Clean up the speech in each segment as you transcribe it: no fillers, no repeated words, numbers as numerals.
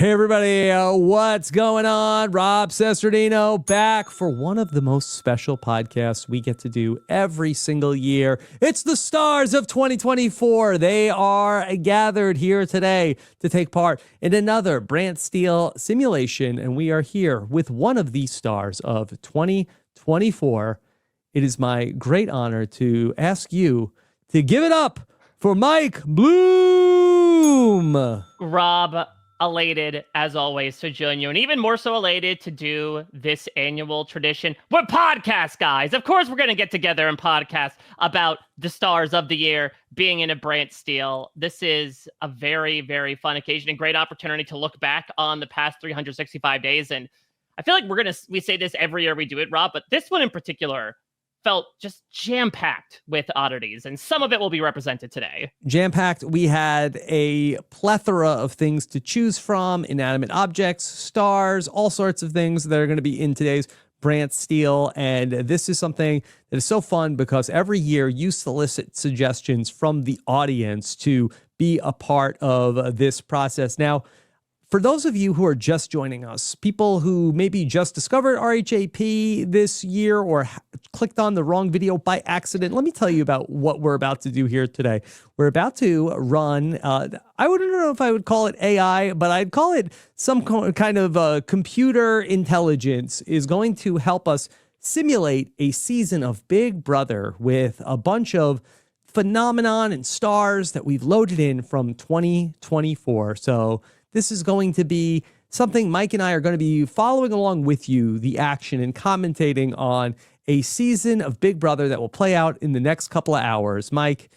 Hey everybody, what's going on? Rob Cesternino back for one of the most special podcasts we get to do every single year. It's the stars of 2024. They are gathered here today to take part in another BrantSteele simulation, and we are here with one of the stars of 2024. It is my great honor to ask you to give it up for Mike Bloom. Rob, elated as always to join you, and even more so elated to do this annual tradition. We're podcast guys. Of course, we're going to get together and podcast about the stars of the year being in a BrantSteele. This is a very, very fun occasion and great opportunity to look back on the past 365 days. And I feel like we say this every year we do it, Rob, but this one in particular felt just jam-packed with oddities, and some of it will be represented today. Jam-packed. We had a plethora of things to choose from: inanimate objects, stars, all sorts of things that are going to be in today's BrantSteele. And this is something that is so fun because every year you solicit suggestions from the audience to be a part of this process. Now, for those of you who are just joining us, people who maybe just discovered RHAP this year or clicked on the wrong video by accident, let me tell you about what we're about to do here today. We're about to run, I wouldn't know if I would call it AI, but I'd call it some kind of computer intelligence is going to help us simulate a season of Big Brother with a bunch of phenomenon and stars that we've loaded in from 2024. So this is going to be something Mike and I are going to be following along with you, the action, and commentating on a season of Big Brother that will play out in the next couple of hours. Mike,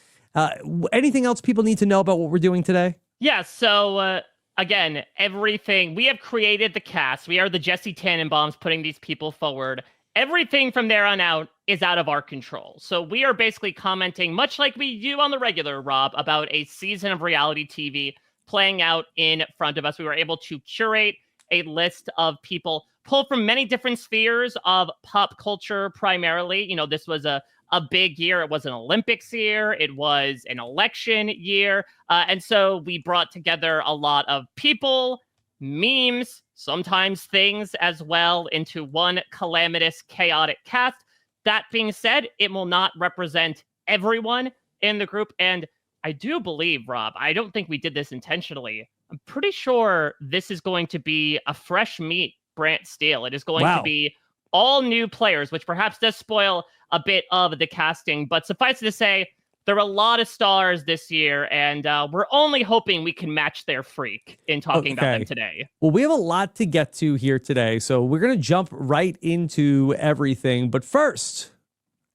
anything else people need to know about what we're doing today? Yeah, so again, everything, we have created the cast. We are the Jesse Tannenbaums putting these people forward. Everything from there on out is out of our control. So we are basically commenting, much like we do on the regular, Rob, about a season of reality TV playing out in front of us. We were able to curate a list of people pulled from many different spheres of pop culture primarily. You know, this was a big year. It was an Olympics year. It was an election year. And so we brought together a lot of people, memes, sometimes things as well, into one calamitous, chaotic cast. That being said, it will not represent everyone in the group. And I do believe, Rob, I don't think we did this intentionally. I'm pretty sure this is going to be a fresh meat BrantSteele. It is going to be all new players, which perhaps does spoil a bit of the casting. But suffice it to say, there are a lot of stars this year, and we're only hoping we can match their freak in talking about them today. Well, we have a lot to get to here today, so we're going to jump right into everything. But first,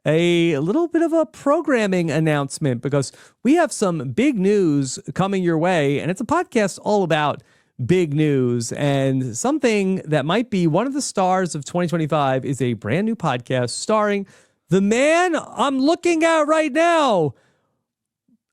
a little bit of a programming announcement, because we have some big news coming your way, and it's a podcast all about big news. And something that might be one of the stars of 2025 is a brand new podcast starring the man I'm looking at right now,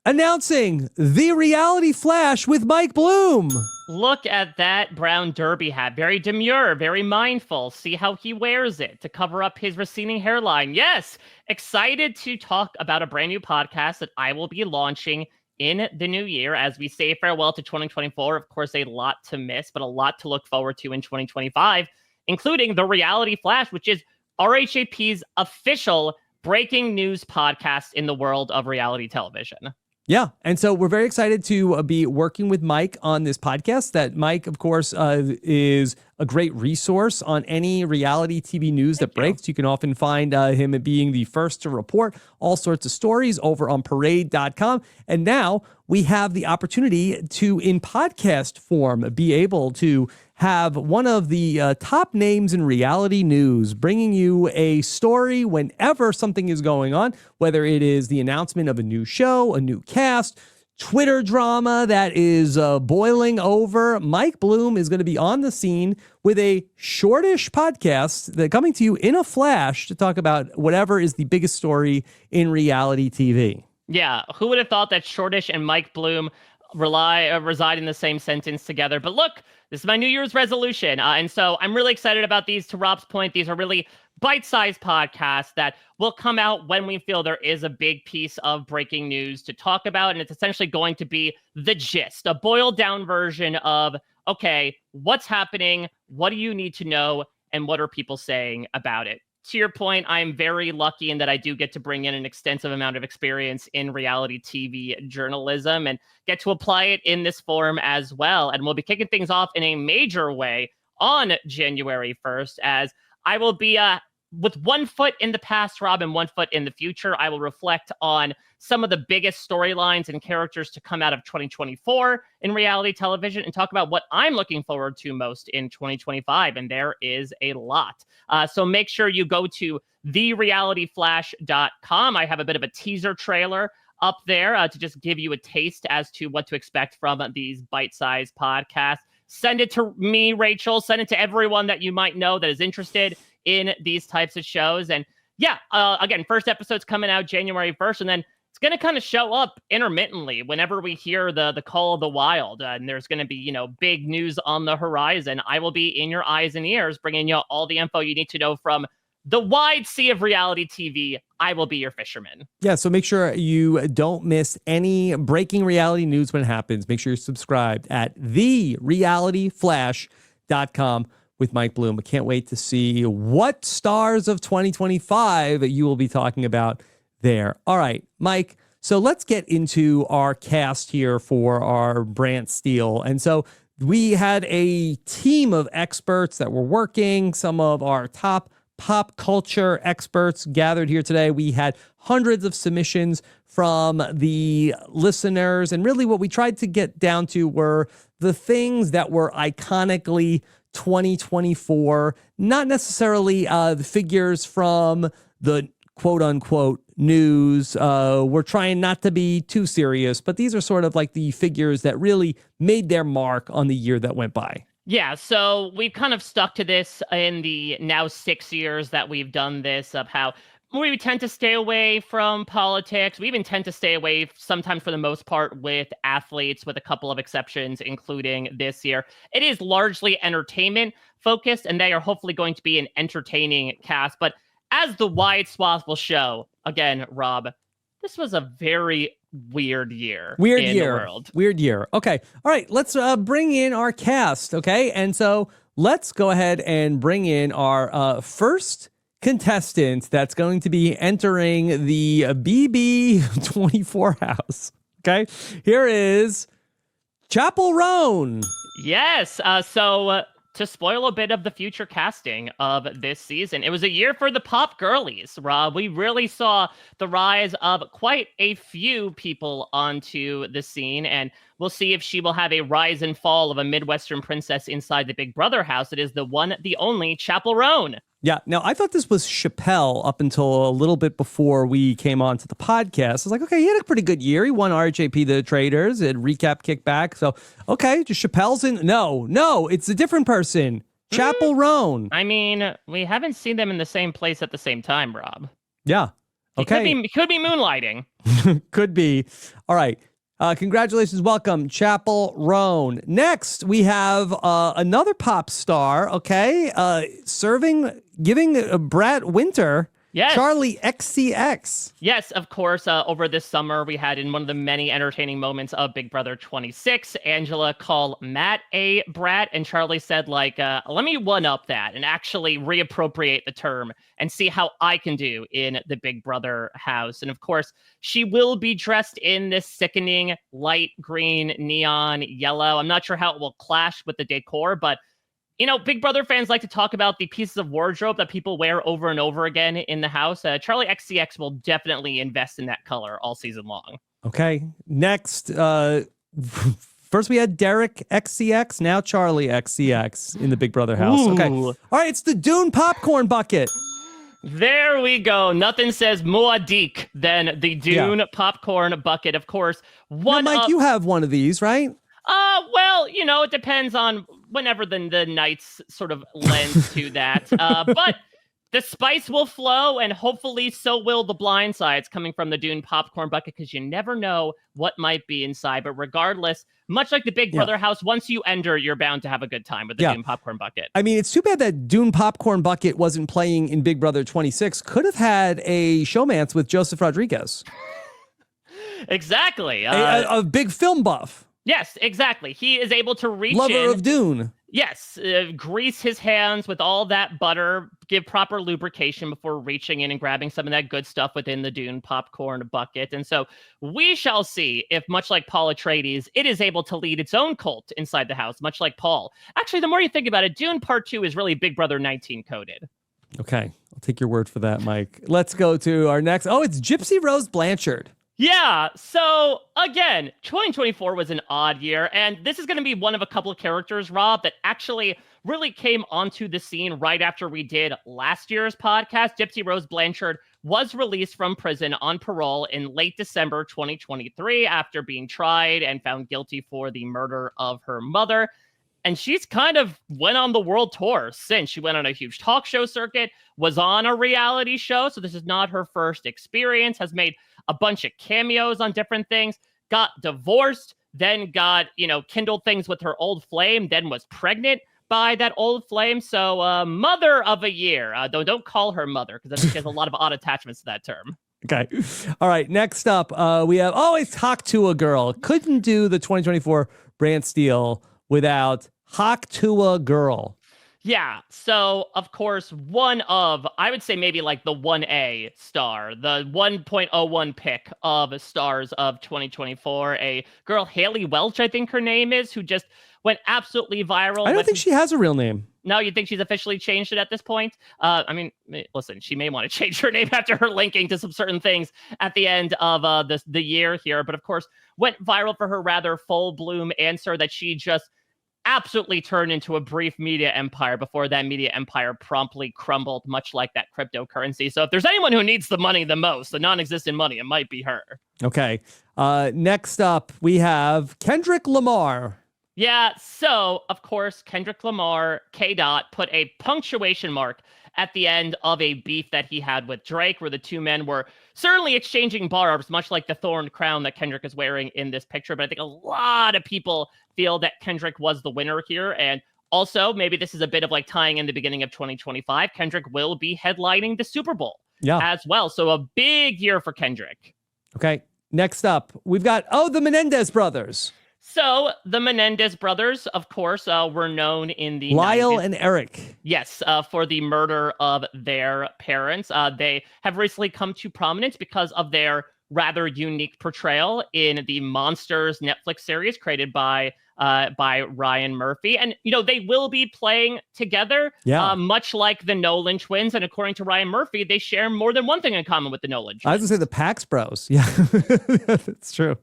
announcing the Reality Flash with Mike Bloom. Look at that brown derby hat. Very demure, very mindful. See how he wears it to cover up his receding hairline. Yes, excited to talk about a brand new podcast that I will be launching in the new year as we say farewell to 2024. Of course, a lot to miss, but a lot to look forward to in 2025, including the Reality Flash, which is RHAP's official breaking news podcast in the world of reality television. Yeah. And so we're very excited to be working with Mike on this podcast. That Mike, of course, is a great resource on any reality TV news that breaks. You can often find him being the first to report all sorts of stories over on parade.com. And now we have the opportunity to, in podcast form, be able to have one of the top names in reality news bringing you a story whenever something is going on, whether it is the announcement of a new show, a new cast, Twitter drama that is boiling over. Mike Bloom is going to be on the scene with a shortish podcast that coming to you in a flash to talk about whatever is the biggest story in reality TV. Yeah, who would have thought that shortish and Mike Bloom reside in the same sentence together? But look, this is my New Year's resolution. And so I'm really excited about these. To Rob's point, these are really bite-sized podcasts that will come out when we feel there is a big piece of breaking news to talk about. And it's essentially going to be the gist, a boiled down version of okay, what's happening? What do you need to know? And what are people saying about it? To your point, I'm very lucky in that I do get to bring in an extensive amount of experience in reality TV journalism and get to apply it in this forum as well. And we'll be kicking things off in a major way on January 1st, as I will be with one foot in the past, Rob, and one foot in the future. I will reflect on some of the biggest storylines and characters to come out of 2024 in reality television and talk about what I'm looking forward to most in 2025. And there is a lot. So make sure you go to therealityflash.com. I have a bit of a teaser trailer up there to just give you a taste as to what to expect from these bite-sized podcasts. Send it to me, Rachel. Send it to everyone that you might know that is interested in these types of shows. And yeah, again, first episode's coming out January 1st, and then it's going to kind of show up intermittently whenever we hear the call of the wild. And there's going to be, big news on the horizon. I will be in your eyes and ears, bringing you all the info you need to know from the wide sea of reality TV. I will be your fisherman. Yeah, so make sure you don't miss any breaking reality news when it happens. Make sure you're subscribed at therealityflash.com with Mike Bloom. I can't wait to see what stars of 2025 you will be talking about there. All right, Mike, so let's get into our cast here for our BrantSteele. And so we had a team of experts that were working, some of our top pop culture experts gathered here today. We had hundreds of submissions from the listeners, and really what we tried to get down to were the things that were iconically 2024, not necessarily the figures from the quote unquote news. We're trying not to be too serious, but these are sort of like the figures that really made their mark on the year that went by. Yeah, so we've kind of stuck to this in the now 6 years that we've done this, of how we tend to stay away from politics. We even tend to stay away sometimes, for the most part, with athletes, with a couple of exceptions, including this year. It is largely entertainment focused, and they are hopefully going to be an entertaining cast. But as the wide swath will show, again, Rob, this was a very weird year. Weird in year. The world. Weird year. Okay. All right. Let's bring in our cast. Okay. And so let's go ahead and bring in our first contestant that's going to be entering the BB24 house. Okay. Here is Chapel Roan. Yes. So to spoil a bit of the future casting of this season, it was a year for the pop girlies, Rob. We really saw the rise of quite a few people onto the scene, and we'll see if she will have a rise and fall of a Midwestern princess inside the Big Brother house. It is the one, the only Chapel Roan. Yeah. Now, I thought this was Chappelle up until a little bit before we came on to the podcast. I was like, okay, he had a pretty good year. He won RHAP The Traders and Recap Kickback. So, okay, just Chappelle's in. No, it's a different person. Chapel Roan. I mean, we haven't seen them in the same place at the same time, Rob. Yeah. Okay. It could be moonlighting. Could be. All right. Congratulations. Welcome, Chapel Roan. Next, we have another pop star, okay, giving Brad Winter, yes. Charlie XCX. Yes, of course. Over this summer, we had, in one of the many entertaining moments of Big Brother 26, Angela call Matt a brat, and Charlie said, let me one-up that and actually reappropriate the term and see how I can do in the Big Brother house. And of course, she will be dressed in this sickening light green, neon yellow. I'm not sure how it will clash with the decor, but Big Brother fans like to talk about the pieces of wardrobe that people wear over and over again in the house. Charlie XCX will definitely invest in that color all season long. Okay. Next, first we had Derek XCX, now Charlie XCX in the Big Brother house. Ooh. Okay. All right, it's the Dune popcorn bucket. There we go. Nothing says more deek than the Dune popcorn bucket, of course. Now, Mike, you have one of these, right? Well, it depends on whenever the nights sort of lends to that. But the spice will flow, and hopefully so will the blind sides coming from the Dune popcorn bucket, because you never know what might be inside. But regardless, much like the Big Brother house, once you enter, you're bound to have a good time with the Dune popcorn bucket. I mean, it's too bad that Dune popcorn bucket wasn't playing in Big Brother 26. Could have had a showmance with Joseph Rodriguez. Exactly. A big film buff. Yes, exactly. He is able to reach Lover in. of Dune. Yes, grease his hands with all that butter, give proper lubrication before reaching in and grabbing some of that good stuff within the Dune popcorn bucket. And so we shall see if, much like Paul Atreides, it is able to lead its own cult inside the house, much like Paul. Actually, the more you think about it, Dune Part 2 is really Big Brother 19 coded. Okay, I'll take your word for that, Mike. Let's go to our next. Oh, it's Gypsy Rose Blanchard. Yeah, so again, 2024 was an odd year, and this is going to be one of a couple of characters, Rob, that actually really came onto the scene right after we did last year's podcast. Gypsy Rose Blanchard was released from prison on parole in late December 2023 after being tried and found guilty for the murder of her mother. And she's kind of went on the world tour since. She went on a huge talk show circuit, was on a reality show. So this is not her first experience, has made a bunch of cameos on different things, got divorced, then got, kindled things with her old flame, then was pregnant by that old flame. So mother of a year. Don't call her mother, because I think she has a lot of odd attachments to that term. Okay. All right. Next up, we have always Talk to a Girl. Couldn't do the 2024 BrantSteele without Hawk to a Girl. Yeah, so of course, one of, I would say maybe like the 1A star, the 1.01 pick of stars of 2024, a girl, Haley Welch, I think her name is, who just went absolutely viral. I don't think she has a real name. No, you think she's officially changed it at this point? I mean, listen, she may want to change her name after her linking to some certain things at the end of the year here, but of course, went viral for her rather full bloom answer that she just absolutely turned into a brief media empire before that media empire promptly crumbled, much like that cryptocurrency. So if there's anyone who needs the money the most, the non-existent money, it might be her. Okay. Next up, we have Kendrick Lamar. Yeah, so, of course, Kendrick Lamar, K-Dot, put a punctuation mark at the end of a beef that he had with Drake, where the two men were certainly exchanging barbs, much like the thorn crown that Kendrick is wearing in this picture. But I think a lot of people feel that Kendrick was the winner here. And also, maybe this is a bit of like tying in the beginning of 2025. Kendrick will be headlining the Super Bowl as well. So a big year for Kendrick. Okay. Next up, we've got, the Menendez brothers. So the Menendez brothers, of course, were known in the Lyle 90s. and Eric. Yes, for the murder of their parents. They have recently come to prominence because of their rather unique portrayal in the Monsters Netflix series created by Ryan Murphy. And, they will be playing together, much like the Nolan twins. And according to Ryan Murphy, they share more than one thing in common with the Nolan twins. I was going to say the Pax Bros. Yeah, that's true.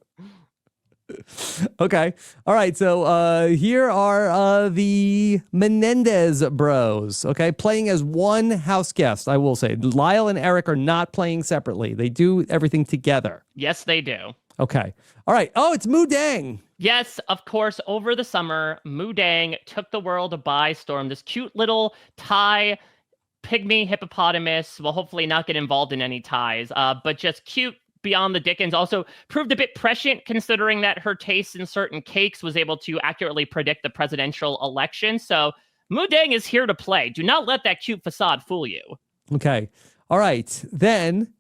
Okay. All right. So here are the Menendez bros. Okay. Playing as one house guest, I will say. Lyle and Eric are not playing separately. They do everything together. Yes, they do. Okay. All right. Oh, it's Moo Dang. Yes, of course. Over the summer, Moo Dang took the world by storm. This cute little Thai pygmy hippopotamus will hopefully not get involved in any ties, but just cute beyond the Dickens. Also proved a bit prescient considering that her taste in certain cakes was able to accurately predict the presidential election. So Moo Dang is here to play. Do not let that cute facade fool you. Okay. All right. Then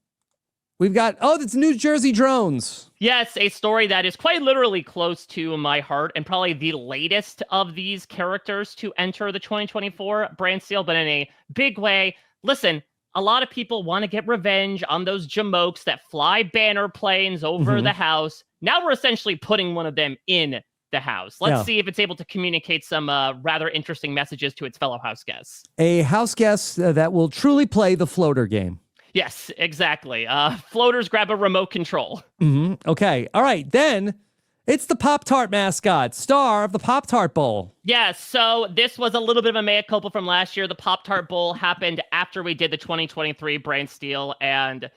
we've got, that's New Jersey Drones. Yes, a story that is quite literally close to my heart and probably the latest of these characters to enter the 2024 BrantSteele, but in a big way. Listen, a lot of people want to get revenge on those jamokes that fly banner planes over the house. Now we're essentially putting one of them in the house. Let's see if it's able to communicate some rather interesting messages to its fellow house guests. A house guest that will truly play the floater game. Yes, exactly. Floaters grab a remote control. Okay. All right. Then it's the Pop-Tart mascot, star of the Pop-Tart Bowl. Yes, so this was a little bit of a mea culpa from last year. The Pop-Tart Bowl happened after we did the 2023 BrantSteele, and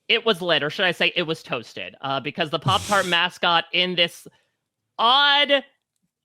it was lit, or should I say it was toasted, because the Pop-Tart mascot in this odd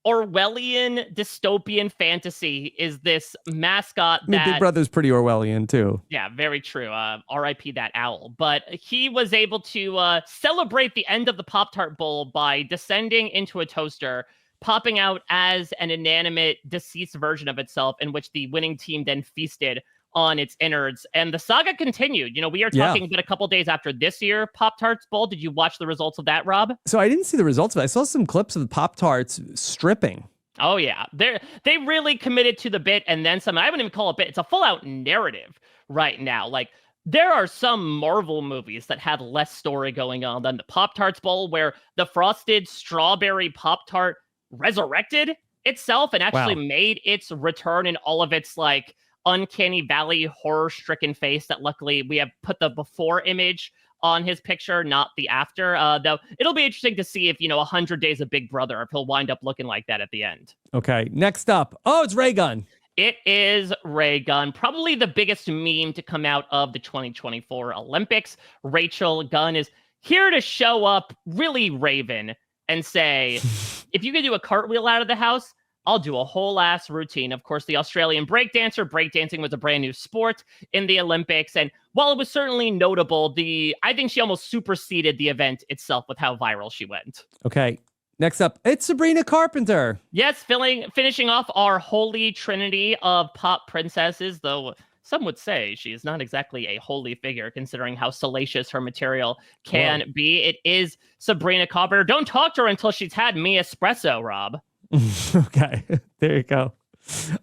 Orwellian dystopian fantasy is this mascot that... Big Brother's pretty Orwellian, too. Yeah, very true. R.I.P. that owl. But he was able to celebrate the end of the Pop-Tart Bowl by descending into a toaster, popping out as an inanimate, deceased version of itself, in which the winning team then feasted on its innards. And the saga continued. We are talking but a couple days after this year Pop-Tarts Bowl. Did you watch the results of that, Rob? So I didn't see the results, but I saw some clips of the Pop-Tarts stripping. Oh, yeah. They really committed to the bit and then some. I wouldn't even call it a bit. It's a full-out narrative right now. Like, there are some Marvel movies that had less story going on than the Pop-Tarts Bowl, where the frosted strawberry Pop-Tart resurrected itself and actually made its return in all of its, like, uncanny valley horror-stricken face that luckily we have put the before image on his picture, not the after. Though it'll be interesting to see if, 100 Days of Big Brother, if he'll wind up looking like that at the end. Okay, next up. Oh, it's Ray Gun. It is Ray Gun, probably the biggest meme to come out of the 2024 Olympics. Rachel Gunn is here to show up really Raven and say, if you could do a cartwheel out of the house, I'll do a whole ass routine. Of course, the Australian breakdancer. Breakdancing was a brand new sport in the Olympics. And while it was certainly notable, I think she almost superseded the event itself with how viral she went. Okay. Next up, it's Sabrina Carpenter. Yes, finishing off our holy trinity of pop princesses, though some would say she is not exactly a holy figure considering how salacious her material can be. It is Sabrina Carpenter. Don't talk to her until she's had me espresso, Rob. Okay, there you go.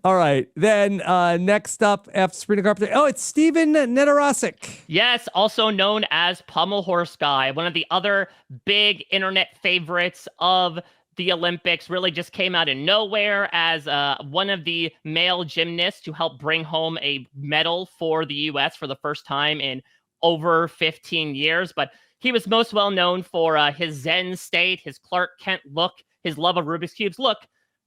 All right, then next up after Sabrina Carpenter. Oh, it's Steven Nedorosik. Yes, also known as Pommel Horse Guy, one of the other big internet favorites of the Olympics. Really just came out of nowhere as one of the male gymnasts to help bring home a medal for the U.S. for the first time in over 15 years. But he was most well known for his Zen state, his Clark Kent look, his love of Rubik's Cubes. Look,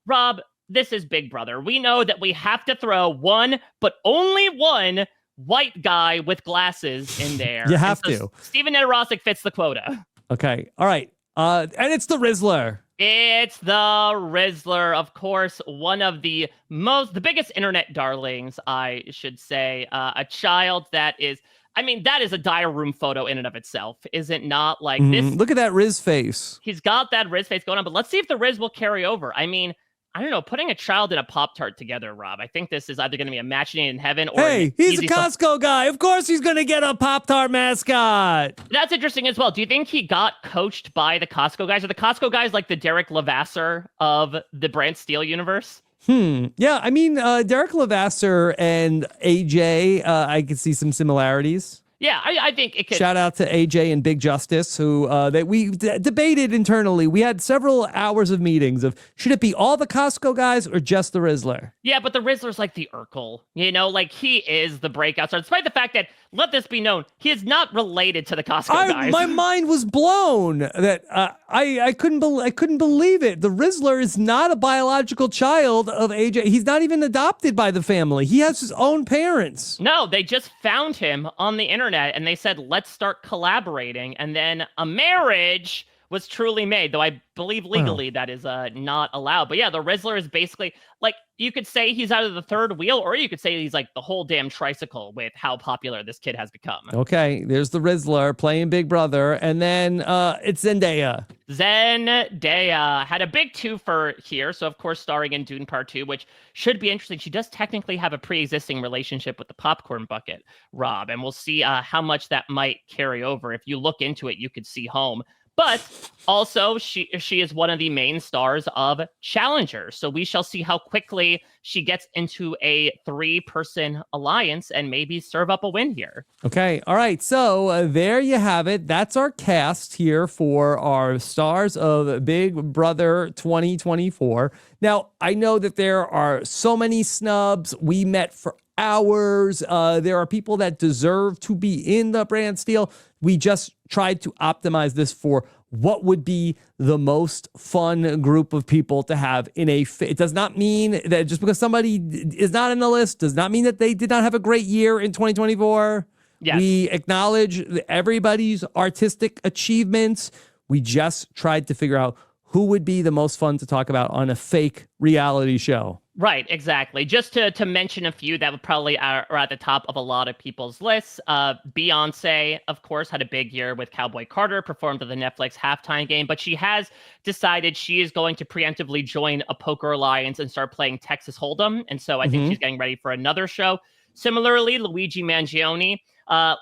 Rob, this is Big Brother. We know that we have to throw one, but only one white guy with glasses in there. You have to. Steven Nedorosik fits the quota. Okay. All right. And it's the Rizzler. It's the Rizzler, of course, one of the biggest internet darlings, I should say. A child that is, that is a diary room photo in and of itself, is it not? Like this. Look at that Riz face. He's got that Riz face going on, but let's see if the Riz will carry over. I don't know, putting a child and a Pop-Tart together, Rob. I think this is either going to be a match made in heaven or... Hey, he's a Costco guy. Of course he's going to get a Pop-Tart mascot. That's interesting as well. Do you think he got coached by the Costco guys? Are the Costco guys like the Derek Levasseur of the BrantSteele universe? Yeah, Derek Levasseur and AJ, I could see some similarities. Yeah, I think it could. Shout out to AJ and Big Justice, who that we debated internally. We had several hours of meetings of, should it be all the Costco guys or just the Rizzler? Yeah, but the Rizzler's like the Urkel, like he is the breakout star. Despite the fact that, let this be known, he is not related to the Costco guys. My mind was blown that I couldn't believe it. The Rizzler is not a biological child of AJ. He's not even adopted by the family. He has his own parents. No, they just found him on the internet and they said, let's start collaborating. And then a marriage was truly made, though I believe legally that is not allowed. But yeah, the Rizzler is basically, like, you could say he's out of the third wheel, or you could say he's like the whole damn tricycle with how popular this kid has become. Okay, there's the Rizzler playing Big Brother, and then it's Zendaya. Zendaya had a big twofer here, so of course starring in Dune Part 2, which should be interesting. She does technically have a pre-existing relationship with the popcorn bucket, Rob, and we'll see how much that might carry over. If you look into it, you could see home. But also, she is one of the main stars of Challenger. So we shall see how quickly she gets into a 3-person alliance and maybe serve up a win here. Okay. All right. So there you have it. That's our cast here for our stars of Big Brother 2024. Now, I know that there are so many snubs. We met for hours. There are people that deserve to be in the BrantSteele. We just tried to optimize this for what would be the most fun group of people to have in a it does not mean that just because somebody is not in the list does not mean that they did not have a great year in 2024. Yes. We acknowledge everybody's artistic achievements. We just tried to figure out who would be the most fun to talk about on a fake reality show. Right, exactly. Just to mention a few that would probably are at the top of a lot of people's lists. Beyonce, of course, had a big year with Cowboy Carter, performed at the Netflix halftime game, but she has decided she is going to preemptively join a poker alliance and start playing Texas Hold'em. And so I think she's getting ready for another show. Similarly, Luigi Mangione.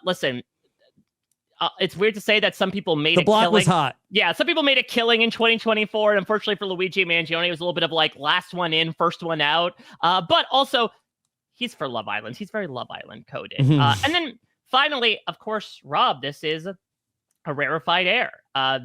Listen, it's weird to say that some people made The block was hot. Yeah, some people made a killing in 2024. And unfortunately for Luigi Mangione, it was a little bit of like last one in, first one out. But also, he's for Love Island. He's very Love Island coded. And then finally, of course, Rob, this is a rarefied air.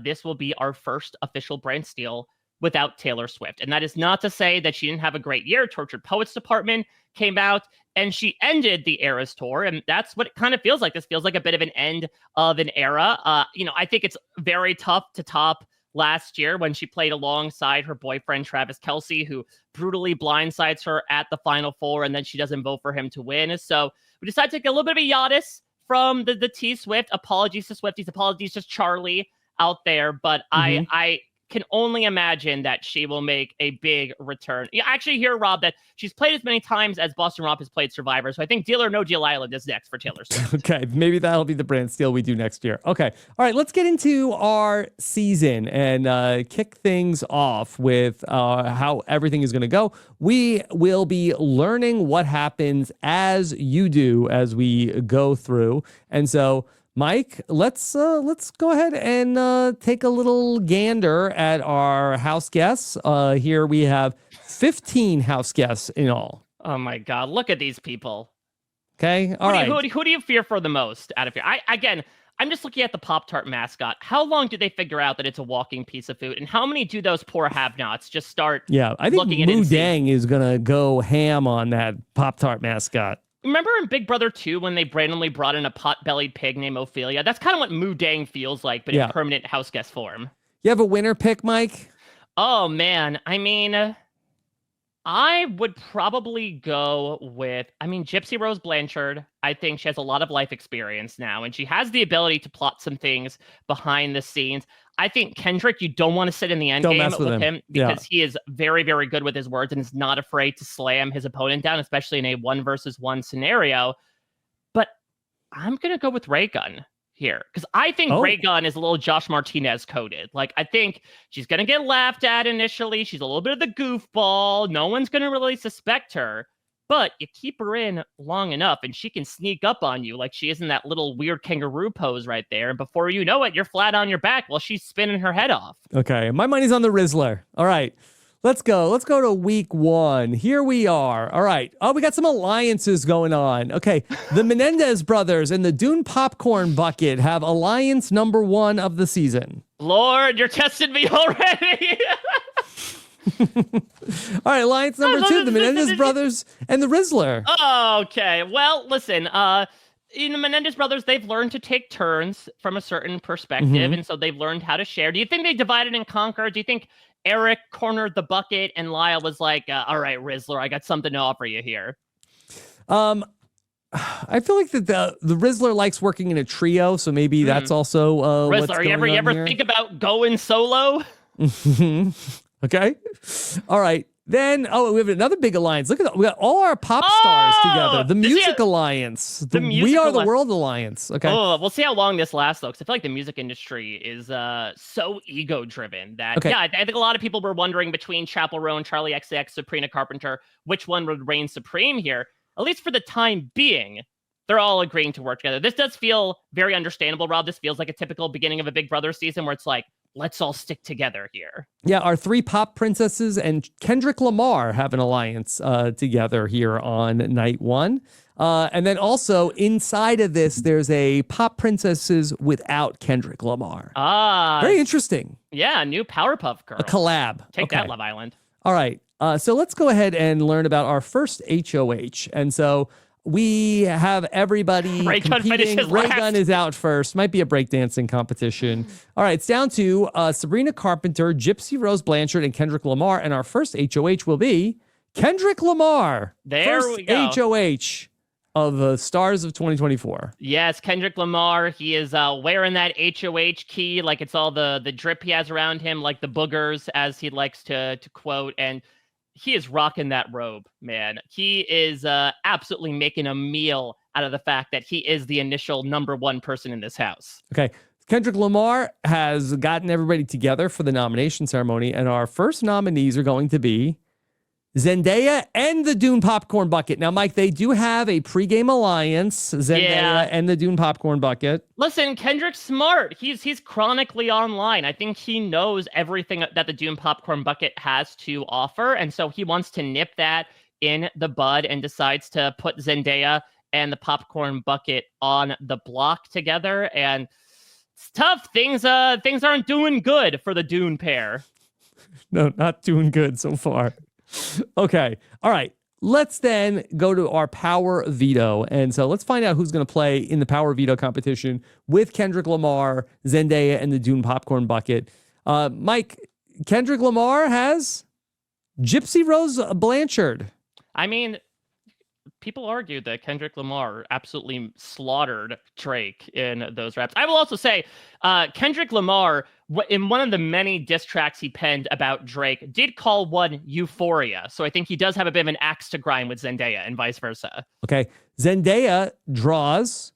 This will be our first official BrantSteele without Taylor Swift. And that is not to say that she didn't have a great year. Tortured Poets Department came out and she ended the Eras tour. And that's what it kind of feels like. This feels like a bit of an end of an era. I think it's very tough to top last year when she played alongside her boyfriend, Travis Kelce, who brutally blindsides her at the Final Four. And then she doesn't vote for him to win. So we decided to take a little bit of a hiatus from the T Swift. Apologies to Swifties. Apologies to Charlie out there. But I can only imagine that she will make a big return. You actually hear, Rob, that she's played as many times as Boston Rob has played Survivor. So I think Deal or No Deal Island is next for Taylor Swift. Okay, maybe that'll be the BrantSteele we do next year. Okay, all right, let's get into our season and kick things off with how everything is going to go. We will be learning what happens as you do as we go through. And so, Mike, let's go ahead and take a little gander at our house guests. Here we have 15 house guests in all. Oh my God, look at these people. Okay, all right. Who do you fear for the most out of here? I'm just looking at the Pop-Tart mascot. How long do they figure out that it's a walking piece of food? And how many do those poor have-nots just start I think Moo Dang is going to go ham on that Pop-Tart mascot. Remember in Big Brother 2 when they randomly brought in a pot-bellied pig named Ophelia? That's kind of what Moo Dang feels like, but in permanent house guest form. You have a winner pick, Mike? Oh, man. I mean, I would probably go with, Gypsy Rose Blanchard. I think she has a lot of life experience now, and she has the ability to plot some things behind the scenes. I think Kendrick, you don't want to sit in the end game with him because he is very, very good with his words and is not afraid to slam his opponent down, especially in a 1-versus-1 scenario. But I'm going to go with Ray Gunn here because I think Ray Gunn is a little Josh Martinez coded. Like, I think she's going to get laughed at initially. She's a little bit of the goofball. No one's going to really suspect her. But you keep her in long enough and she can sneak up on you like she is in that little weird kangaroo pose right there. And before you know it, you're flat on your back while she's spinning her head off. Okay, my money's on the Rizzler. All right, let's go. Let's go to week 1. Here we are. All right. Oh, we got some alliances going on. Okay, the Menendez brothers and the Dune Popcorn Bucket have alliance number 1 of the season. Lord, you're testing me already. All right, alliance number 2, the Menendez brothers and the Rizzler. Okay, well, listen, in the Menendez brothers, they've learned to take turns from a certain perspective, and so they've learned how to share. Do you think they divided and conquered? Do you think Eric cornered the bucket and Lyle was like, all right, Rizzler, I got something to offer you here? I feel like that the Rizzler likes working in a trio, so maybe that's also Rizzler, what's going on you ever here. think about going solo? Okay. All right. Then, we have another big alliance. Look at that. We got all our pop stars together. The Music Alliance. We Are the World Alliance. Okay. Oh, we'll see how long this lasts, though, because I feel like the music industry is so ego-driven that, I think a lot of people were wondering between Chapel Roan, Charlie XCX, Sabrina Carpenter, which one would reign supreme here. At least for the time being, they're all agreeing to work together. This does feel very understandable, Rob. This feels like a typical beginning of a Big Brother season where it's like, let's all stick together here. Yeah, our 3 pop princesses and Kendrick Lamar have an alliance together here on night 1. And then also inside of this, there's a pop princesses without Kendrick Lamar. Very interesting. Yeah, new Powerpuff Girls. A collab. Take that, Love Island. All right. So let's go ahead and learn about our first HOH. And so we have everybody competing. Ray Gunn is out first. Might be a breakdancing competition. All right, it's down to Sabrina Carpenter, Gypsy Rose Blanchard, and Kendrick Lamar. And our first HOH will be Kendrick Lamar. There we go. HOH of the stars of 2024. Yes, Kendrick Lamar. He is wearing that HOH key like it's all the drip he has around him, like the boogers, as he likes to quote. And he is rocking that robe, man. He is absolutely making a meal out of the fact that he is the initial number 1 person in this house. Okay. Kendrick Lamar has gotten everybody together for the nomination ceremony, and our first nominees are going to be Zendaya and the Dune Popcorn Bucket. Now, Mike, they do have a pregame alliance, Zendaya and the Dune Popcorn Bucket. Listen, Kendrick's smart. He's chronically online. I think he knows everything that the Dune Popcorn Bucket has to offer, and so he wants to nip that in the bud and decides to put Zendaya and the Popcorn Bucket on the block together. And it's tough. Things aren't doing good for the Dune pair. No, not doing good so far. Okay. All right. Let's then go to our power veto. And so let's find out who's going to play in the power veto competition with Kendrick Lamar, Zendaya, and the Dune Popcorn Bucket. Mike, Kendrick Lamar has Gypsy Rose Blanchard. I mean, people argue that Kendrick Lamar absolutely slaughtered Drake in those raps. I will also say Kendrick Lamar, in one of the many diss tracks he penned about Drake, did call one Euphoria. So I think he does have a bit of an axe to grind with Zendaya and vice versa. Okay. Zendaya draws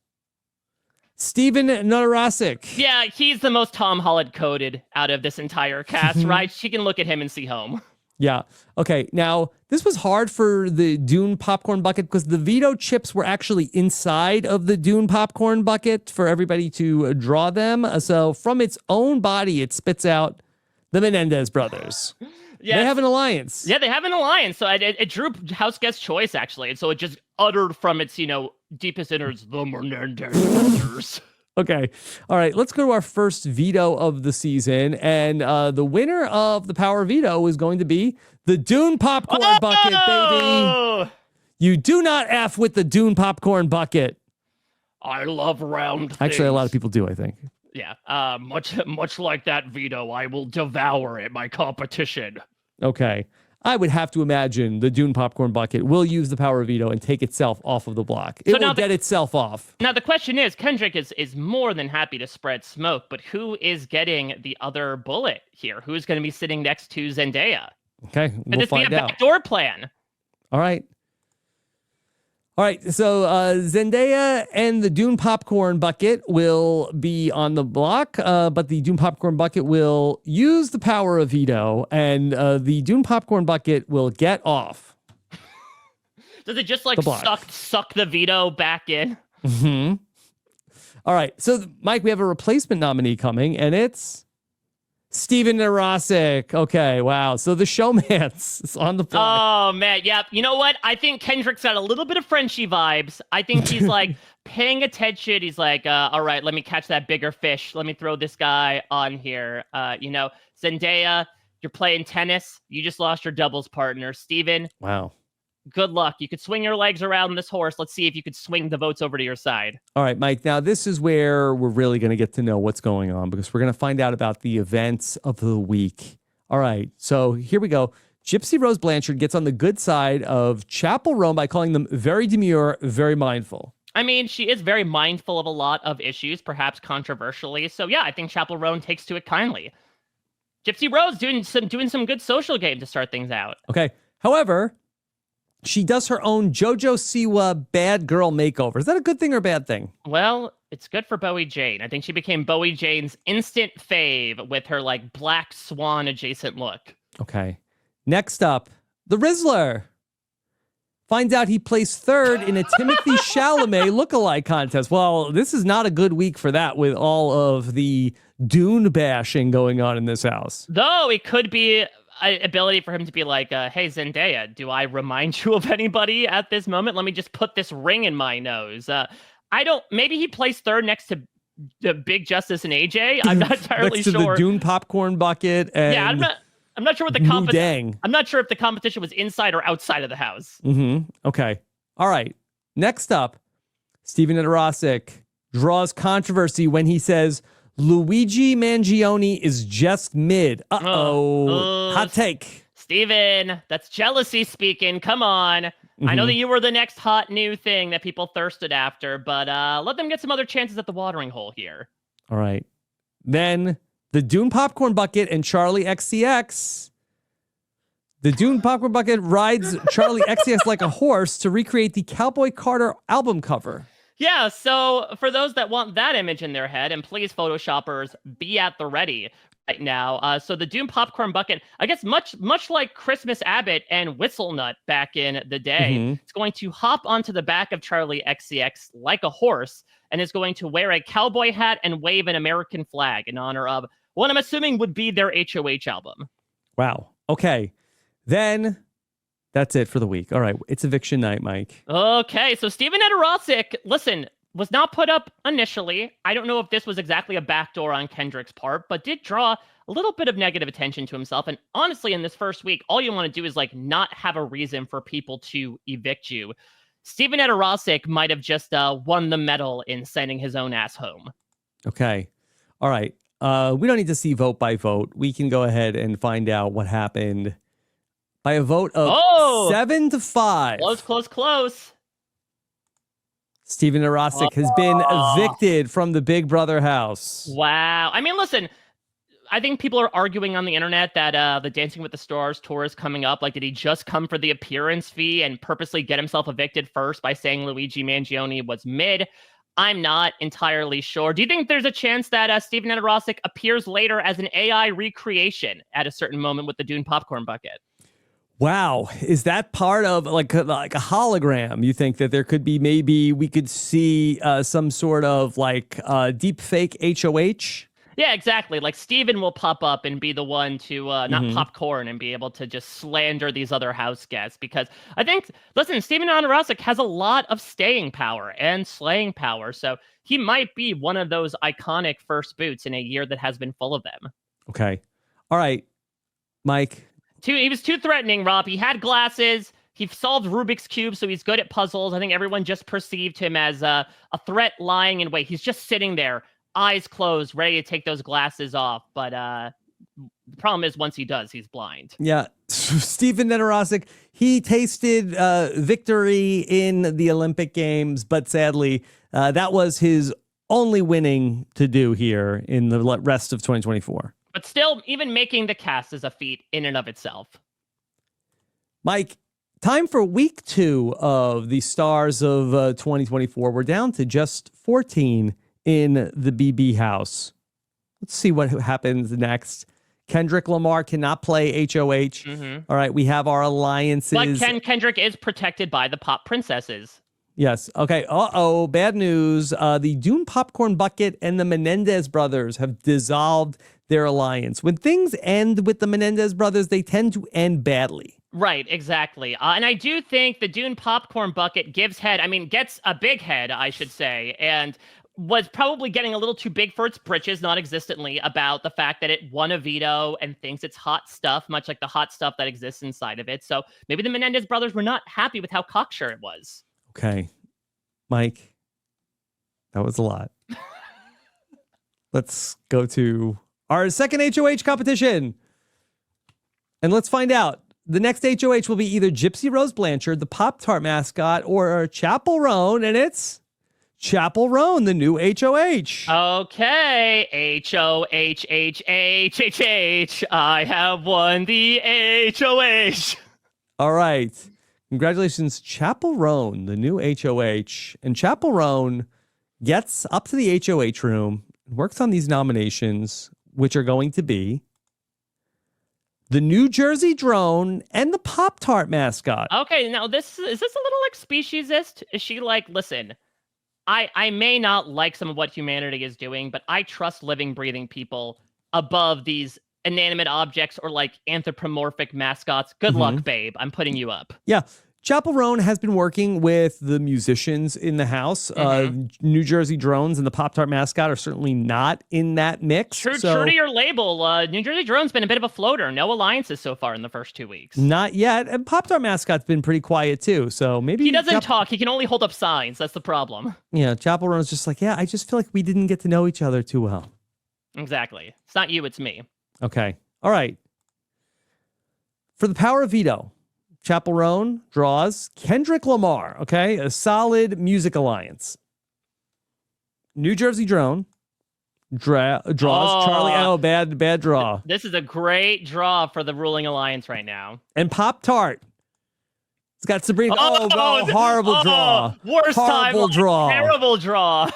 Steven Narasic. Yeah, he's the most Tom Holland coded out of this entire cast, right? She can look at him and see home. Yeah. Okay. Now, this was hard for the Dune Popcorn Bucket because the veto chips were actually inside of the Dune Popcorn Bucket for everybody to draw them. So from its own body, it spits out the Menendez brothers. Yes. They have an alliance. Yeah, they have an alliance. So it drew house guest choice, actually. And so it just uttered from its, deepest innards, the Menendez brothers. Okay. All right. Let's go to our first veto of the season. And the winner of the power veto is going to be the Dune Popcorn Bucket, baby. You do not F with the Dune Popcorn Bucket. I love round things. Actually, a lot of people do, I think. Yeah. Much like that veto, I will devour it, my competition. Okay. I would have to imagine the Dune Popcorn Bucket will use the power veto and take itself off of the block. It will get itself off. Now, the question is, Kendrick is more than happy to spread smoke, but who is getting the other bullet here? Who's going to be sitting next to Zendaya? Okay, we'll find out. Could this be a backdoor plan? All right. All right, so Zendaya and the Dune Popcorn Bucket will be on the block, but the Dune Popcorn Bucket will use the power of veto, and the Dune Popcorn Bucket will get off. Does it just suck the veto back in? Mm-hmm. All right, so Mike, we have a replacement nominee coming, and it's Steven Narasic. Okay, wow. So the showman's is on the block. Oh, man. Yep. You know what? I think Kendrick's got a little bit of Frenchie vibes. I think he's paying attention. He's like, all right, let me catch that bigger fish. Let me throw this guy on here. Zendaya, you're playing tennis. You just lost your doubles partner. Steven. Wow. Good luck. You could swing your legs around this horse. Let's see if you could swing the votes over to your side. All right, Mike. Now, this is where we're really going to get to know what's going on because we're going to find out about the events of the week. All right, so here we go. Gypsy Rose Blanchard gets on the good side of Chappell Roan by calling them very demure, very mindful. I mean, she is very mindful of a lot of issues, perhaps controversially. So, yeah, I think Chappell Roan takes to it kindly. Gypsy Rose doing some good social game to start things out. Okay. However, she does her own JoJo Siwa bad girl makeover. Is that a good thing or a bad thing? Well, it's good for Bowie Jane. I think she became Bowie Jane's instant fave with her Black Swan adjacent look. Okay. Next up, the Rizzler finds out he placed third in a Timothy Chalamet lookalike contest. Well, this is not a good week for that with all of the Dune bashing going on in this house. Though it could be ability for him to be like, hey, Zendaya, do I remind you of anybody at this moment? Let me just put this ring in my nose. Maybe he placed third next to the Big Justice and AJ. I'm not entirely next to sure. The Dune Popcorn Bucket. And yeah, I'm not sure what the competition. I'm not sure if the competition was inside or outside of the house. Mm-hmm. Okay. All right. Next up, Steven Narasic draws controversy when he says Luigi Mangione is just mid. Hot take. Steven, that's jealousy speaking. Come on. Mm-hmm. I know that you were the next hot new thing that people thirsted after, but let them get some other chances at the watering hole here. All right. Then the Dune Popcorn Bucket and Charlie XCX. The Dune Popcorn Bucket rides Charlie XCX like a horse to recreate the Cowboy Carter album cover. Yeah, so for those that want that image in their head, and please, Photoshoppers, be at the ready. right now. So the Doom Popcorn Bucket, I guess much like Christmas Abbott and Whistle Nut back in the day, it's going to hop onto the back of Charlie XCX like a horse and is going to wear a cowboy hat and wave an American flag in honor of what I'm assuming would be their HOH album. Wow. Okay. Then that's it for the week. All right. It's eviction night, Mike. Okay. So Steven Edorosic, listen, was not put up initially. I don't know if this was exactly a backdoor on Kendrick's part, but did draw a little bit of negative attention to himself. And honestly, in this first week, all you want to do is like not have a reason for people to evict you. Steven Edorosic might have just won the medal in sending his own ass home. Okay. All right. We don't need to see vote by vote. We can go ahead and find out what happened by a vote of 7-5. Close. Steven Edorosic has been evicted from the Big Brother house. Wow. I mean, listen, I think people are arguing on the internet that the Dancing with the Stars tour is coming up. Like, did he just come for the appearance fee and purposely get himself evicted first by saying Luigi Mangione was mid? I'm not entirely sure. Do you think there's a chance that Steven Edorosic appears later as an AI recreation at a certain moment with the Dune Popcorn Bucket? Wow. Is that part of like a hologram? You think that there could be, maybe we could see some sort of like deep fake HOH? Yeah, exactly. Like Steven will pop up and be the one to not popcorn and be able to just slander these other house guests. Because I think, listen, Steven Edorosic has a lot of staying power and slaying power. So he might be one of those iconic first boots in a year that has been full of them. Okay. All right, Mike. He was too threatening, Rob. He had glasses. He solved Rubik's Cube, so he's good at puzzles. I think everyone just perceived him as a threat lying in wait. He's just sitting there, eyes closed, ready to take those glasses off. But the problem is once he does, he's blind. Yeah. Steven Edorosic, he tasted victory in the Olympic Games, but sadly, that was his only winning to do here in the rest of 2024. But still, even making the cast is a feat in and of itself. Mike, time for week 2 of the Stars of 2024. We're down to just 14 in the BB house. Let's see what happens next. Kendrick Lamar cannot play HOH. All right, we have our alliances. But Kendrick is protected by the pop princesses. Yes. Okay. Bad news. The Dune Popcorn Bucket and the Menendez brothers have dissolved their alliance. When things end with the Menendez brothers, they tend to end badly. Right, exactly. And I do think the Dune Popcorn Bucket gets a big head, I should say, and was probably getting a little too big for its britches, non-existently, about the fact that it won a veto and thinks it's hot stuff, much like the hot stuff that exists inside of it. So maybe the Menendez brothers were not happy with how cocksure it was. Okay. Mike, that was a lot. Let's go to our second HOH competition. And let's find out. The next HOH will be either Gypsy Rose Blanchard, the Pop-Tart mascot, or Chapel Roan, and it's Chapel Roan, the new HOH. Okay, HOH. I have won the HOH. All right. Congratulations, Chapel Roan, the new HOH. And Chapel Roan gets up to the HOH room, works on these nominations, which are going to be the New Jersey Drone and the Pop-Tart mascot. Okay, now is this a little like speciesist? Is she like, listen, I may not like some of what humanity is doing, but I trust living, breathing people above these inanimate objects or like anthropomorphic mascots. Good luck, babe. I'm putting you up. Yeah. Chapel Roan has been working with the musicians in the house. New Jersey Drones and the Pop-Tart mascot are certainly not in that mix. True to your label, New Jersey Drone's been a bit of a floater. No alliances so far in the first 2 weeks. Not yet. And Pop-Tart mascot's been pretty quiet too. So maybe he doesn't talk. He can only hold up signs. That's the problem. Yeah, Chapel Roan's just like, I just feel like we didn't get to know each other too well. Exactly. It's not you, it's me. Okay. All right. For the power of veto, Chapel Roan draws Kendrick Lamar, okay? A solid music alliance. New Jersey Drone draws Charlie. Oh, bad draw. This is a great draw for the ruling alliance right now. And Pop-Tart. It's got Sabrina. Horrible draw. Worst horrible time. Draw. Terrible draw.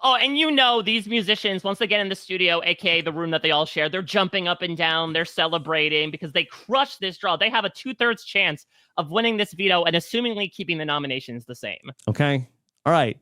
Oh, and you know, these musicians, once they get in the studio, aka the room that they all share, they're jumping up and down, they're celebrating because they crushed this draw. They have a 2/3 chance of winning this veto and assumingly keeping the nominations the same. Okay. All right.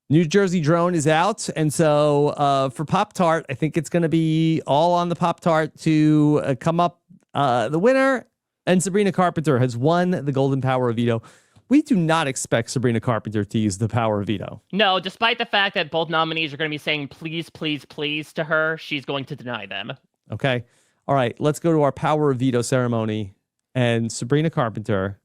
New Jersey Drone is out. And so for Pop-Tart, I think it's going to be all on the Pop-Tart to come up the winner. And Sabrina Carpenter has won the Golden Power of Veto. We do not expect Sabrina Carpenter to use the power of veto. No, despite the fact that both nominees are going to be saying please, please, please to her, she's going to deny them. Okay. All right. Let's go to our power of veto ceremony. And Sabrina Carpenter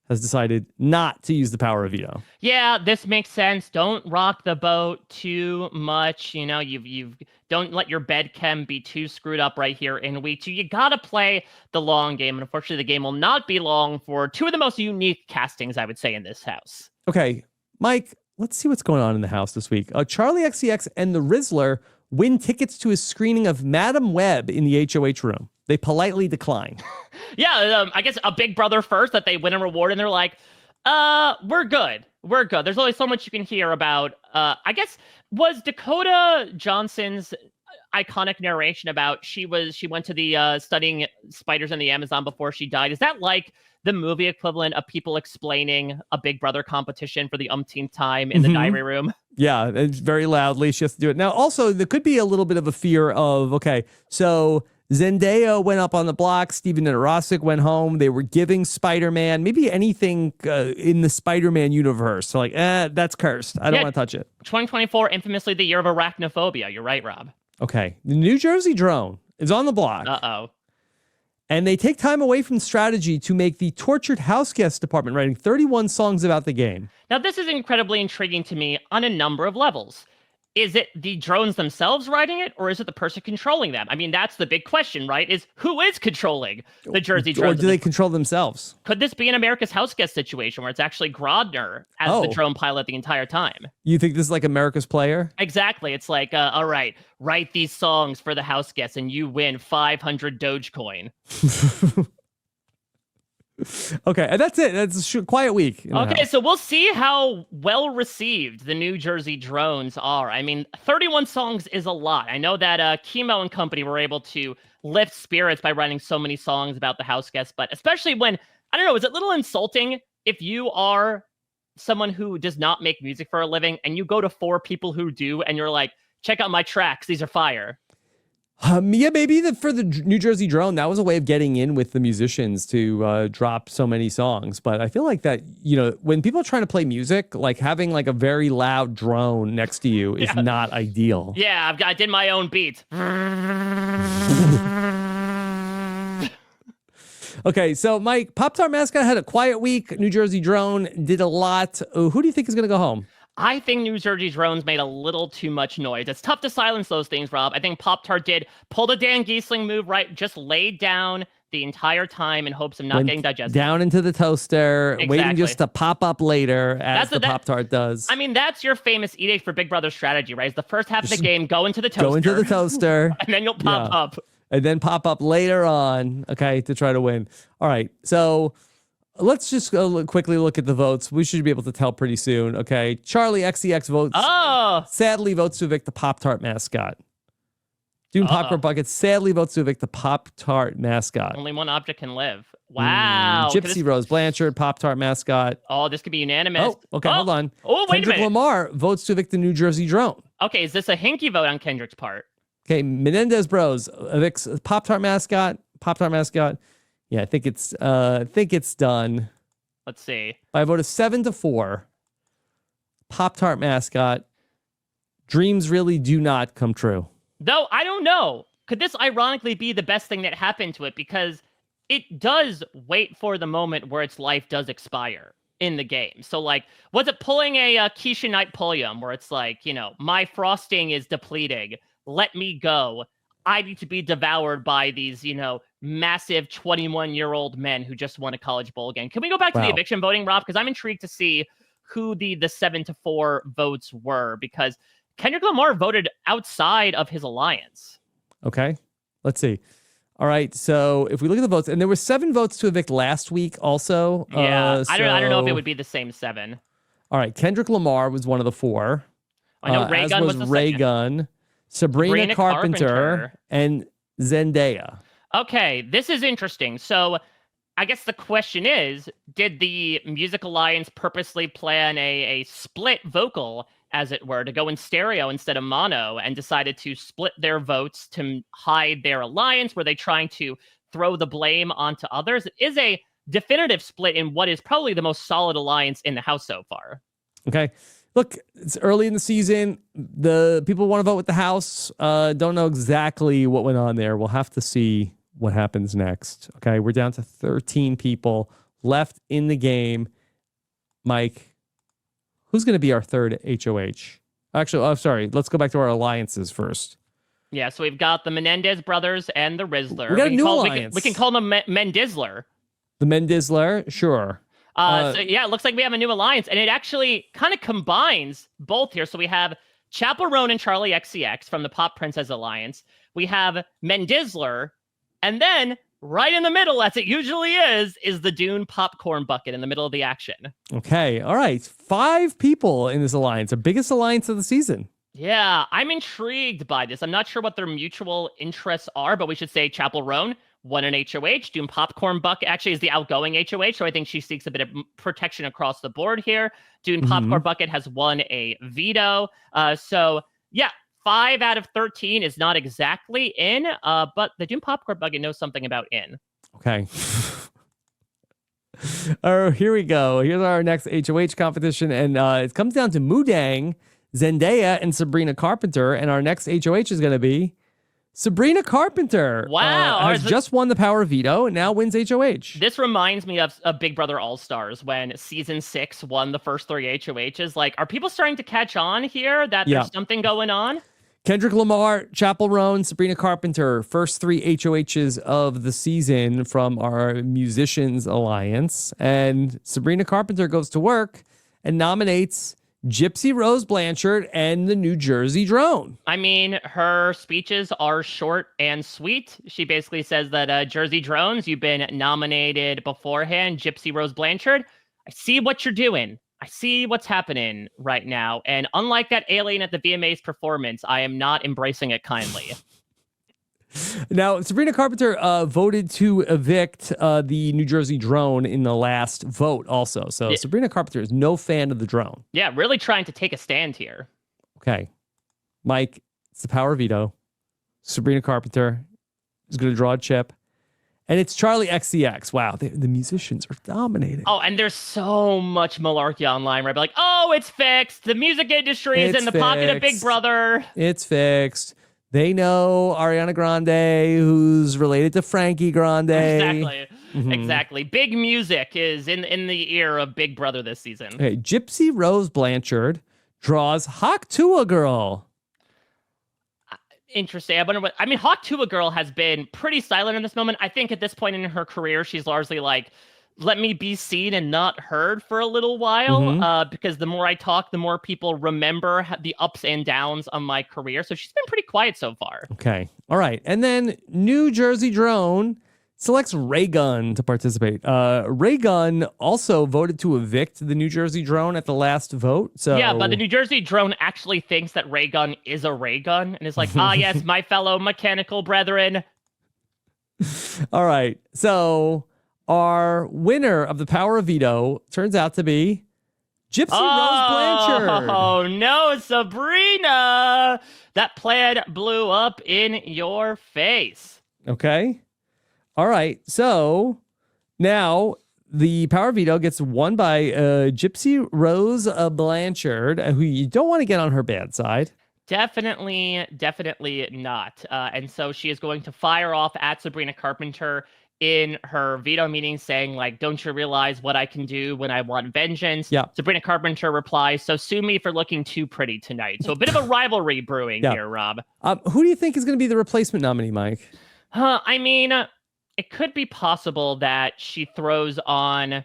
has decided not to use the power of veto. Yeah, this makes sense. Don't rock the boat too much. You know, you've don't let your bed chem be too screwed up right here in week 2. You gotta play the long game. And unfortunately, the game will not be long for two of the most unique castings, I would say, in this house. Okay, Mike, let's see what's going on in the house this week. Charlie XCX and the Rizzler win tickets to a screening of Madam Web in the HOH room. They politely decline. Yeah, I guess a Big Brother first that they win a reward and they're like, we're good. We're good. There's only so much you can hear about. I guess was Dakota Johnson's iconic narration about she went to the studying spiders in the Amazon before she died. Is that like the movie equivalent of people explaining a Big Brother competition for the umpteenth time in the diary room? Yeah, it's very loudly. She has to do it. Now, also, there could be a little bit of a fear of, okay, so Zendaya went up on the block. Steven Rosick went home. They were giving Spider-Man, maybe anything in the Spider-Man universe. So like, that's cursed. I don't want to touch it. 2024, infamously the year of arachnophobia. You're right, Rob. Okay. The New Jersey Drone is on the block. Uh-oh. And they take time away from strategy to make the Tortured House Guest department, writing 31 songs about the game. Now, this is incredibly intriguing to me on a number of levels. Is it the drones themselves writing it, or is it the person controlling them? I mean, that's the big question, right? Is who is controlling the Jersey drones? Or do they control themselves? Could this be an America's House Guest situation where it's actually Grodner as the drone pilot the entire time? You think this is like America's Player? Exactly. It's like, all right, write these songs for the house guests and you win 500 Dogecoin. Okay, and that's it. That's a quiet week. Okay, so we'll see how well received the New Jersey Drones are. I mean, 31 songs is a lot. I know that Chemo and company were able to lift spirits by writing so many songs about the house guests, but especially when, I don't know, is it a little insulting if you are someone who does not make music for a living and you go to 4 people who do and you're like, check out my tracks, these are fire. Yeah, maybe for the New Jersey Drone, that was a way of getting in with the musicians to drop so many songs. But I feel like that, you know, when people are trying to play music, like having like a very loud drone next to you is not ideal. Yeah, I did my own beats. Okay, so Mike, Pop-Tart Mascot had a quiet week. New Jersey Drone did a lot. Who do you think is going to go home? I think New Jersey Drones made a little too much noise. It's tough to silence those things, Rob. I think Pop-Tart did pull the Dan Giesling move, right? Just laid down the entire time in hopes of not getting digested. Down into the toaster, waiting just to pop up later as the Pop-Tart does. I mean, that's your famous edict for Big Brother strategy, right? It's the first half of the game, go into the toaster. Go into the toaster. And then you'll pop up. And then pop up later on, okay, to try to win. All right, so let's just quickly look at the votes. We should be able to tell pretty soon, okay? Charlie XCX votes. Sadly votes to evict the Pop-Tart mascot. Doom Popcorn Bucket sadly votes to evict the Pop-Tart mascot. Only one object can live. Wow. Gypsy Rose Blanchard, Pop-Tart mascot. Oh, this could be unanimous. Oh, okay, hold on. Oh, wait Kendrick a minute. Lamar votes to evict the New Jersey Drone. Okay, is this a hinky vote on Kendrick's part? Okay, Menendez Bros evicts Pop-Tart mascot. Pop-Tart mascot. Yeah, I think it's done. Let's see. By a vote of 7-4, Pop-Tart mascot. Dreams really do not come true. Though, I don't know. Could this ironically be the best thing that happened to it? Because it does wait for the moment where its life does expire in the game. So, like, was it pulling a Keisha Knight Pulliam where it's like, you know, my frosting is depleting. Let me go. I need to be devoured by these, you know, massive 21-year-old men who just won a college bowl game. Can we go back to the eviction voting, Rob? Because I'm intrigued to see who the 7-4 votes were, because Kendrick Lamar voted outside of his alliance. Okay, let's see. All right, so if we look at the votes, and there were 7 votes to evict last week also. Yeah, I don't know if it would be the same 7. All right, Kendrick Lamar was one of the 4. I know Ray as Gunn was was the Ray second. Gunn, Sabrina Carpenter, and Zendaya. Okay, this is interesting. So I guess the question is, did the Music Alliance purposely plan a split vocal, as it were, to go in stereo instead of mono, and decided to split their votes to hide their alliance? Were they trying to throw the blame onto others? It is a definitive split in what is probably the most solid alliance in the house so far. Okay. Look, it's early in the season. The people want to vote with the house. Don't know exactly what went on there. We'll have to see what happens next. Okay. We're down to 13 people left in the game. Mike, who's going to be our third HOH? Actually, I'm sorry. Let's go back to our alliances first. Yeah, so we've got the Menendez brothers and the Rizzler. We got a new alliance. We can call them Mendizler. The Mendizler, sure. So yeah, it looks like we have a new alliance, and it actually kind of combines both here. So we have Chappell Roan and Charlie XCX from the Pop Princess Alliance. We have Mendizler, and then right in the middle, as it usually is the Dune popcorn bucket in the middle of the action. Okay, all right. 5 people in this alliance, the biggest alliance of the season. Yeah, I'm intrigued by this. I'm not sure what their mutual interests are, but we should say Chappell Roan won an HOH. Doom Popcorn Buck actually is the outgoing HOH, so I think she seeks a bit of protection across the board here. Doom Popcorn Bucket has won a veto. So yeah, 5 out of 13 is not exactly in, but the Doom Popcorn Bucket knows something about in. Okay. Oh, here we go. Here's our next HOH competition, and it comes down to Mudang, Zendaya, and Sabrina Carpenter, and our next HOH is going to be Sabrina Carpenter. Wow. Has just won the power veto and now wins HOH. This reminds me of Big Brother All-Stars when season 6 won the first 3 HOHs. Like, are people starting to catch on here that there's something going on? Kendrick Lamar, Chappell Roan, Sabrina Carpenter, first 3 HOHs of the season from our Musicians Alliance. And Sabrina Carpenter goes to work and nominates Gypsy Rose Blanchard and the New Jersey Drone. I mean, her speeches are short and sweet. She basically says that Jersey Drones, you've been nominated beforehand. Gypsy Rose Blanchard, I see what you're doing. I see what's happening right now. And unlike that alien at the VMA's performance, I am not embracing it kindly. Now, Sabrina Carpenter voted to evict the New Jersey Drone in the last vote also. So Sabrina Carpenter is no fan of the drone. Yeah, really trying to take a stand here. Okay. Mike, it's the power veto. Sabrina Carpenter is going to draw a chip. And it's Charlie XCX. Wow, the musicians are dominating. Oh, and there's so much malarkey online, right? Like, oh, it's fixed. The music industry is in the pocket of Big Brother. It's fixed. They know Ariana Grande, who's related to Frankie Grande. Exactly. Exactly. Big music is in the ear of Big Brother this season. Okay, Gypsy Rose Blanchard draws Hawk Tua Girl. Interesting. I wonder what... I mean, Hawk Tua Girl has been pretty silent in this moment. I think at this point in her career, she's largely like, let me be seen and not heard for a little while, because the more I talk, the more people remember the ups and downs of my career. So she's been pretty quiet so far. Okay. All right. And then New Jersey Drone selects Ray Gunn to participate. Ray Gunn also voted to evict the New Jersey Drone at the last vote. So yeah, but the New Jersey Drone actually thinks that Ray Gunn is a Ray Gun and is like, ah, yes, my fellow mechanical brethren. All right. So our winner of the power of veto turns out to be Gypsy Rose Blanchard. Oh, no, Sabrina. That plan blew up in your face. Okay. All right. So now the power veto gets won by Gypsy Rose Blanchard, who you don't want to get on her bad side. Definitely not. And so she is going to fire off at Sabrina Carpenter in her veto meeting saying, like, don't you realize what I can do when I want vengeance? Yeah. Sabrina Carpenter replies, so sue me for looking too pretty tonight. So a bit of a rivalry brewing here, Rob. Who do you think is going to be the replacement nominee, Mike? I mean, it could be possible that she throws on...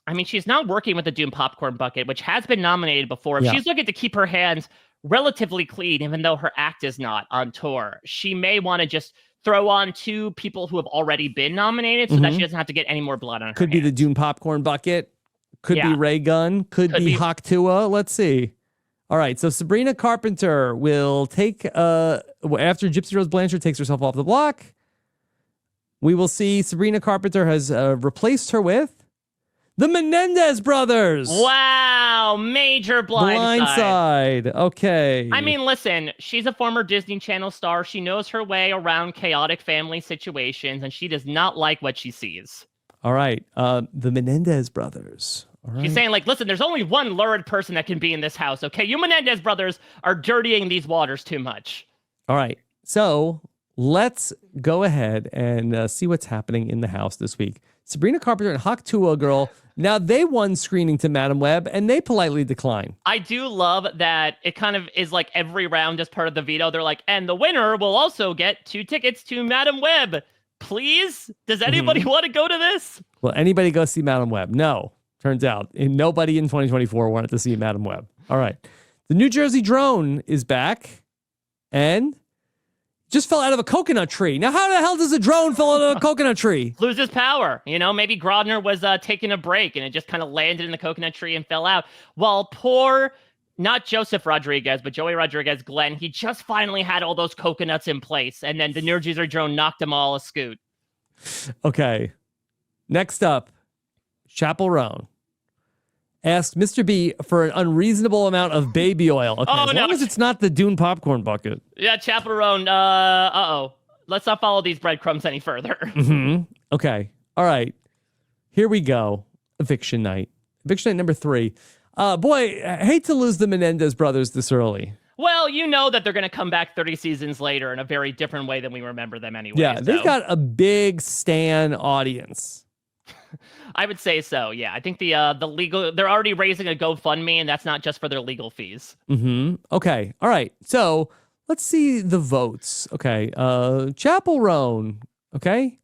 I mean, she's not working with the Doom Popcorn Bucket, which has been nominated before. If she's looking to keep her hands relatively clean, even though her act is not on tour, she may want to just throw on 2 people who have already been nominated so that she doesn't have to get any more blood on her Could be the Doom Popcorn Bucket. Could be Ray Gunn. Could be Hawk Tua. Let's see. All right, so Sabrina Carpenter will take, after Gypsy Rose Blanchard takes herself off the block, we will see Sabrina Carpenter has replaced her with the Menendez brothers. Wow, major blindside. Okay. I mean, listen, she's a former Disney Channel star. She knows her way around chaotic family situations, and she does not like what she sees. All right, the Menendez brothers. All right. She's saying, like, listen, there's only one lurid person that can be in this house, okay? You Menendez brothers are dirtying these waters too much. All right, so let's go ahead and see what's happening in the house this week. Sabrina Carpenter and Hawk Tuah Girl, now they won screening to Madam Web, and they politely decline. I do love that it kind of is like every round as part of the veto. They're like, and the winner will also get 2 tickets to Madam Web. Please? Does anybody want to go to this? Will anybody go see Madam Web? No. Turns out nobody in 2024 wanted to see Madam Web. All right. The New Jersey drone is back and just fell out of a coconut tree. Now, how the hell does a drone fall out of a coconut tree? Loses power. You know, maybe Grodner was taking a break and it just kind of landed in the coconut tree and fell out. While poor, not Joseph Rodriguez, but Joey Rodriguez Glenn, he just finally had all those coconuts in place. And then the New Jersey drone knocked them all askew. Okay. Next up, Chapel Roan asked Mr. B for an unreasonable amount of baby oil. Okay, as long as it's not the Dune popcorn bucket. Yeah, Chapel Roan, let's not follow these breadcrumbs any further. Okay. All right. Here we go. Eviction night. Eviction night number 3. Boy, I hate to lose the Menendez brothers this early. Well, you know that they're going to come back 30 seasons later in a very different way than we remember them anyway. Yeah, they've got a big stan audience. I would say so. Yeah, I think the legal, they're already raising a GoFundMe, and that's not just for their legal fees. Okay. All right. So let's see the votes. Okay. Chapel Roan. Okay.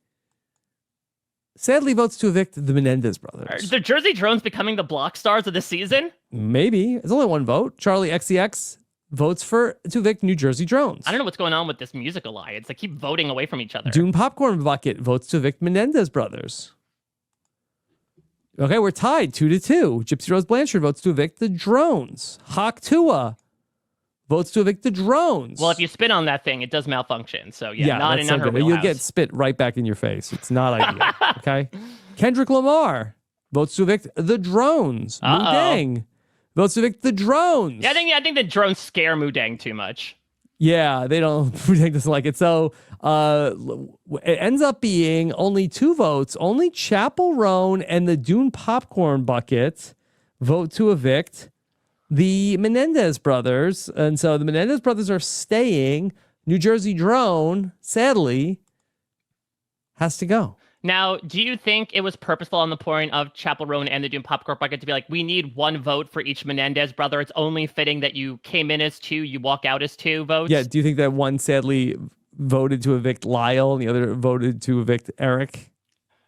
Sadly votes to evict the Menendez brothers. Are the Jersey Drones becoming the block stars of the season? Maybe. There's only one vote. Charlie XCX votes to evict New Jersey Drones. I don't know what's going on with this music alliance. They keep voting away from each other. Dune Popcorn Bucket votes to evict Menendez brothers. Okay, we're tied 2-2. Gypsy Rose Blanchard votes to evict the drones. Hawk Tuah votes to evict the drones. Well, if you spit on that thing, it does malfunction. So yeah, not in her wheelhouse. You'll get spit right back in your face. It's not ideal. Okay. Kendrick Lamar votes to evict the drones. Mudang votes to evict the drones. Yeah, I think the drones scare Mudang too much. Yeah, they don't. Mudang doesn't like it. So it ends up being only 2 votes. Only Chapel Roan and the Dune Popcorn Bucket vote to evict the Menendez brothers. And so the Menendez brothers are staying. New Jersey Drone, sadly, has to go. Now, do you think it was purposeful on the point of Chapel Roan and the Dune Popcorn Bucket to be like, we need 1 vote for each Menendez brother? It's only fitting that you came in as 2, you walk out as 2 votes? Yeah, do you think that one sadly voted to evict Lyle and the other voted to evict Eric?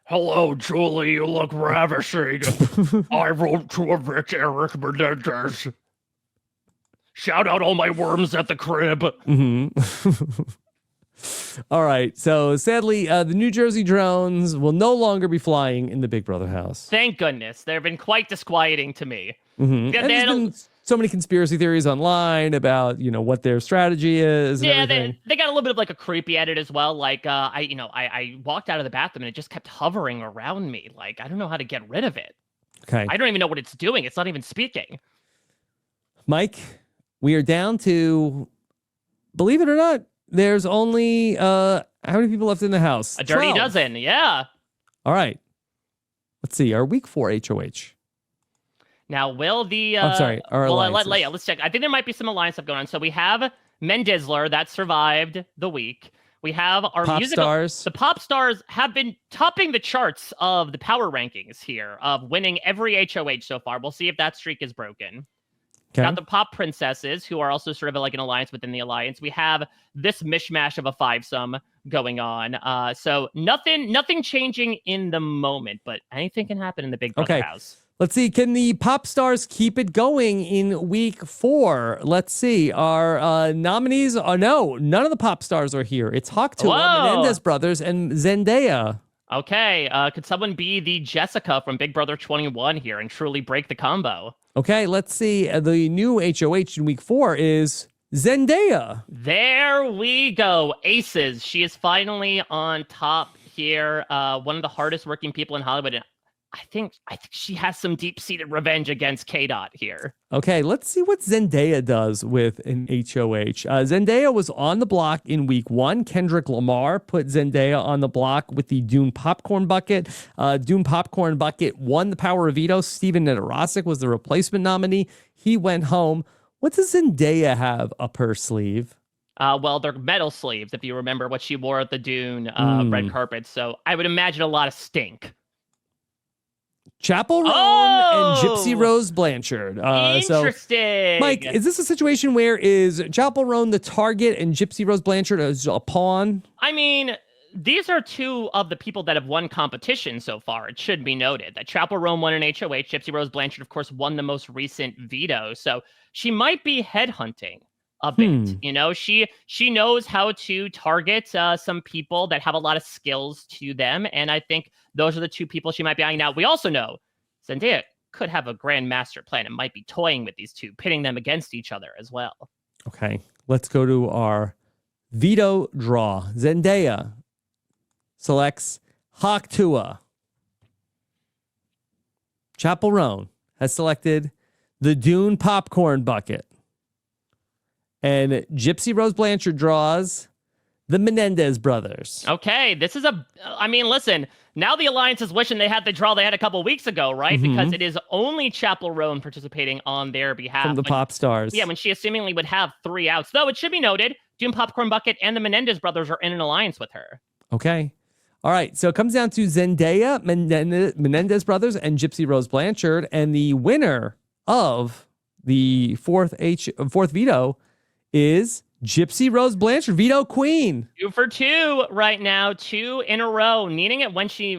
Hello, Julie, you look ravishing. I vote to evict Eric Menendez. Shout out all my worms at the crib. All right. So sadly, the New Jersey Drones will no longer be flying in the Big Brother house. Thank goodness. They've been quite disquieting to me. And there's been so many conspiracy theories online about, what their strategy is. Yeah, they got a little bit of like a creepy edit as well. Like I walked out of the bathroom and it just kept hovering around me. Like, I don't know how to get rid of it. Okay. I don't even know what it's doing. It's not even speaking. Mike, we are down to, believe it or not, there's only how many people left in the house? A dirty 12. dozen, yeah. All right. Let's see. Our week 4 HOH. Now, will the... I'm sorry. Our alliances. Let's check. I think there might be some alliance stuff going on. So we have Mendizler that survived the week. We have our pop stars. The pop stars have been topping the charts of the power rankings here, of winning every HOH so far. We'll see if that streak is broken. Okay. Got the pop princesses, who are also sort of like an alliance within the alliance. We have this mishmash of a 5-some going on. So nothing changing in the moment, but anything can happen in the Big Brother house. Let's see. Can the pop stars keep it going in week 4? Let's see. Our nominees are no. None of the pop stars are here. It's Hawk Tuah, Menendez brothers, and Zendaya. Okay, could someone be the Jessica from Big Brother 21 here and truly break the combo? Okay, let's see. The new HOH in week 4 is Zendaya. There we go. Aces. She is finally on top here. One of the hardest working people in Hollywood. And I think she has some deep-seated revenge against K-Dot here. Okay, let's see what Zendaya does with an HOH. Zendaya was on the block in week 1. Kendrick Lamar put Zendaya on the block with the Dune Popcorn Bucket. Dune Popcorn Bucket won the Power of Veto. Steven Nedorosik was the replacement nominee. He went home. What does Zendaya have up her sleeve? Well, they're metal sleeves, if you remember what she wore at the Dune red carpet. So I would imagine a lot of stink. Chappell Roan and Gypsy Rose Blanchard. Interesting. So, Mike, is this a situation where is Chappell Roan the target and Gypsy Rose Blanchard is a pawn? I mean, these are two of the people that have won competition so far. It should be noted that Chappell Roan won an HOH. Gypsy Rose Blanchard, of course, won the most recent veto. So she might be headhunting a bit. You know, she knows how to target some people that have a lot of skills to them. And I think those are the two people she might be eyeing out. We also know Zendaya could have a grand master plan and might be toying with these two, pitting them against each other as well. Okay, let's go to our veto draw. Zendaya selects Hawk Tuah. Chappell Roan has selected the Dune Popcorn Bucket. And Gypsy Rose Blanchard draws the Menendez brothers. Okay, this is I mean, listen, now the Alliance is wishing they had the draw they had a couple weeks ago, right? Because it is only Chappell Roan participating on their behalf. From the pop stars. Yeah, when she assumingly would have 3 outs. Though it should be noted, Dune Popcorn Bucket and the Menendez brothers are in an alliance with her. Okay. All right, so it comes down to Zendaya, Menendez brothers, and Gypsy Rose Blanchard. And the winner of the fourth veto is Gypsy Rose Blanchard, veto queen. 2 for 2 right now, 2 in a row, winning it when she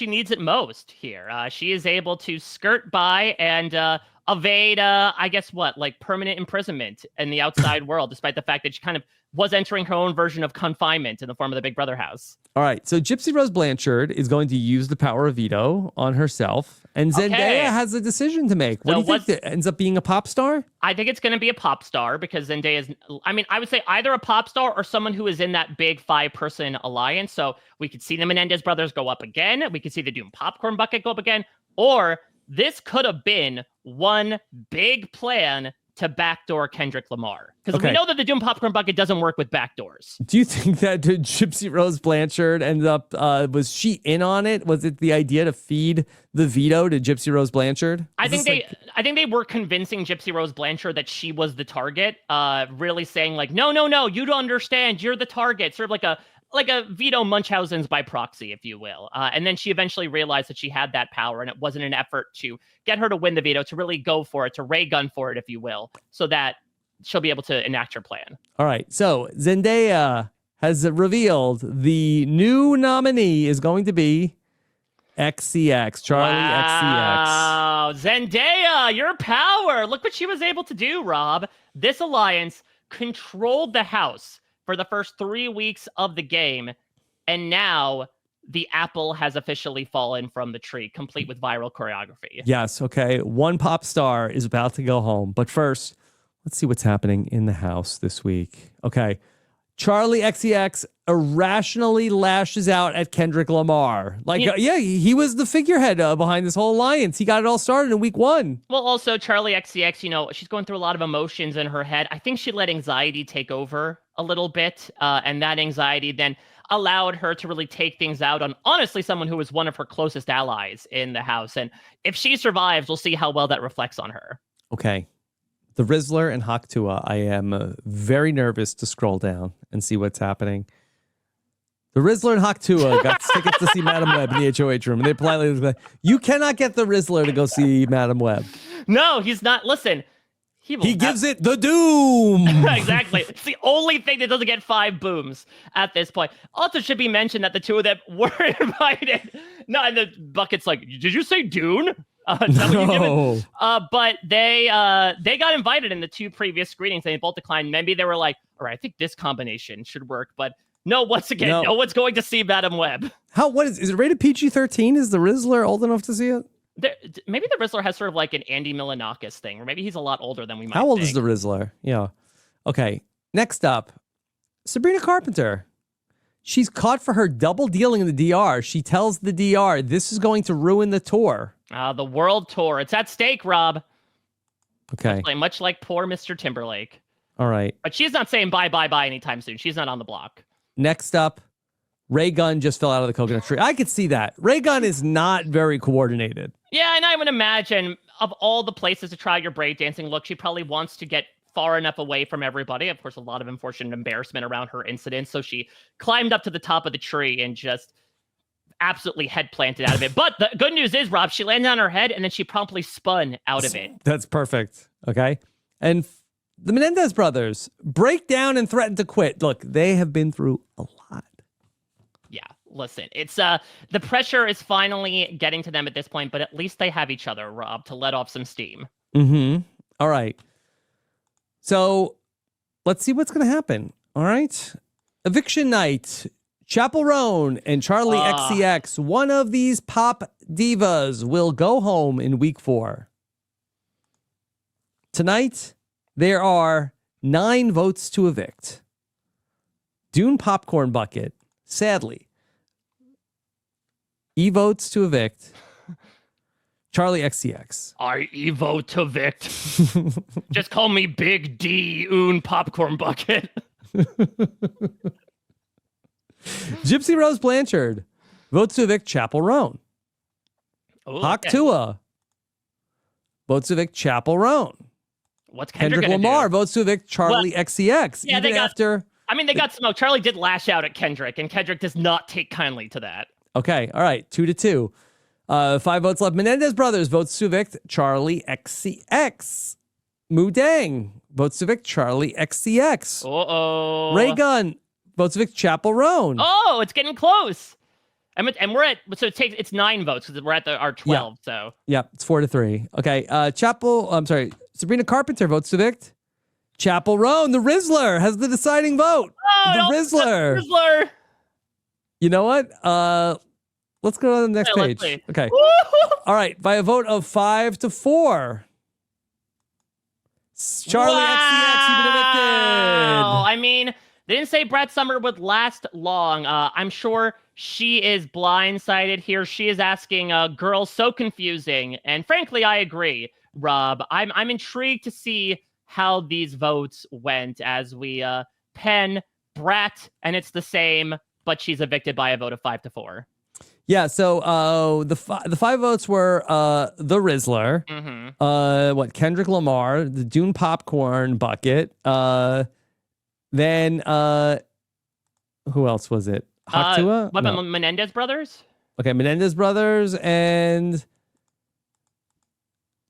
needs it most here. She is able to skirt by and evade, I guess like permanent imprisonment in the outside world, despite the fact that she kind of was entering her own version of confinement in the form of the Big Brother house. All right, so Gypsy Rose Blanchard is going to use the power of veto on herself, and Zendaya has a decision to make. What do you think that ends up being a pop star? I think it's going to be a pop star because Zendaya is, I mean, I would say either a pop star or someone who is in that big 5-person alliance. So we could see the Menendez brothers go up again. We could see the Doom Popcorn Bucket go up again. Or this could have been one big plan to backdoor Kendrick Lamar. Because we know that the Doom Popcorn Bucket doesn't work with backdoors. Do you think that Gypsy Rose Blanchard ended up, was she in on it? Was it the idea to feed the veto to Gypsy Rose Blanchard? I think they were convincing Gypsy Rose Blanchard that she was the target, really saying like, no, you don't understand, you're the target. Sort of like a veto Munchausen's by proxy, if you will. And then she eventually realized that she had that power and it wasn't an effort to get her to win the veto, to really go for it, to ray gun for it, if you will, so that she'll be able to enact her plan. All right. So Zendaya has revealed the new nominee is going to be XCX, Charlie XCX. Wow, Zendaya, your power. Look what she was able to do, Rob. This alliance controlled the house for the first 3 weeks of the game, and now the apple has officially fallen from the tree, complete with viral choreography. Yes, okay. One pop star is about to go home. But first, let's see what's happening in the house this week. Okay. Charlie XCX irrationally lashes out at Kendrick Lamar. He was the figurehead behind this whole alliance. He got it all started in week 1. Well, also, Charlie XCX, she's going through a lot of emotions in her head. I think she let anxiety take over a little bit, and that anxiety then allowed her to really take things out on, honestly, someone who was one of her closest allies in the house. And if she survives, we'll see how well that reflects on her. Okay. The Rizzler and Hawk Tuah. I am very nervous to scroll down and see what's happening. The Rizzler and Hawk Tuah got tickets to see Madam Web in the HOH room. And they politely was like, you cannot get the Rizzler to go see Madam Web. No, he's not. Listen. He gives it the doom. Exactly. It's the only thing that doesn't get 5 booms at this point. Also should be mentioned that the two of them were invited. No, and the Bucket's like, did you say Dune? No. But they got invited in the 2 previous screenings. They both declined. Maybe they were like, all right, I think this combination should work. But No, once again, No. no one's going to see Madam Web. What is it rated PG-13? Is the Rizzler old enough to see it? Maybe the Rizzler has sort of like an Andy Milonakis thing, or maybe he's a lot older than we might How old think. is the Rizzler? Yeah. Okay. Next up, Sabrina Carpenter. She's caught for her double dealing in the DR. She tells the DR this is going to ruin the tour. The World Tour. It's at stake, Rob. Okay. Much like poor Mr. Timberlake. All right. But she's not saying bye anytime soon. She's not on the block. Next up, Ray Gunn just fell out of the coconut tree. I could see that. Ray Gunn is not very coordinated. Yeah, and I would imagine of all the places to try your breakdancing look, she probably wants to get far enough away from everybody. Of course, a lot of unfortunate embarrassment around her incident. So she climbed up to the top of the tree and just absolutely head planted out of it. But the good news is, Rob, she landed on her head and then she promptly spun out of it. That's perfect. Okay. And the Menendez brothers break down and threaten to quit. Look, they have been through a lot. Yeah, listen, it's the pressure is finally getting to them at this point, but at least they have each other, Rob, to let off some steam. Mm-hmm. All right. So let's see what's going to happen. All right. Eviction night. Chapel Roan and Charlie XCX, one of these pop divas, will go home in week 4. Tonight, there are 9 votes to evict. Dune Popcorn Bucket, sadly. E votes to evict. Charlie XCX. I evo to Vict. Just call me Big D Oon Popcorn Bucket. Gypsy Rose Blanchard votes to evict Chapel Roan. Hawk Tua votes to evict Chapel Roan. What's Kendrick Lamar votes to evict Charlie XCX. Yeah, even after. I mean, they got smoked. Charlie did lash out at Kendrick, and Kendrick does not take kindly to that. Okay, all right, 2-2. 5 votes left. Menendez Brothers votes to evict Charlie XCX. Moo Dang votes to evict Charlie XCX. Uh-oh. Ray Gunn votes to evict Chapel Roan. Oh, it's getting close. And we're at, so it's 9 votes because we're at our 12. So Yeah, it's 4-3. Okay, Sabrina Carpenter votes to evict Chapel Roan. The Rizzler has the deciding vote. Oh, the Rizzler. Rizzler. You know what? Let's go to the next Okay, page. Okay. Woo-hoo! All right. By a vote of 5-4. Charlie XCX, you've been evicted. I mean, they didn't say Brett Summer would last long. I'm sure she is blindsided here. She is asking, girls, so confusing. And frankly, I agree, Rob. I'm intrigued to see how these votes went as we pen Brat, and it's the same, but she's evicted by a vote of 5-4. Yeah, so the 5 votes were the Rizzler, Kendrick Lamar, the Dune Popcorn Bucket, then who else was it? Haktua? What about Menendez Brothers? Okay, Menendez Brothers and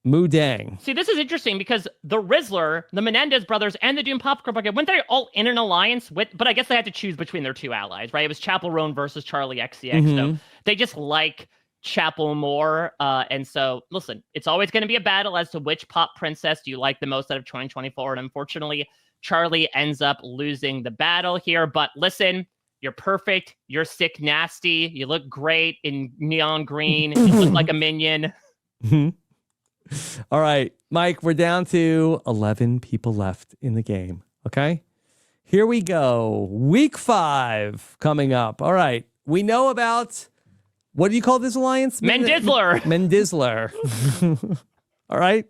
Moo Dang. See, this is interesting because the Rizzler, the Menendez Brothers, and the Dune Popcorn Bucket, weren't they all in an alliance with? But I guess they had to choose between their 2 allies, right? It was Chapel Roan versus Charlie XCX. So they just like Chapel more. And so, listen, it's always going to be a battle as to which pop princess do you like the most out of 2024. And unfortunately, Charlie ends up losing the battle here. But listen, you're perfect. You're sick, nasty. You look great in neon green. You look like a minion. All right, Mike, we're down to 11 people left in the game. Okay, here we go. Week 5 coming up. All right, we know about, what do you call this alliance? Mendizler. Mendizler. All right.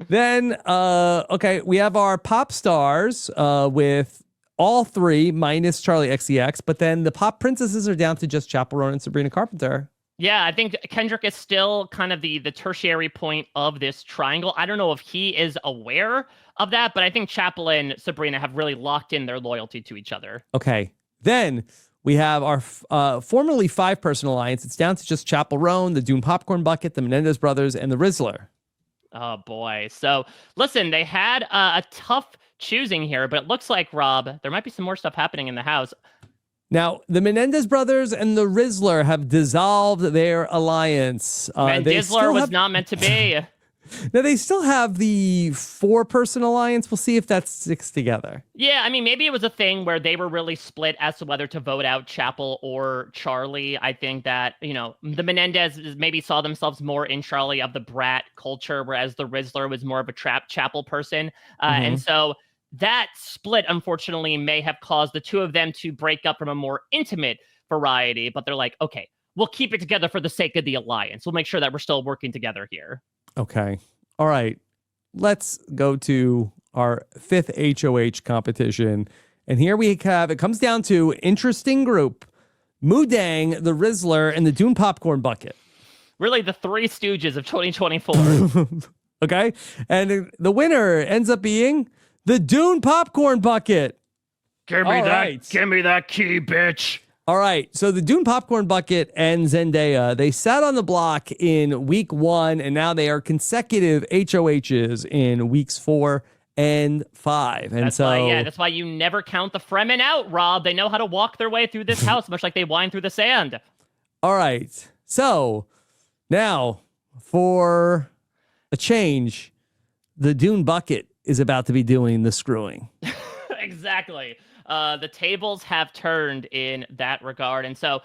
Then, okay, we have our pop stars with all 3 minus Charlie XCX, but then the pop princesses are down to just Chapel Roan and Sabrina Carpenter. Yeah, I think Kendrick is still kind of the tertiary point of this triangle. I don't know if he is aware of that, but I think Chapel and Sabrina have really locked in their loyalty to each other. Okay. Then we have our formerly 5-person alliance. It's down to just Chapel Roan, the Dune Popcorn Bucket, the Menendez Brothers, and the Rizzler. Oh, boy. So, listen, they had a tough choosing here, but it looks like, Rob, there might be some more stuff happening in the house. Now, the Menendez Brothers and the Rizzler have dissolved their alliance. Mendizler was not meant to be. Now, they still have the 4-person alliance. We'll see if that sticks together. Yeah, I mean, maybe it was a thing where they were really split as to whether to vote out Chapel or Charlie. I think that, the Menendez maybe saw themselves more in Charlie of the brat culture, whereas the Rizzler was more of a Chapel person. And so that split, unfortunately, may have caused the two of them to break up from a more intimate variety. But they're like, okay, we'll keep it together for the sake of the alliance. We'll make sure that we're still working together here. Okay. All right. Let's go to our 5th HOH competition. And here we have, it comes down to interesting group, Moodang, the Rizzler, and the Dune Popcorn Bucket. Really the Three Stooges of 2024. Okay. And the winner ends up being the Dune Popcorn Bucket. Give me that key, bitch. All right, so the Dune Popcorn Bucket and Zendaya, they sat on the block in week 1, and now they are consecutive HOHs in weeks 4 and 5. And that's why you never count the Fremen out, Rob. They know how to walk their way through this house, much like they wind through the sand. All right, so now for a change, the Dune Bucket is about to be doing the screwing. Exactly. The tables have turned in that regard. And so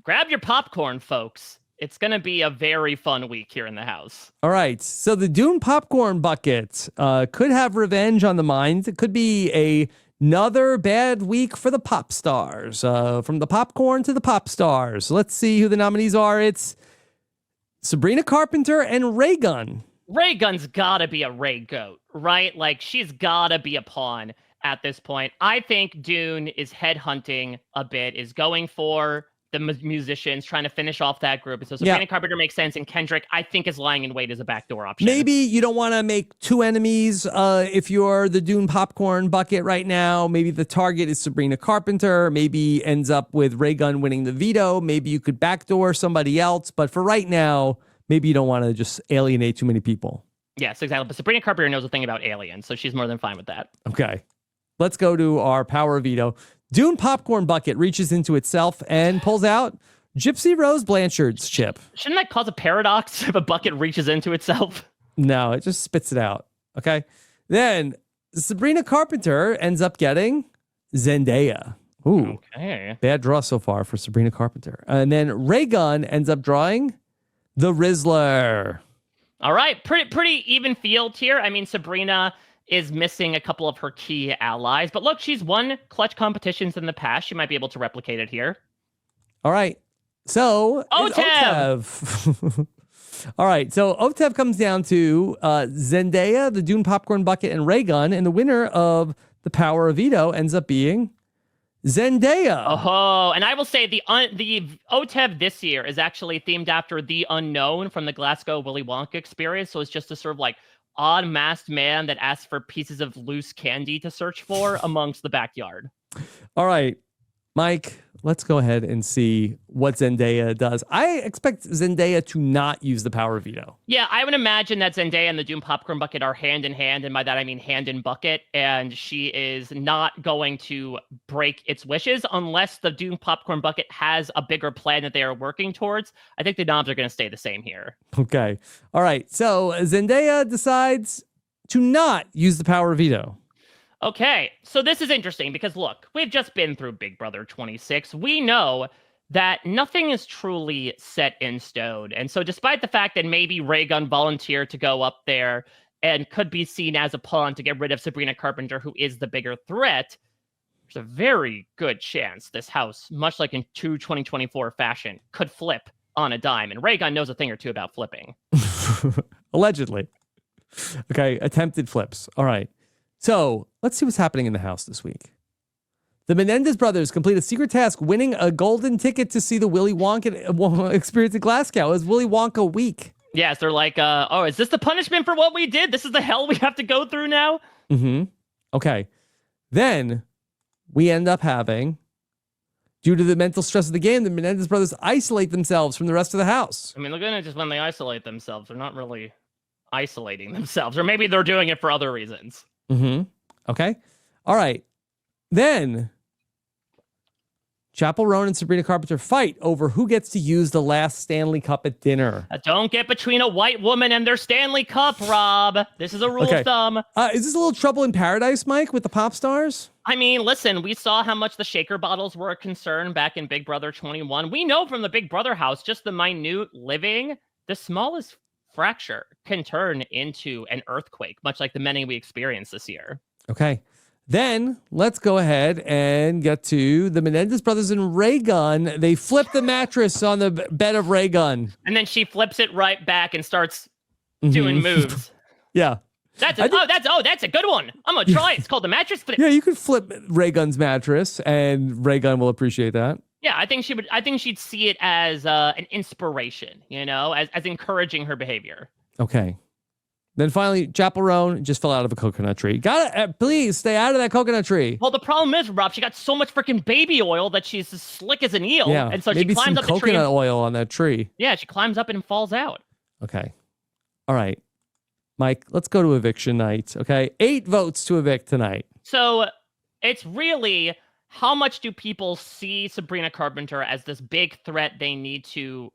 grab your popcorn, folks. It's going to be a very fun week here in the house. All right. So the Dune Popcorn Bucket could have revenge on the mind. It could be another bad week for the pop stars. From the popcorn to the pop stars. Let's see who the nominees are. It's Sabrina Carpenter and Ray Gun. Ray Gun's got to be a Ray Goat, right? Like, she's got to be a pawn at this point. I think Dune is headhunting a bit, is going for the musicians, trying to finish off that group. And so Sabrina Carpenter makes sense, and Kendrick, I think, is lying in wait as a backdoor option. Maybe you don't want to make 2 enemies if you're the Dune Popcorn Bucket right now. Maybe the target is Sabrina Carpenter. Maybe ends up with Ray Gun winning the veto. Maybe you could backdoor somebody else. But for right now, maybe you don't want to just alienate too many people. Yes, exactly. But Sabrina Carpenter knows a thing about aliens, so she's more than fine with that. Okay. Let's go to our power veto. Dune Popcorn Bucket reaches into itself and pulls out Gypsy Rose Blanchard's chip. Shouldn't that cause a paradox if a bucket reaches into itself? No, it just spits it out. Okay. Then Sabrina Carpenter ends up getting Zendaya. Ooh. Okay. Bad draw so far for Sabrina Carpenter. And then Ray Gun ends up drawing the Rizzler. All right. Pretty even field here. I mean, Sabrina is missing a couple of her key allies. But look, she's won clutch competitions in the past. She might be able to replicate it here. All right. So Otev. All right. So Otev comes down to Zendaya, the Dune Popcorn Bucket, and Ray Gun. And the winner of the Power of Veto ends up being Zendaya. Oh, and I will say the Otev this year is actually themed after the unknown from the Glasgow Willy Wonka experience. So it's just a sort of like odd masked man that asks for pieces of loose candy to search for amongst the backyard. All right, Mike, let's go ahead and see what Zendaya does. I expect Zendaya to not use the power veto. Yeah, I would imagine that Zendaya and the Doom Popcorn Bucket are hand in hand, and by that I mean hand in bucket, and she is not going to break its wishes unless the Doom Popcorn Bucket has a bigger plan that they are working towards. I think the knobs are going to stay the same here. Okay. All right, so Zendaya decides to not use the power veto. Okay, so this is interesting because, look, we've just been through Big Brother 26. We know that nothing is truly set in stone. And so despite the fact that maybe Ray Gun volunteered to go up there and could be seen as a pawn to get rid of Sabrina Carpenter, who is the bigger threat, there's a very good chance this house, much like in true 2024 fashion, could flip on a dime. And Ray Gun knows a thing or two about flipping. Allegedly. Okay, attempted flips. All right. So let's see what's happening in the house this week. The Menendez brothers complete a secret task, winning a golden ticket to see the Willy Wonka experience at Glasgow. It was Willy Wonka week. Yes, they're like, oh, is this the punishment for what we did? This is the hell we have to go through now? Mm-hmm. Okay. Then we end up having, due to the mental stress of the game, the Menendez brothers isolate themselves from the rest of the house. I mean, look at it, just when they isolate themselves, they're not really isolating themselves, or maybe they're doing it for other reasons. Mm-hmm. Okay. All right. Then Chapel Roan and Sabrina Carpenter fight over who gets to use the last Stanley Cup at dinner. Don't get between a white woman and their Stanley Cup, Rob. This is a rule of thumb. Is this a little trouble in paradise, Mike, with the pop stars? I mean, listen, we saw how much the shaker bottles were a concern back in Big Brother 21. We know from the Big Brother house, just the minute living, the smallest fracture can turn into an earthquake, much like the many we experienced this year. Okay. Then let's go ahead and get to the Menendez brothers and Ray Gun. They flip the mattress on the bed of Ray Gun. And then she flips it right back and starts doing moves. Yeah. That's a good one. I'm gonna try it. It's called the mattress flip. Yeah, you could flip Ray Gun's mattress and Ray Gun will appreciate that. Yeah, I think she'd see it as an inspiration, as encouraging her behavior. Okay. Then finally, Chapel Roan just fell out of a coconut tree. Please stay out of that coconut tree. Well, the problem is, Rob, she got so much freaking baby oil that she's as slick as an eel. Yeah, and so maybe she climbs some up the tree. coconut oil on that tree. Yeah, she climbs up and falls out. Okay. All right. Mike, let's go to eviction night. Okay. 8 votes to evict tonight. So it's really, how much do people see Sabrina Carpenter as this big threat they need to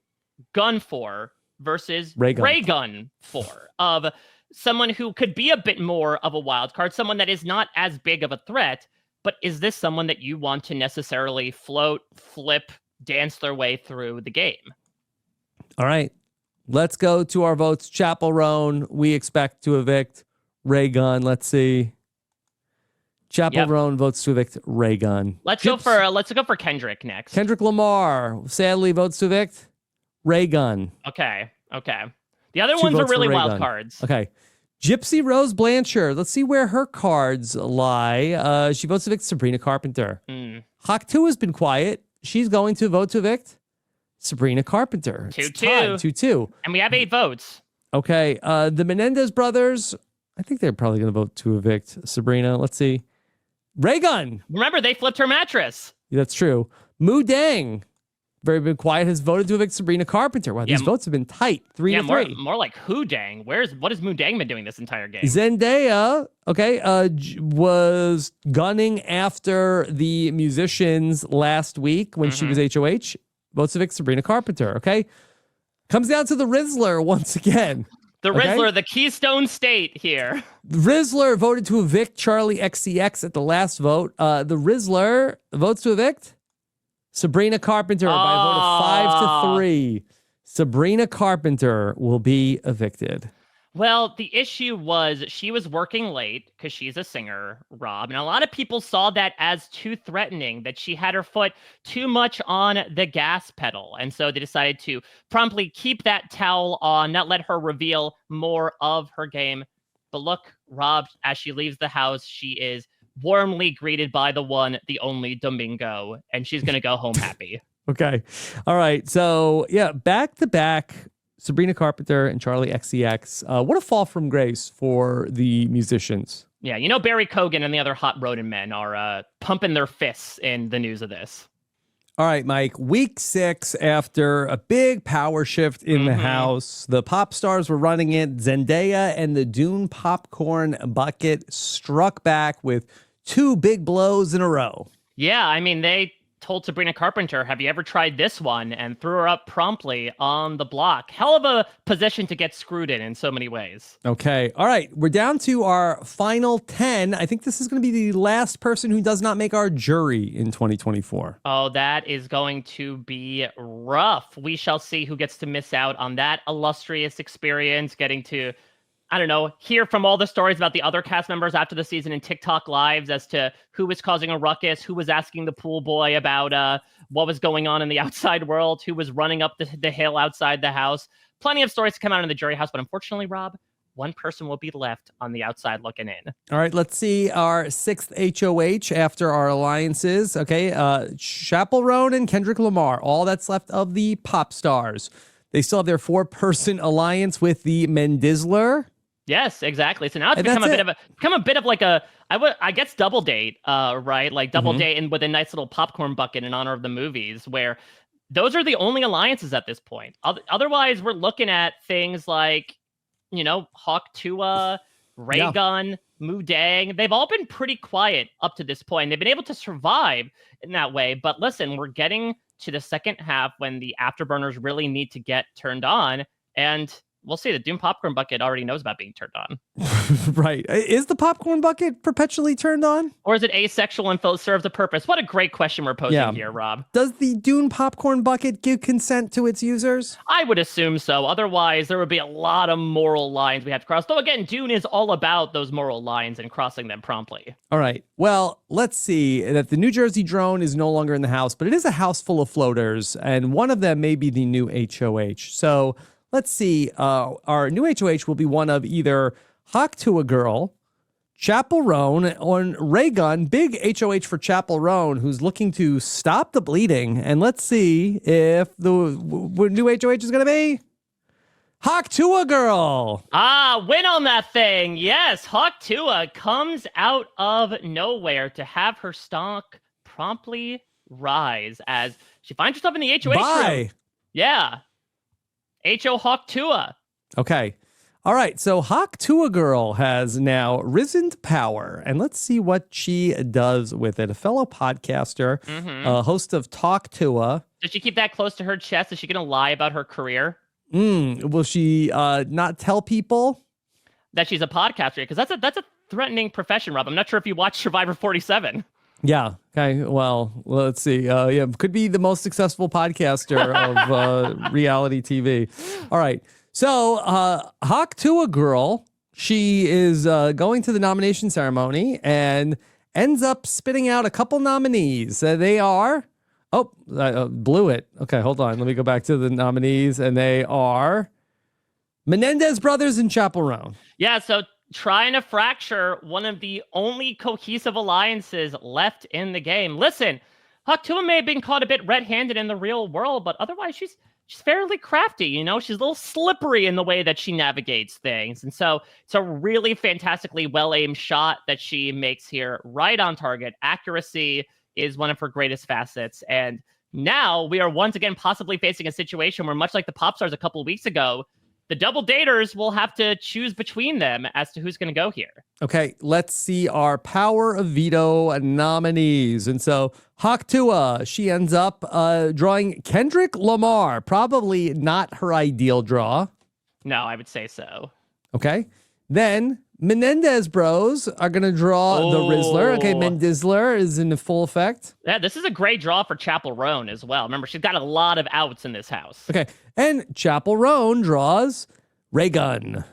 gun for versus Ray Gun for? Of someone who could be a bit more of a wild card, someone that is not as big of a threat, but is this someone that you want to necessarily float, flip, dance their way through the game? All right. Let's go to our votes. Chapel Roan, we expect to evict. Ray Gun, let's see. Chapel Roan votes to evict Ray Gun. Let's go for Kendrick next. Kendrick Lamar, sadly, votes to evict Ray Gun. Okay. The other ones are really wild cards. Okay. Gypsy Rose Blanchard. Let's see where her cards lie. She votes to evict Sabrina Carpenter. Hawk 2 has been quiet. She's going to vote to evict Sabrina Carpenter. 2-2. And we have 8 votes. Okay. The Menendez brothers, I think they're probably going to vote to evict Sabrina. Let's see. Ray Gun. Remember, they flipped her mattress. Yeah, that's true. Moo Dang, very been quiet, has voted to evict Sabrina Carpenter. Wow, these votes have been tight. 3-3. More like who dang. What has Moo Dang been doing this entire game? Zendaya, was gunning after the musicians last week when she was HOH. Votes to evict Sabrina Carpenter, okay? Comes down to the Rizzler once again. The Rizzler, the Keystone State here. The Rizzler voted to evict Charlie XCX at the last vote. The Rizzler votes to evict Sabrina Carpenter by a vote of 5-3. Sabrina Carpenter will be evicted. Well, the issue was she was working late because she's a singer, Rob. And a lot of people saw that as too threatening, that she had her foot too much on the gas pedal. And so they decided to promptly keep that towel on, not let her reveal more of her game. But look, Rob, as she leaves the house, she is warmly greeted by the one, the only Domingo, and she's going to go home happy. Okay. All right. So, yeah, back to back, Sabrina Carpenter and Charlie XCX. What a fall from grace for the musicians. Yeah, Barry Cogan and the other hot rodent men are pumping their fists in the news of this. All right, Mike, week 6 after a big power shift in the house, the pop stars were running it. Zendaya and the Dune popcorn bucket struck back with 2 big blows in a row. Yeah, I mean, they told Sabrina Carpenter, have you ever tried this one? And threw her up promptly on the block. Hell of a position to get screwed in so many ways. Okay. All right. We're down to our final 10. I think this is going to be the last person who does not make our jury in 2024. Oh, that is going to be rough. We shall see who gets to miss out on that illustrious experience, getting to, I don't know, hear from all the stories about the other cast members after the season in TikTok lives as to who was causing a ruckus, who was asking the pool boy about what was going on in the outside world, who was running up the hill outside the house. Plenty of stories to come out in the jury house, but unfortunately, Rob, one person will be left on the outside looking in. All right, let's see our 6th HOH after our alliances. Okay, Chapel Roan and Kendrick Lamar, all that's left of the pop stars. They still have their 4-person alliance with the Mendizler. Yes, exactly. So now it's become a bit of like a, I guess double date, right? Like double date and with a nice little popcorn bucket in honor of the movies, where those are the only alliances at this point. Otherwise, we're looking at things like, Hawk Tua Raygun, Mudang, they've all been pretty quiet up to this point. They've been able to survive in that way. But listen, we're getting to the second half when the afterburners really need to get turned on. And we'll see. The Doom Popcorn Bucket already knows about being turned on. Right. Is the popcorn bucket perpetually turned on? Or is it asexual and serves a purpose? What a great question we're posing here, Rob. Does the Doom Popcorn Bucket give consent to its users? I would assume so. Otherwise, there would be a lot of moral lines we have to cross. Though, again, Dune is all about those moral lines and crossing them promptly. All right. Well, let's see that the New Jersey drone is no longer in the house, but it is a house full of floaters, and one of them may be the new HOH. So let's see. Our new HOH will be one of either Hawk to a Girl, Chapel Roan, or Raygun. Big HOH for Chapel Roan, who's looking to stop the bleeding. And let's see if the new HOH is going to be Hawk to a Girl. Win on that thing. Yes, Hawk Tua comes out of nowhere to have her stock promptly rise as she finds herself in the HOH room. Yeah. HO Hawk Tua. Okay. All right. So Hawk to a Girl has now risen to power, and let's see what she does with it. A fellow podcaster, host of Talk Tua. Does she keep that close to her chest? Is she going to lie about her career? Will she not tell people that she's a podcaster? Because that's a threatening profession, Rob. I'm not sure if you watch Survivor 47. Yeah. Okay. Well, let's see. Yeah, could be the most successful podcaster of reality TV. All right. So, Hawk to a Girl, she is going to the nomination ceremony and ends up spitting out a couple nominees. They are, I blew it. Okay, hold on. Let me go back to the nominees. And they are Menendez brothers and Chapel Roan. Yeah, so trying to fracture one of the only cohesive alliances left in the game. Listen, Hawk Tua may have been caught a bit red-handed in the real world, but otherwise she's fairly crafty, you know? She's a little slippery in the way that she navigates things. And so it's a really fantastically well-aimed shot that she makes here, right on target. Accuracy is one of her greatest facets. And now we are once again possibly facing a situation where, much like the pop stars a couple of weeks ago, the double daters will have to choose between them as to who's going to go here. Okay, let's see our Power of Veto nominees. And so Hawk Tua, she ends up drawing Kendrick Lamar. Probably not her ideal draw. No, I would say so. Okay. Then Menendez bros are going to draw the Rizzler. Okay, Mendizler is in full effect. Yeah, this is a great draw for Chapel Roan as well. Remember, she's got a lot of outs in this house. Okay, and Chapel Roan draws Raygun.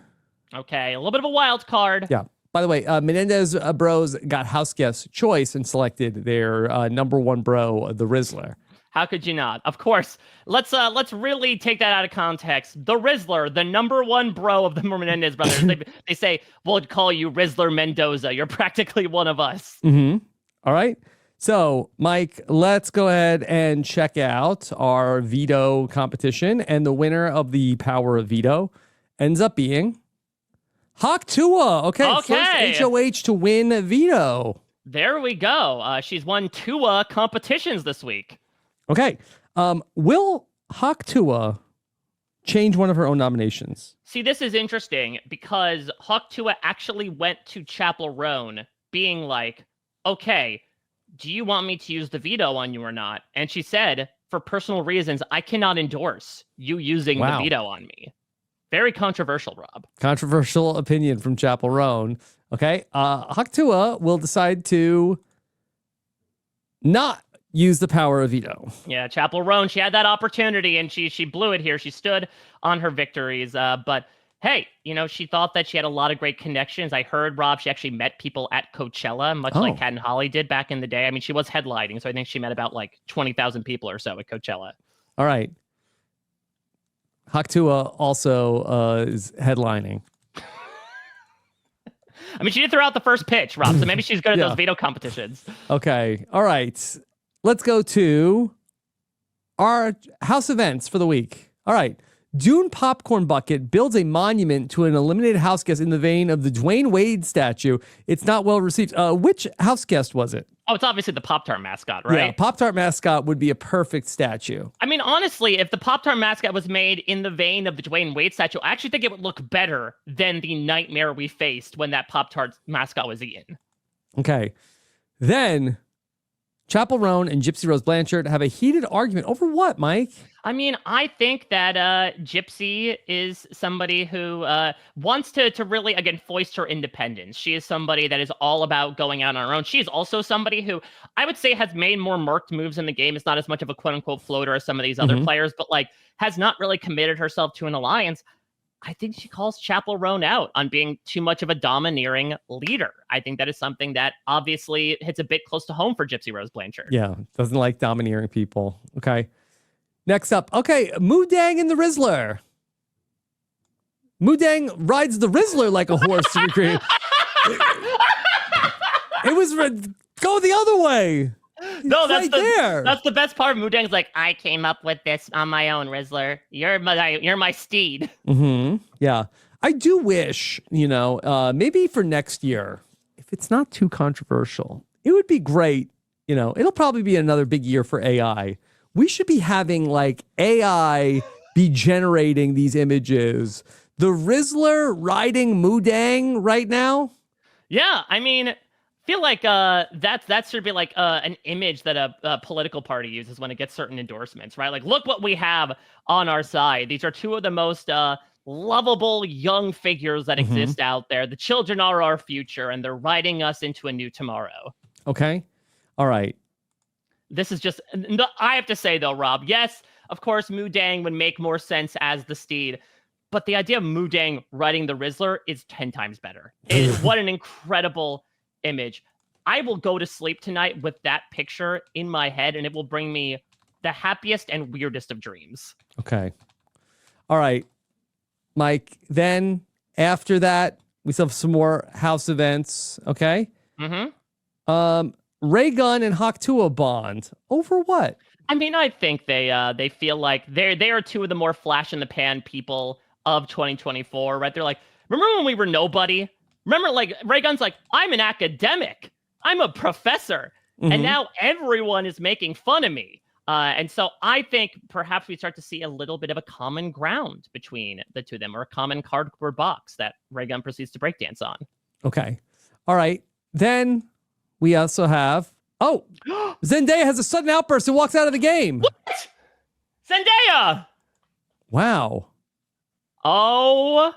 Okay, a little bit of a wild card. Yeah. By the way, Menendez bros got house guest choice and selected their number one bro, the Rizzler. How could you not? Of course. Let's really take that out of context. The Rizzler, the number one bro of the Menendez brothers. they say, we'll call you Rizzler Mendoza. You're practically one of us. Mm-hmm. All right. So, Mike, let's go ahead and check out our veto competition. And the winner of the Power of Veto ends up being Hawk Tua. Okay. First HOH to win veto. There we go. She's won Tua competitions this week. Okay. Will Hawk Tua change one of her own nominations? See, this is interesting because Hawk Tua actually went to Chapel Roan being like, okay, do you want me to use the veto on you or not? And she said, for personal reasons, I cannot endorse you using the veto on me. Very controversial, Rob. Controversial opinion from Chapel Roan. Okay. Hawk Tua will decide to not use the power of veto. Yeah, Chapel Roan, she had that opportunity and she blew it here. She stood on her victories. But hey, you know, she thought that she had a lot of great connections. I heard, Rob, she actually met people at Coachella, much like Kat and Holly did back in the day. I mean, she was headlining, so I think she met about like 20,000 people or so at Coachella. All right. Hawk Tua also is headlining. I mean, she did throw out the first pitch, Rob, so maybe she's good at those veto competitions. Okay. All right. Let's go to our house events for the week. All right. Dune Popcorn Bucket builds a monument to an eliminated house guest in the vein of the Dwayne Wade statue. It's not well received. Which house guest was it? Oh, it's obviously the Pop-Tart mascot, right? Yeah, Pop-Tart mascot would be a perfect statue. I mean, honestly, if the Pop-Tart mascot was made in the vein of the Dwayne Wade statue, I actually think it would look better than the nightmare we faced when that Pop-Tart mascot was eaten. Okay. Then Chapel Roan and Gypsy Rose Blanchard have a heated argument over what, Mike? I mean, I think that Gypsy is somebody who wants to really, again, foist her independence. She is somebody that is all about going out on her own. She is also somebody who I would say has made more marked moves in the game. It's not as much of a quote-unquote floater as some of these other players, but like has not really committed herself to an alliance. I think she calls Chapel Roan out on being too much of a domineering leader. I think that is something that obviously hits a bit close to home for Gypsy Rose Blanchard. Yeah, doesn't like domineering people. Okay. Next up, okay, Moodang and the Rizzler. Moodang rides the Rizzler like a horse to recreate. It was go the other way. No, that's there. That's the best part. Moodang's like, I came up with this on my own, Rizzler. You're my steed. Yeah, I do wish, maybe for next year, if it's not too controversial, it would be great. It'll probably be another big year for AI. We should be having like AI be generating these images. The Rizzler riding Moodang right now. Yeah, I mean, feel like that should be like an image that a political party uses when it gets certain endorsements, right? Like, look what we have on our side. These are two of the most lovable young figures that exist out there. The children are our future, and they're riding us into a new tomorrow. Okay. All right. This is just, I have to say though, Rob, yes, of course, Moodang would make more sense as the steed, but the idea of Moodang riding the Rizzler is 10 times better. What an incredible image. I will go to sleep tonight with that picture in my head, and it will bring me the happiest and weirdest of dreams. Okay. All right, Mike. Then after that, we still have some more house events. Okay. Ray Gun and Haktua bond over what? I mean, I think they feel like they are two of the more flash in the pan people of 2024, right? They're like, remember when we were nobody? Remember, like, Ray Gun's like, I'm an academic. I'm a professor. And now everyone is making fun of me. And so I think perhaps we start to see a little bit of a common ground between the two of them, or a common cardboard box that Ray Gun proceeds to breakdance on. Okay. All right. Then we also have, Zendaya has a sudden outburst and walks out of the game. What? Zendaya! Wow. Oh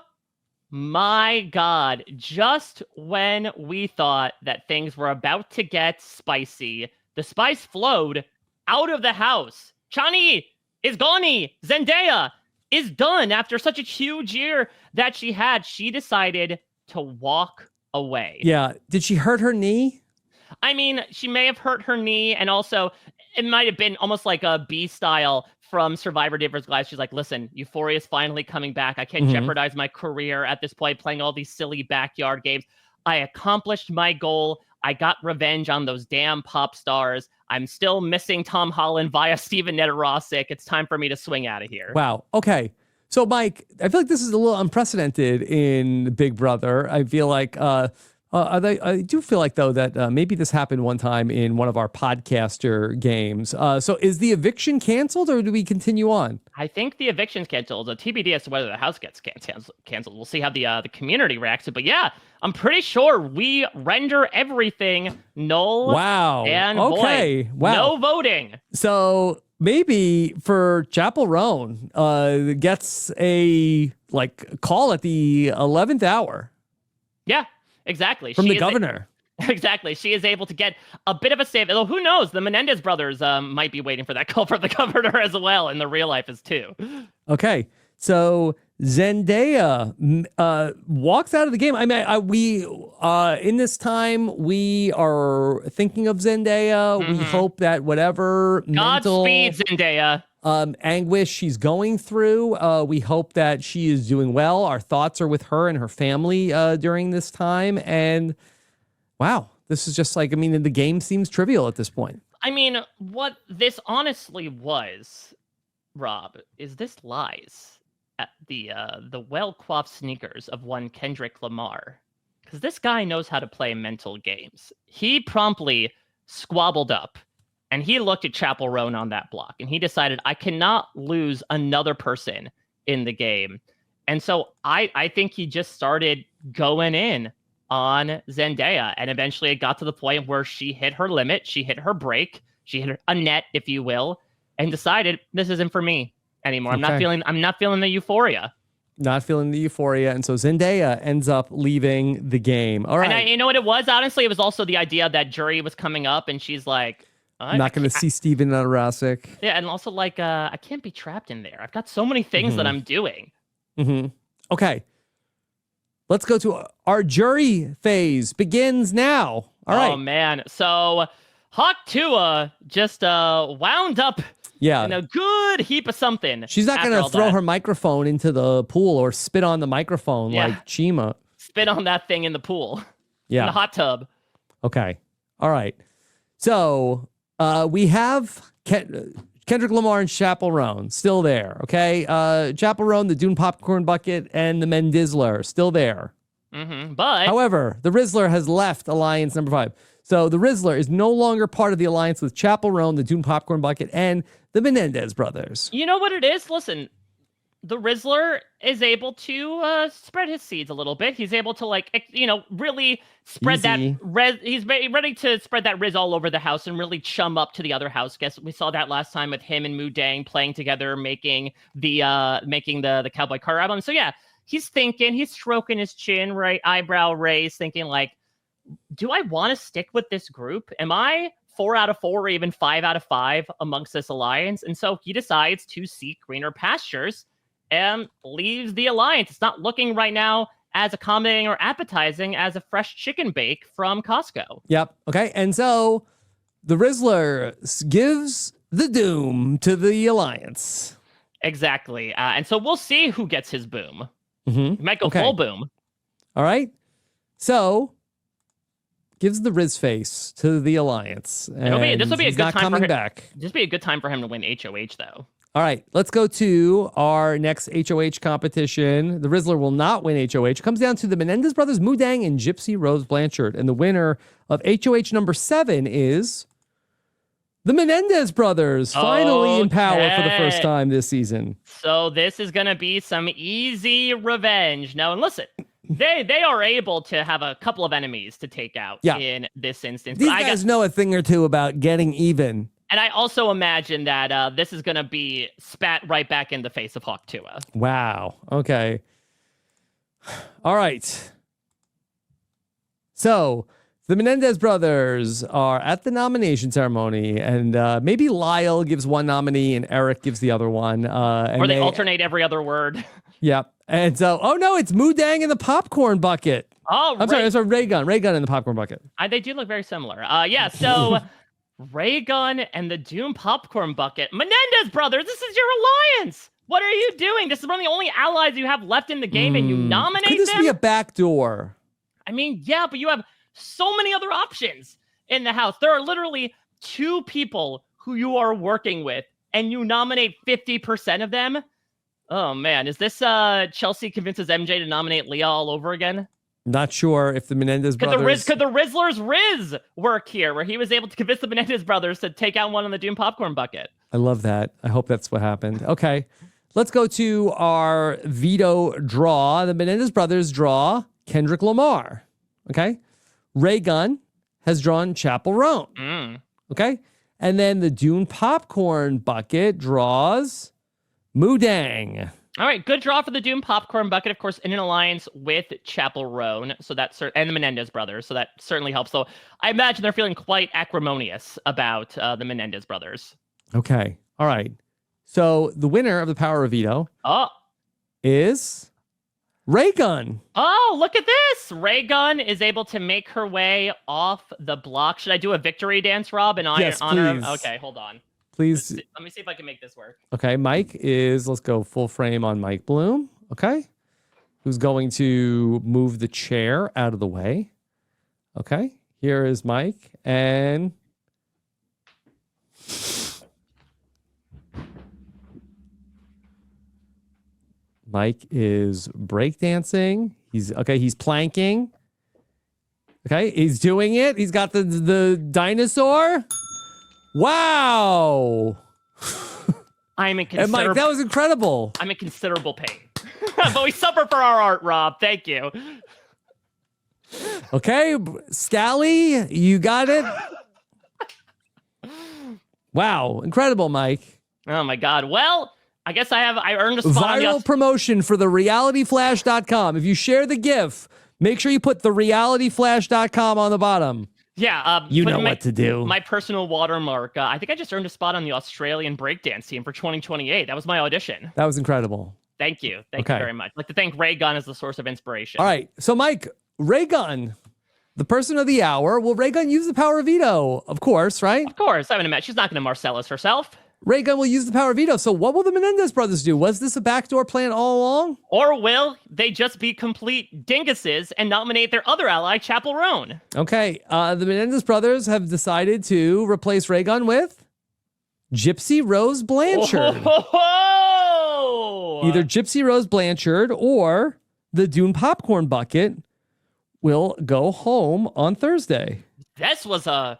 my God. Just when we thought that things were about to get spicy, the spice flowed out of the house. Chani is gone. Zendaya is done after such a huge year that she had. She decided to walk away. Yeah. Did she hurt her knee? I mean, she may have hurt her knee, and also it might have been almost like a B style from Survivor Daver's Glass. She's like, listen, Euphoria is finally coming back. I can't jeopardize my career at this point playing all these silly backyard games. I accomplished my goal. I got revenge on those damn pop stars. I'm still missing Tom Holland via Steven Netterosic. It's time for me to swing out of here. Wow. Okay. So, Mike, I feel like this is a little unprecedented in Big Brother. I feel like I do feel like, though, that maybe this happened one time in one of our podcaster games. So is the eviction canceled, or do we continue on? I think the eviction's canceled. The TBD as to whether the house gets canceled. We'll see how the community reacts to it. But yeah, I'm pretty sure we render everything null. Wow. And okay. void. Wow. No voting. So maybe for Chapel Roan gets a call at the 11th hour. Yeah. Exactly. From the governor. Exactly. She is able to get a bit of a save. Although, who knows? The Menendez brothers might be waiting for that call from the governor as well, and the real life is too. Okay. So Zendaya walks out of the game. I mean, we in this time, we are thinking of Zendaya. We hope that whatever Godspeed, Zendaya. Anguish she's going through, we hope that she is doing well. Our thoughts are with her and her family during this time. And wow, this is just like, I mean, the game seems trivial at this point. I mean, what this honestly was, Rob, is this lies the well-coiffed sneakers of one Kendrick Lamar, because this guy knows how to play mental games. He promptly squabbled up, and he looked at Chapel Roan on that block, and he decided, I cannot lose another person in the game. And so I think he just started going in on Zendaya, and eventually it got to the point where she hit her limit, she hit her break, she hit a net, if you will, and decided this isn't for me anymore. I'm not feeling the euphoria. Not feeling the euphoria, and so Zendaya ends up leaving the game. All right. And you know what it was? Honestly, it was also the idea that jury was coming up, and she's like, I'm not going to see Steven Narasic. Yeah, and also like, I can't be trapped in there. I've got so many things that I'm doing. Okay. Let's go to our jury phase. Begins now. All right. Oh, man. So Hawk Tua just wound up in a good heap of something. She's not going to throw her microphone into the pool or spit on the microphone like Chima. Spit on that thing in the pool. Yeah. In the hot tub. Okay. All right. So we have Kendrick Lamar and Chapel Roan still there. Okay. Chapel Roan, the Dune Popcorn Bucket, and the Mendizzler still there. But however, the Rizzler has left Alliance number 5. So the Rizzler is no longer part of the alliance with Chapel Roan, the Dune Popcorn Bucket, and the Menendez brothers. You know what it is? Listen, the Rizzler is able to spread his seeds a little bit. He's able to, really spread that Riz. He's ready to spread that Riz all over the house and really chum up to the other house guests. We saw that last time with him and Mu Dang playing together, making the Cowboy Carter album. So yeah, he's thinking, he's stroking his chin, right, eyebrow raised, thinking like, do I want to stick with this group? Am I 4 out of 4 or even 5 out of 5 amongst this alliance? And so he decides to seek greener pastures and leaves the alliance. It's not looking right now as accommodating or appetizing as a fresh chicken bake from Costco. Yep. Okay. And so the Rizzler gives the doom to the alliance. Exactly. And so we'll see who gets his boom. He might go full boom. All right. So gives the Riz face to the alliance. This will be a good time for him. Back. This will be a good time for him to win HOH, though. All right, let's go to our next HOH competition. The Rizzler will not win HOH. It comes down to the Menendez brothers, Mu Dang, and Gypsy Rose Blanchard. And the winner of HOH number 7 is the Menendez brothers, finally in power for the first time this season. So this is going to be some easy revenge. Now, and listen, they are able to have a couple of enemies to take out in this instance. These guys know a thing or two about getting even. And I also imagine that this is going to be spat right back in the face of Hawk Tua. Wow. Okay. All right. So the Menendez brothers are at the nomination ceremony, and maybe Lyle gives one nominee and Eric gives the other one. Or they alternate every other word. Yep. And so, oh no, it's Mu Dang in the popcorn bucket. Oh, I'm sorry, it's a Ray Gun in the popcorn bucket. They do look very similar. So Ray Gun and the Doom popcorn bucket. Menendez brothers, this is your alliance. What are you doing? This is one of the only allies you have left in the game, and you nominate them? Could this be a backdoor? I mean, yeah, but you have so many other options in the house. There are literally 2 people who you are working with, and you nominate 50% of them. Oh man, is this Chelsea convinces MJ to nominate Leah all over again? Not sure if the Menendez brothers... Could the Rizzler's Riz work here, where he was able to convince the Menendez brothers to take out one on the Doom popcorn bucket? I love that. I hope that's what happened. Okay, let's go to our veto draw. The Menendez brothers draw Kendrick Lamar. Okay, Ray Gun has drawn Chapel Roan. Okay, and then the Dune popcorn bucket draws Mu Dang. All right, good draw for the Doom popcorn bucket, of course, in an alliance with Chapel Roan, so that's and the Menendez brothers, so that certainly helps. So I imagine they're feeling quite acrimonious about the Menendez brothers. Okay, all right. So the winner of the Power of Veto is Ray Gun. Oh, look at this! Ray Gun is able to make her way off the block. Should I do a victory dance, Rob, in honor? Yes, please. Okay, hold on. Please. Let me see if I can make this work. Okay, Mike is, let's go full frame on Mike Bloom. Okay. Who's going to move the chair out of the way. Okay, here is Mike. And Mike is breakdancing. He's planking. Okay, he's doing it. He's got the dinosaur. Wow. I'm in And Mike, that was incredible. I'm in considerable pain. But we suffer for our art, Rob. Thank you. Okay, Scally, you got it. Wow, incredible, Mike. Oh my God. Well, I guess I earned a spot on Viral promotion for the realityflash.com. If you share the GIF, make sure you put the realityflash.com on the bottom. Yeah. You know what to do. My personal watermark. I think I just earned a spot on the Australian breakdance team for 2028. That was my audition. That was incredible. Thank you. Thank you very much. I'd like to thank Ray Gunn as the source of inspiration. All right. So, Mike, Ray Gunn, the person of the hour. Will Ray Gunn use the power of veto? Of course, right? Of course. I haven't met. She's not going to Marcellus herself. Ray Gunn will use the power of veto. So what will the Menendez brothers do? Was this a backdoor plan all along? Or will they just be complete dinguses and nominate their other ally, Chapel Roan? Okay. The Menendez brothers have decided to replace Ray Gunn with Gypsy Rose Blanchard. Oh! Either Gypsy Rose Blanchard or the Dune Popcorn Bucket will go home on Thursday. This is a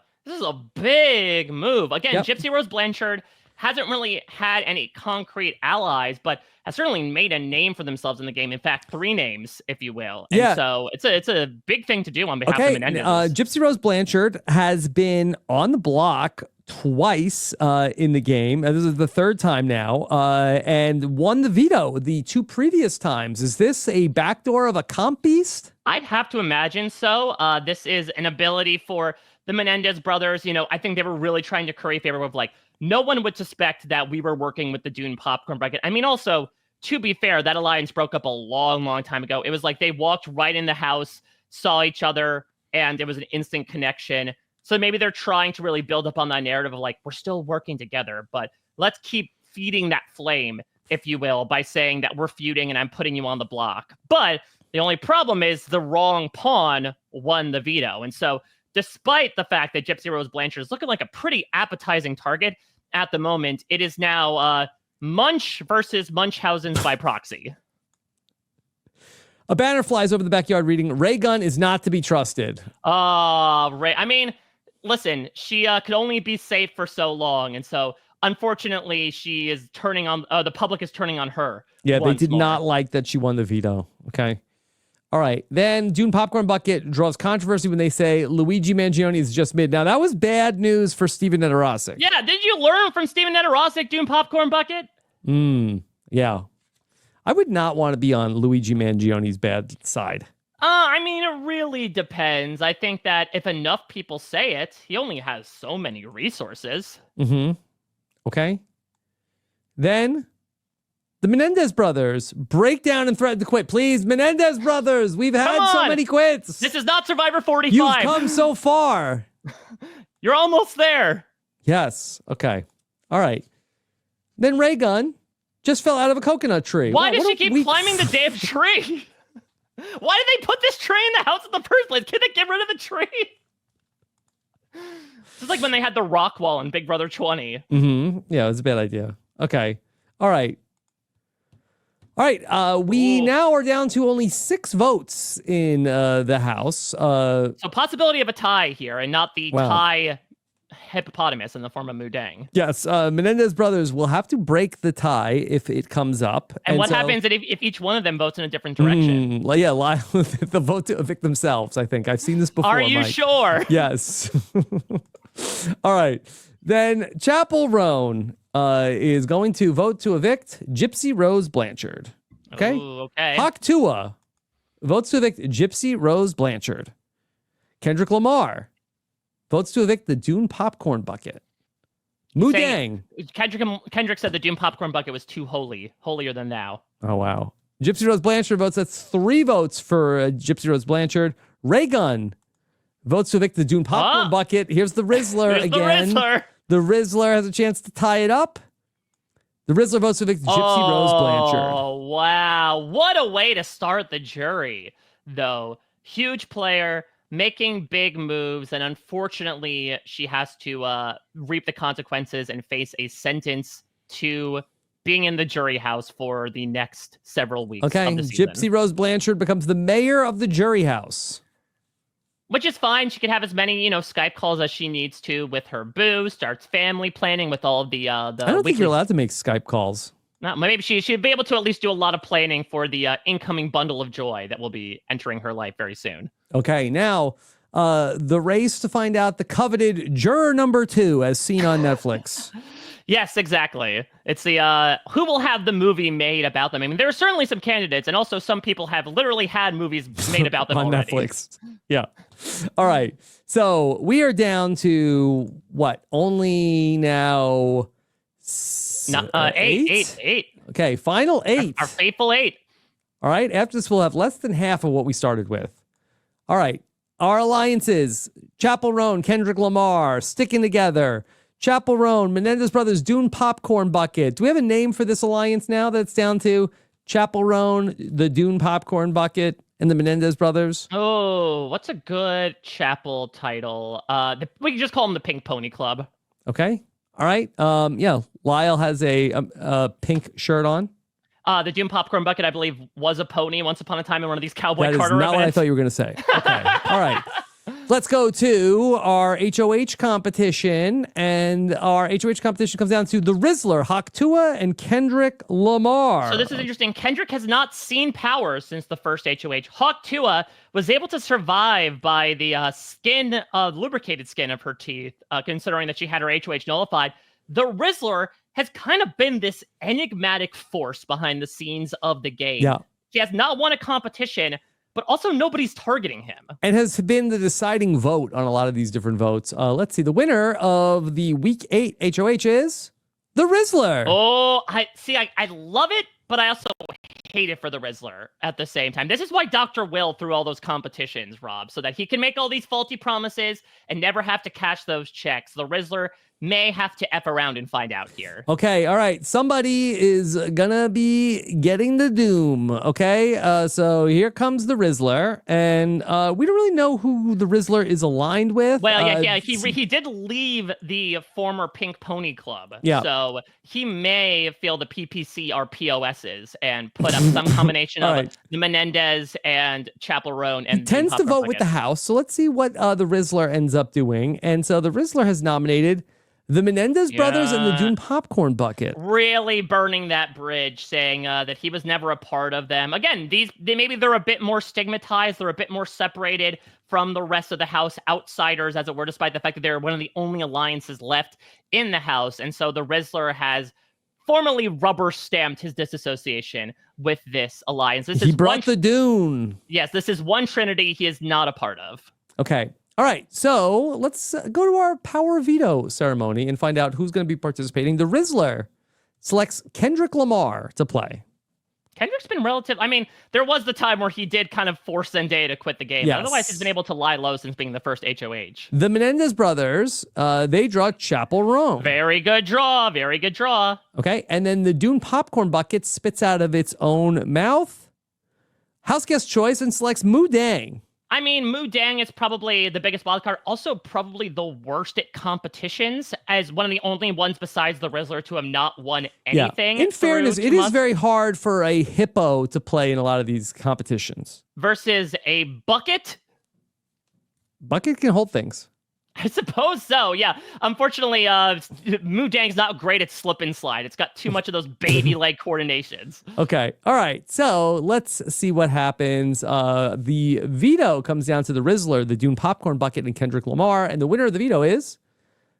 big move. Again, Yep. Gypsy Rose Blanchard hasn't really had any concrete allies, but has certainly made a name for themselves in the game. In fact, 3 names, if you will. And Yeah. so it's a big thing to do on behalf of Okay, Menendez. Gypsy Rose Blanchard has been on the block twice in the game. This is the 3rd time now, and won the veto the 2 previous times. Is this a backdoor of a comp beast? I'd have to imagine so. This is an ability for the Menendez brothers. You know, I think they were really trying to curry favor with, like, no one would suspect that we were working with the Dune Popcorn Bucket. I mean, also, to be fair, that alliance broke up a long, long time ago. It was like they walked right in the house, saw each other, and it was an instant connection. So maybe they're trying to really build up on that narrative of, like, we're still working together, but let's keep feeding that flame, if you will, by saying that we're feuding and I'm putting you on the block. But the only problem is the wrong pawn won the veto. And so despite the fact that Gypsy Rose Blanchard is looking like a pretty appetizing target at the moment, it is now Munch versus Munchausen's by proxy. A banner flies over the backyard reading, Ray Gunn is not to be trusted. Ray. I mean, listen, she could only be safe for so long. And so, unfortunately, she is turning on, the public is turning on her. Yeah, they did not like that she won the veto. Okay. All right. Then Dune Popcorn Bucket draws controversy when they say Luigi Mangione is just mid. Now, that was bad news for Steven Netherosic. Yeah, did you learn from Steven Netherosic, Dune Popcorn Bucket? Yeah. I would not want to be on Luigi Mangione's bad side. I mean, it really depends. I think that if enough people say it, he only has so many resources. Okay. Then the Menendez brothers break down and threaten to quit. Please, Menendez brothers, we've had so many quits. This is not Survivor 45. You've come so far. You're almost there. Yes. Okay. All right. Then Ray Gunn just fell out of a coconut tree. Why does she keep climbing the damn tree? Why did they put this tree in the house in the first place? Can they get rid of the tree? It's like when they had the rock wall in Big Brother 20. Yeah, it was a bad idea. Okay. All right. We now are down to only 6 votes in the House. So possibility of a tie here, and not the tie hippopotamus in the form of Mudang. Yes, Menendez brothers will have to break the tie if it comes up. And what happens if each one of them votes in a different direction? The vote to evict themselves, I think. I've seen this before, Are you Mike. sure? Yes. All right. Then Chapel Roan is going to vote to evict Gypsy Rose Blanchard. Okay? Ooh, okay. Hawk Tua votes to evict Gypsy Rose Blanchard. Kendrick Lamar votes to evict the Dune Popcorn Bucket. Mudang. Kendrick said the Dune Popcorn Bucket was too holy, holier than thou. Oh, wow. Gypsy Rose Blanchard votes. That's 3 votes for Gypsy Rose Blanchard. Ray Gunn votes to evict the Dune Popcorn Bucket. Here's the Rizzler again. The Rizzler has a chance to tie it up. The Rizzler votes to evict Gypsy Rose Blanchard. Oh, wow. What a way to start the jury, though. Huge player, making big moves, and unfortunately, she has to reap the consequences and face a sentence to being in the jury house for the next several weeks Okay, of the season. Gypsy Rose Blanchard becomes the mayor of the jury house. Which is fine. She can have as many, Skype calls as she needs to with her boo, starts family planning with all of the I don't think you're allowed to make Skype calls. No, maybe she should be able to at least do a lot of planning for the incoming bundle of joy that will be entering her life very soon. Okay, now the race to find out the coveted juror number 2 as seen on Netflix. Yes, exactly. It's the who will have the movie made about them. I mean, there are certainly some candidates, and also some people have literally had movies made about them on already. Netflix. Yeah. All right. So we are down to what? Only now eight. Okay, final 8. Our faithful 8. All right. After this, we'll have less than half of what we started with. All right. Our alliances: Chapel Roan, Kendrick Lamar, sticking together. Chapel Roan, Menendez Brothers, Dune Popcorn Bucket. Do we have a name for this alliance now that's down to Chapel Roan, the Dune Popcorn Bucket, and the Menendez Brothers? Oh, what's a good Chapel title? We can just call them the Pink Pony Club. Okay. All right. Yeah. Lyle has a pink shirt on. The Dune Popcorn Bucket, I believe, was a pony once upon a time in one of these Cowboy That is Carter not events. what I thought you were going to say. Okay. All right. Let's go to our HOH competition. And our HOH competition comes down to the Rizzler, Haktua, and Kendrick Lamar. So this is interesting. Kendrick has not seen power since the first HOH. Hawk Tua was able to survive by the lubricated skin of her teeth, considering that she had her HOH nullified. The Rizzler has kind of been this enigmatic force behind the scenes of the game. Yeah. He has not won a competition, but also nobody's targeting him. And has been the deciding vote on a lot of these different votes. Let's see. The winner of the Week 8 HOH is the Rizzler. Oh, I love it, but I also hate it for the Rizzler at the same time. This is why Dr. Will threw all those competitions, Rob, so that he can make all these faulty promises and never have to cash those checks. The Rizzler may have to F around and find out here. Okay, all right. Somebody is gonna be getting the doom, okay? So here comes the Rizzler, and we don't really know who the Rizzler is aligned with. Well, yeah, he did leave the former Pink Pony Club. Yeah. So he may feel the PPC are POSs and put up some combination of right. the Menendez and Chapel Roan. And he tends to vote with the House, so let's see what the Rizzler ends up doing. And so the Rizzler has nominated the Menendez Brothers and the Dune Popcorn Bucket. Really burning that bridge, saying that he was never a part of them. Again, maybe they're a bit more stigmatized. They're a bit more separated from the rest of the House, outsiders, as it were, despite the fact that they're one of the only alliances left in the House. And so the Rizzler has formally rubber-stamped his disassociation with this alliance. He brought the Dune. Yes, this is one trinity he is not a part of. Okay. All right, so let's go to our power veto ceremony and find out who's going to be participating. The Rizzler selects Kendrick Lamar to play. Kendrick's been I mean, there was the time where he did kind of force Zendaya to quit the game. Yes. But otherwise, he's been able to lie low since being the first HOH. The Menendez Brothers, they draw Chapel Roan. Very good draw. Very good draw. Okay, and then the Dune Popcorn Bucket spits out of its own mouth house guest choice and selects Mu Dang. I mean, Mu Dang is probably the biggest wildcard, also probably the worst at competitions, as one of the only ones besides the Rizzler to have not won anything. In fairness, it is very hard for a hippo to play in a lot of these competitions. Versus a bucket? Bucket can hold things. I suppose so, yeah. Unfortunately, Mu Dang's not great at slip and slide. It's got too much of those baby leg coordinations. Okay. All right. So let's see what happens. The veto comes down to the Rizzler, the Dune Popcorn Bucket, and Kendrick Lamar. And the winner of the veto is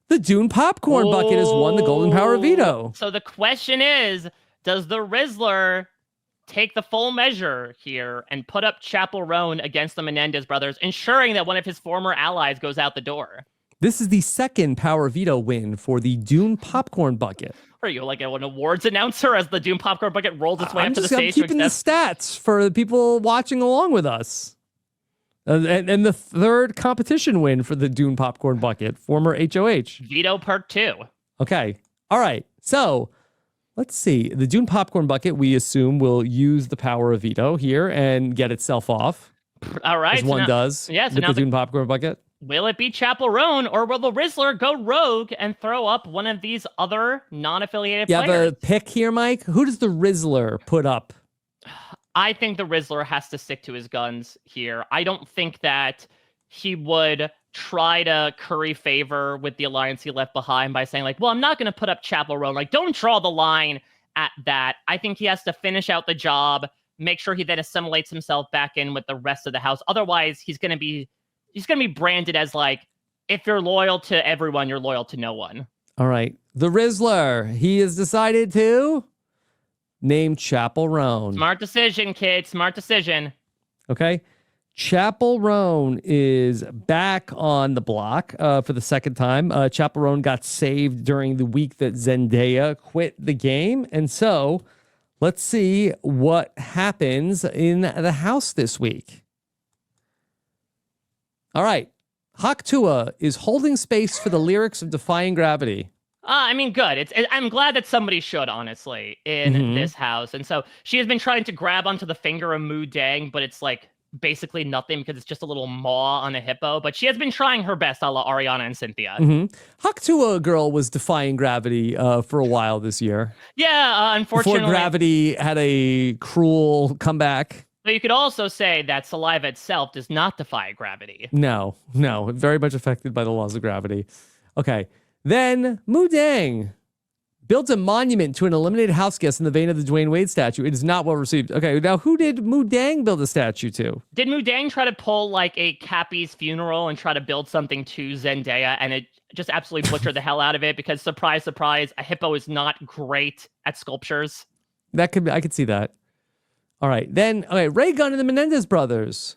the Dune Popcorn Bucket has won the Golden Power veto. So the question is, does the Rizzler take the full measure here and put up Chapel Roan against the Menendez brothers, ensuring that one of his former allies goes out the door? This is the second power veto win for the Dune Popcorn Bucket. Are you like an awards announcer as the Dune Popcorn Bucket rolls its way up to the stage? I'm keeping the stats for the people watching along with us. And the third competition win for the Dune Popcorn Bucket, former HOH. Veto part 2. Okay. All right. So let's see. The Dune Popcorn Bucket, we assume, will use the power of veto here and get itself off. All right. As one does Yes. with the Dune Popcorn Bucket. will it be Chapel Roan, or will the Rizzler go rogue and throw up one of these other non-affiliated You players? have a pick here, Mike? Who does the Rizzler put up? I think the Rizzler has to stick to his guns here. I don't think that he would try to curry favor with the alliance he left behind by saying, like, well, I'm not going to put up Chapel Roan. Like, don't draw the line at that. I think he has to finish out the job, make sure he then assimilates himself back in with the rest of the house. Otherwise, he's going to be branded as, like, if you're loyal to everyone, you're loyal to no one. All right. The Rizzler. He has decided to name Chapel Roan. Smart decision, kid. Smart decision. Okay. Chapel Roan is back on the block for the second time. Chapel Roan got saved during the week that Zendaya quit the game. And so let's see what happens in the house this week. All right. Haktua is holding space for the lyrics of Defying Gravity. I mean, good. I'm glad that somebody should, honestly, in this house. And so she has been trying to grab onto the finger of Mu Dang, but it's like basically nothing because it's just a little maw on a hippo. But she has been trying her best, a la Ariana and Cynthia. Haktua girl was defying gravity for a while this year. Yeah, unfortunately. Before gravity had a cruel comeback. But you could also say that saliva itself does not defy gravity. No, very much affected by the laws of gravity. Okay. Then Mu Dang built a monument to an eliminated house guest in the vein of the Dwayne Wade statue. It is not well received. Okay, now who did Mu Dang build a statue to? Did Mu Dang try to pull like a Cappy's funeral and try to build something to Zendaya, and it just absolutely butchered the hell out of it because, surprise, surprise, a hippo is not great at sculptures. I could see that. All right, then, okay, Ray Gunn and the Menendez brothers.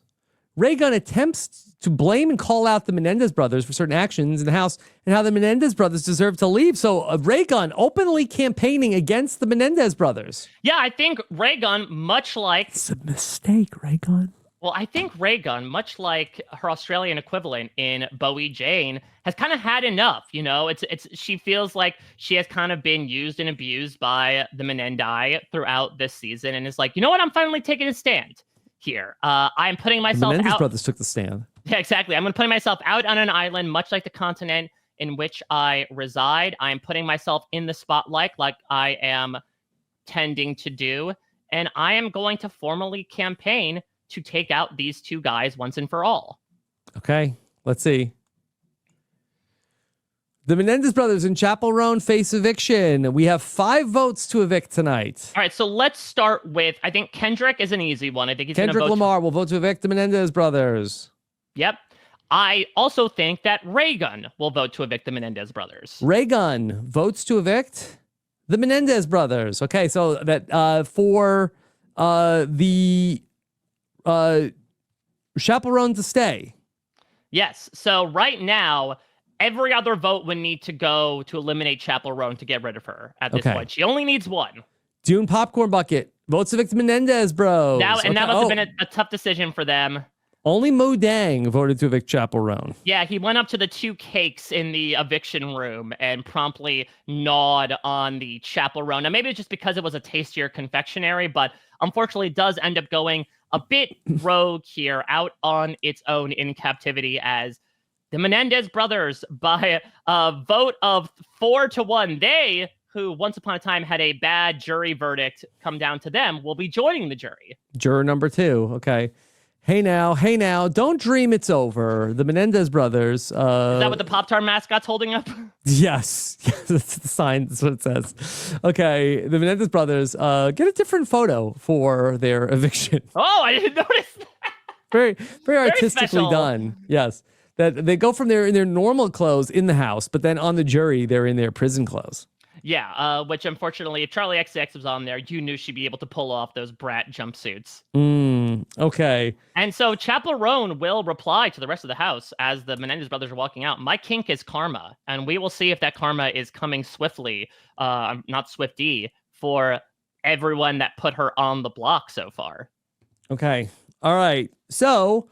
Ray Gunn attempts to blame and call out the Menendez brothers for certain actions in the house and how the Menendez brothers deserve to leave. So Ray Gunn openly campaigning against the Menendez brothers. Yeah, I think Ray Gunn, much like... It's a mistake, Ray Gunn. Well, I think Ray Gunn, much like her Australian equivalent in Bowie Jane, has kind of had enough. You know, she feels like she has kind of been used and abused by the Menendi throughout this season, and is like, you know what? I'm finally taking a stand here. I'm putting myself the Menendez out. brothers took the stand. Yeah, exactly. I'm going to put myself out on an island, much like the continent in which I reside. I'm putting myself in the spotlight like I am tending to do, and I am going to formally campaign to take out these two guys once and for all. Okay, let's see. The Menendez brothers and Chapel Roan face eviction. We have 5 votes to evict tonight. All right, so let's start with, I think Kendrick is an easy one. I think he's going to vote. Kendrick Lamar will vote to evict the Menendez brothers. Yep. I also think that Ray Gunn will vote to evict the Menendez brothers. Ray Gunn votes to evict the Menendez brothers. Okay, so that for the Chapel Roan to stay. Yes. So right now, every other vote would need to go to eliminate Chapel Roan to get rid of her at this point. She only needs one. Dune Popcorn Bucket votes to evict the Menendez bros. That must have been a tough decision for them. Only Mu Dang voted to evict Chapel Roan. Yeah, he went up to the 2 cakes in the eviction room and promptly gnawed on the Chapel Roan. Now, maybe it's just because it was a tastier confectionery, but unfortunately it does end up going a bit rogue here, out on its own in captivity, as the Menendez brothers, by a vote of 4-1, they, who once upon a time had a bad jury verdict come down to them, will be joining the jury. Juror number 2, okay. Hey now, don't dream it's over. The Menendez brothers. Is that what the Pop-Tart mascot's holding up? Yes, that's the sign. That's what it says. Okay, the Menendez brothers get a different photo for their eviction. Oh, I didn't notice that. Very artistically special. done. Yes, that they go from in their normal clothes in the house, but then on the jury they're in their prison clothes. Yeah, which unfortunately, if Charlie XX was on there, you knew she'd be able to pull off those brat jumpsuits. Okay. And so Chapel Roan will reply to the rest of the house as the Menendez brothers are walking out. My kink is karma, and we will see if that karma is coming swiftly, not swifty, for everyone that put her on the block so far. Okay. All right. So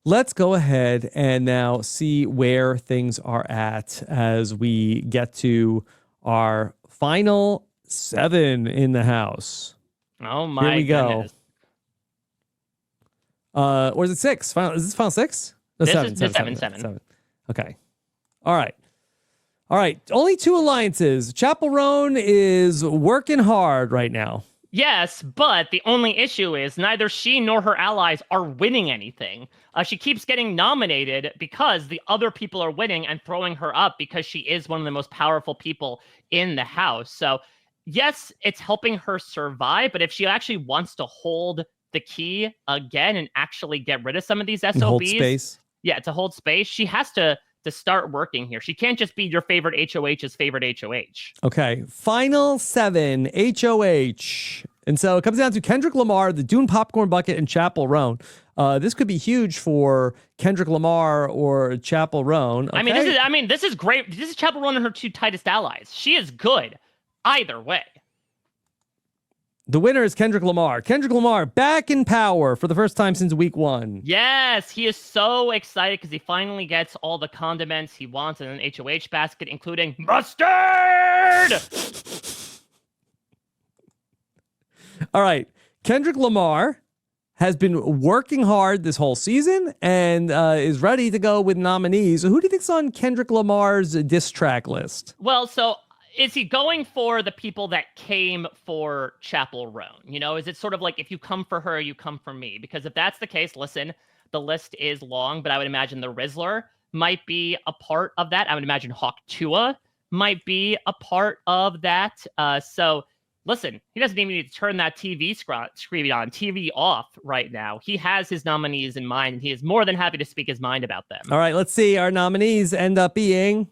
let's go ahead and now see where things are at as we get to our final 7 in the house. Oh my Here we go. goodness. Or is it 6? Is this final 6? No, This seven, is the seven, 7-7. seven. Okay. All right. All right. Only 2 alliances. Chapel Roan is working hard right now. Yes, but the only issue is neither she nor her allies are winning anything. She keeps getting nominated because the other people are winning and throwing her up because she is one of the most powerful people in the house. So, yes, it's helping her survive, but if she actually wants to hold the key again and actually get rid of some of these SOBs, And hold space. yeah, to hold space, she has to start working here. She can't just be your favorite HOH's favorite HOH. Okay. Final 7, HOH. And so it comes down to Kendrick Lamar, the Dune Popcorn Bucket, and Chapel Roan. This could be huge for Kendrick Lamar or Chapel Roan. Okay? This is great. This is Chapel Roan and her 2 tightest allies. She is good either way. The winner is Kendrick Lamar. Kendrick Lamar back in power for the first time since week 1. Yes, he is so excited because he finally gets all the condiments he wants in an HOH basket, including mustard! All right. Kendrick Lamar has been working hard this whole season and is ready to go with nominees. So who do you think's on Kendrick Lamar's diss track list? Well, so is he going for the people that came for Chapel Roan? You know, is it sort of like if you come for her, you come for me? Because if that's the case, listen, the list is long, but I would imagine the Rizzler might be a part of that. I would imagine Hawk Tua might be a part of that. So listen, he doesn't even need to turn that TV screen on, TV off right now. He has his nominees in mind, and he is more than happy to speak his mind about them. All right, let's see. Our nominees end up being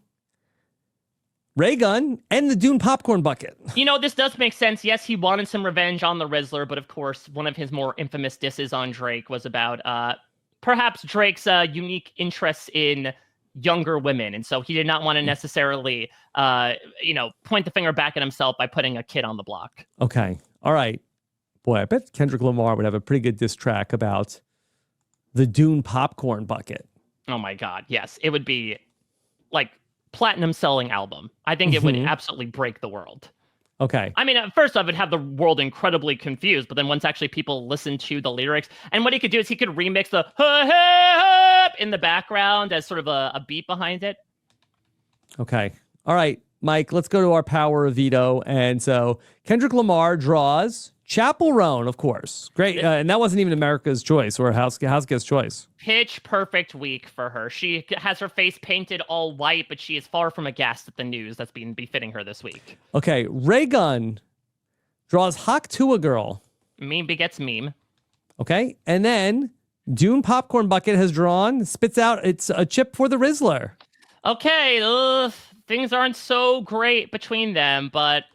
Ray Gun and the Dune Popcorn Bucket. You know, this does make sense. Yes, he wanted some revenge on the Rizzler, but of course, one of his more infamous disses on Drake was about perhaps Drake's unique interests in younger women. And so he did not want to necessarily, point the finger back at himself by putting a kid on the block. Okay. All right. Boy, I bet Kendrick Lamar would have a pretty good diss track about the Dune Popcorn Bucket. Oh my God. Yes. It would be like platinum selling album. I think it would absolutely break the world. Okay. I mean, at first I would have the world incredibly confused, but then once actually people listen to the lyrics, and what he could do is he could remix the in the background as sort of a beat behind it. Okay. All right, Mike, let's go to our power of veto. And so Kendrick Lamar draws Chapel Roan, of course. Great. And that wasn't even America's choice or Houseguest's choice. Pitch perfect week for her. She has her face painted all white, but she is far from aghast at the news that's been befitting her this week. Okay. Ray Gun draws Hawk Tua Girl. Meme begets meme. Okay. And then Dune Popcorn Bucket has drawn, spits out, it's a chip for the Rizzler. Okay. Things aren't so great between them, but,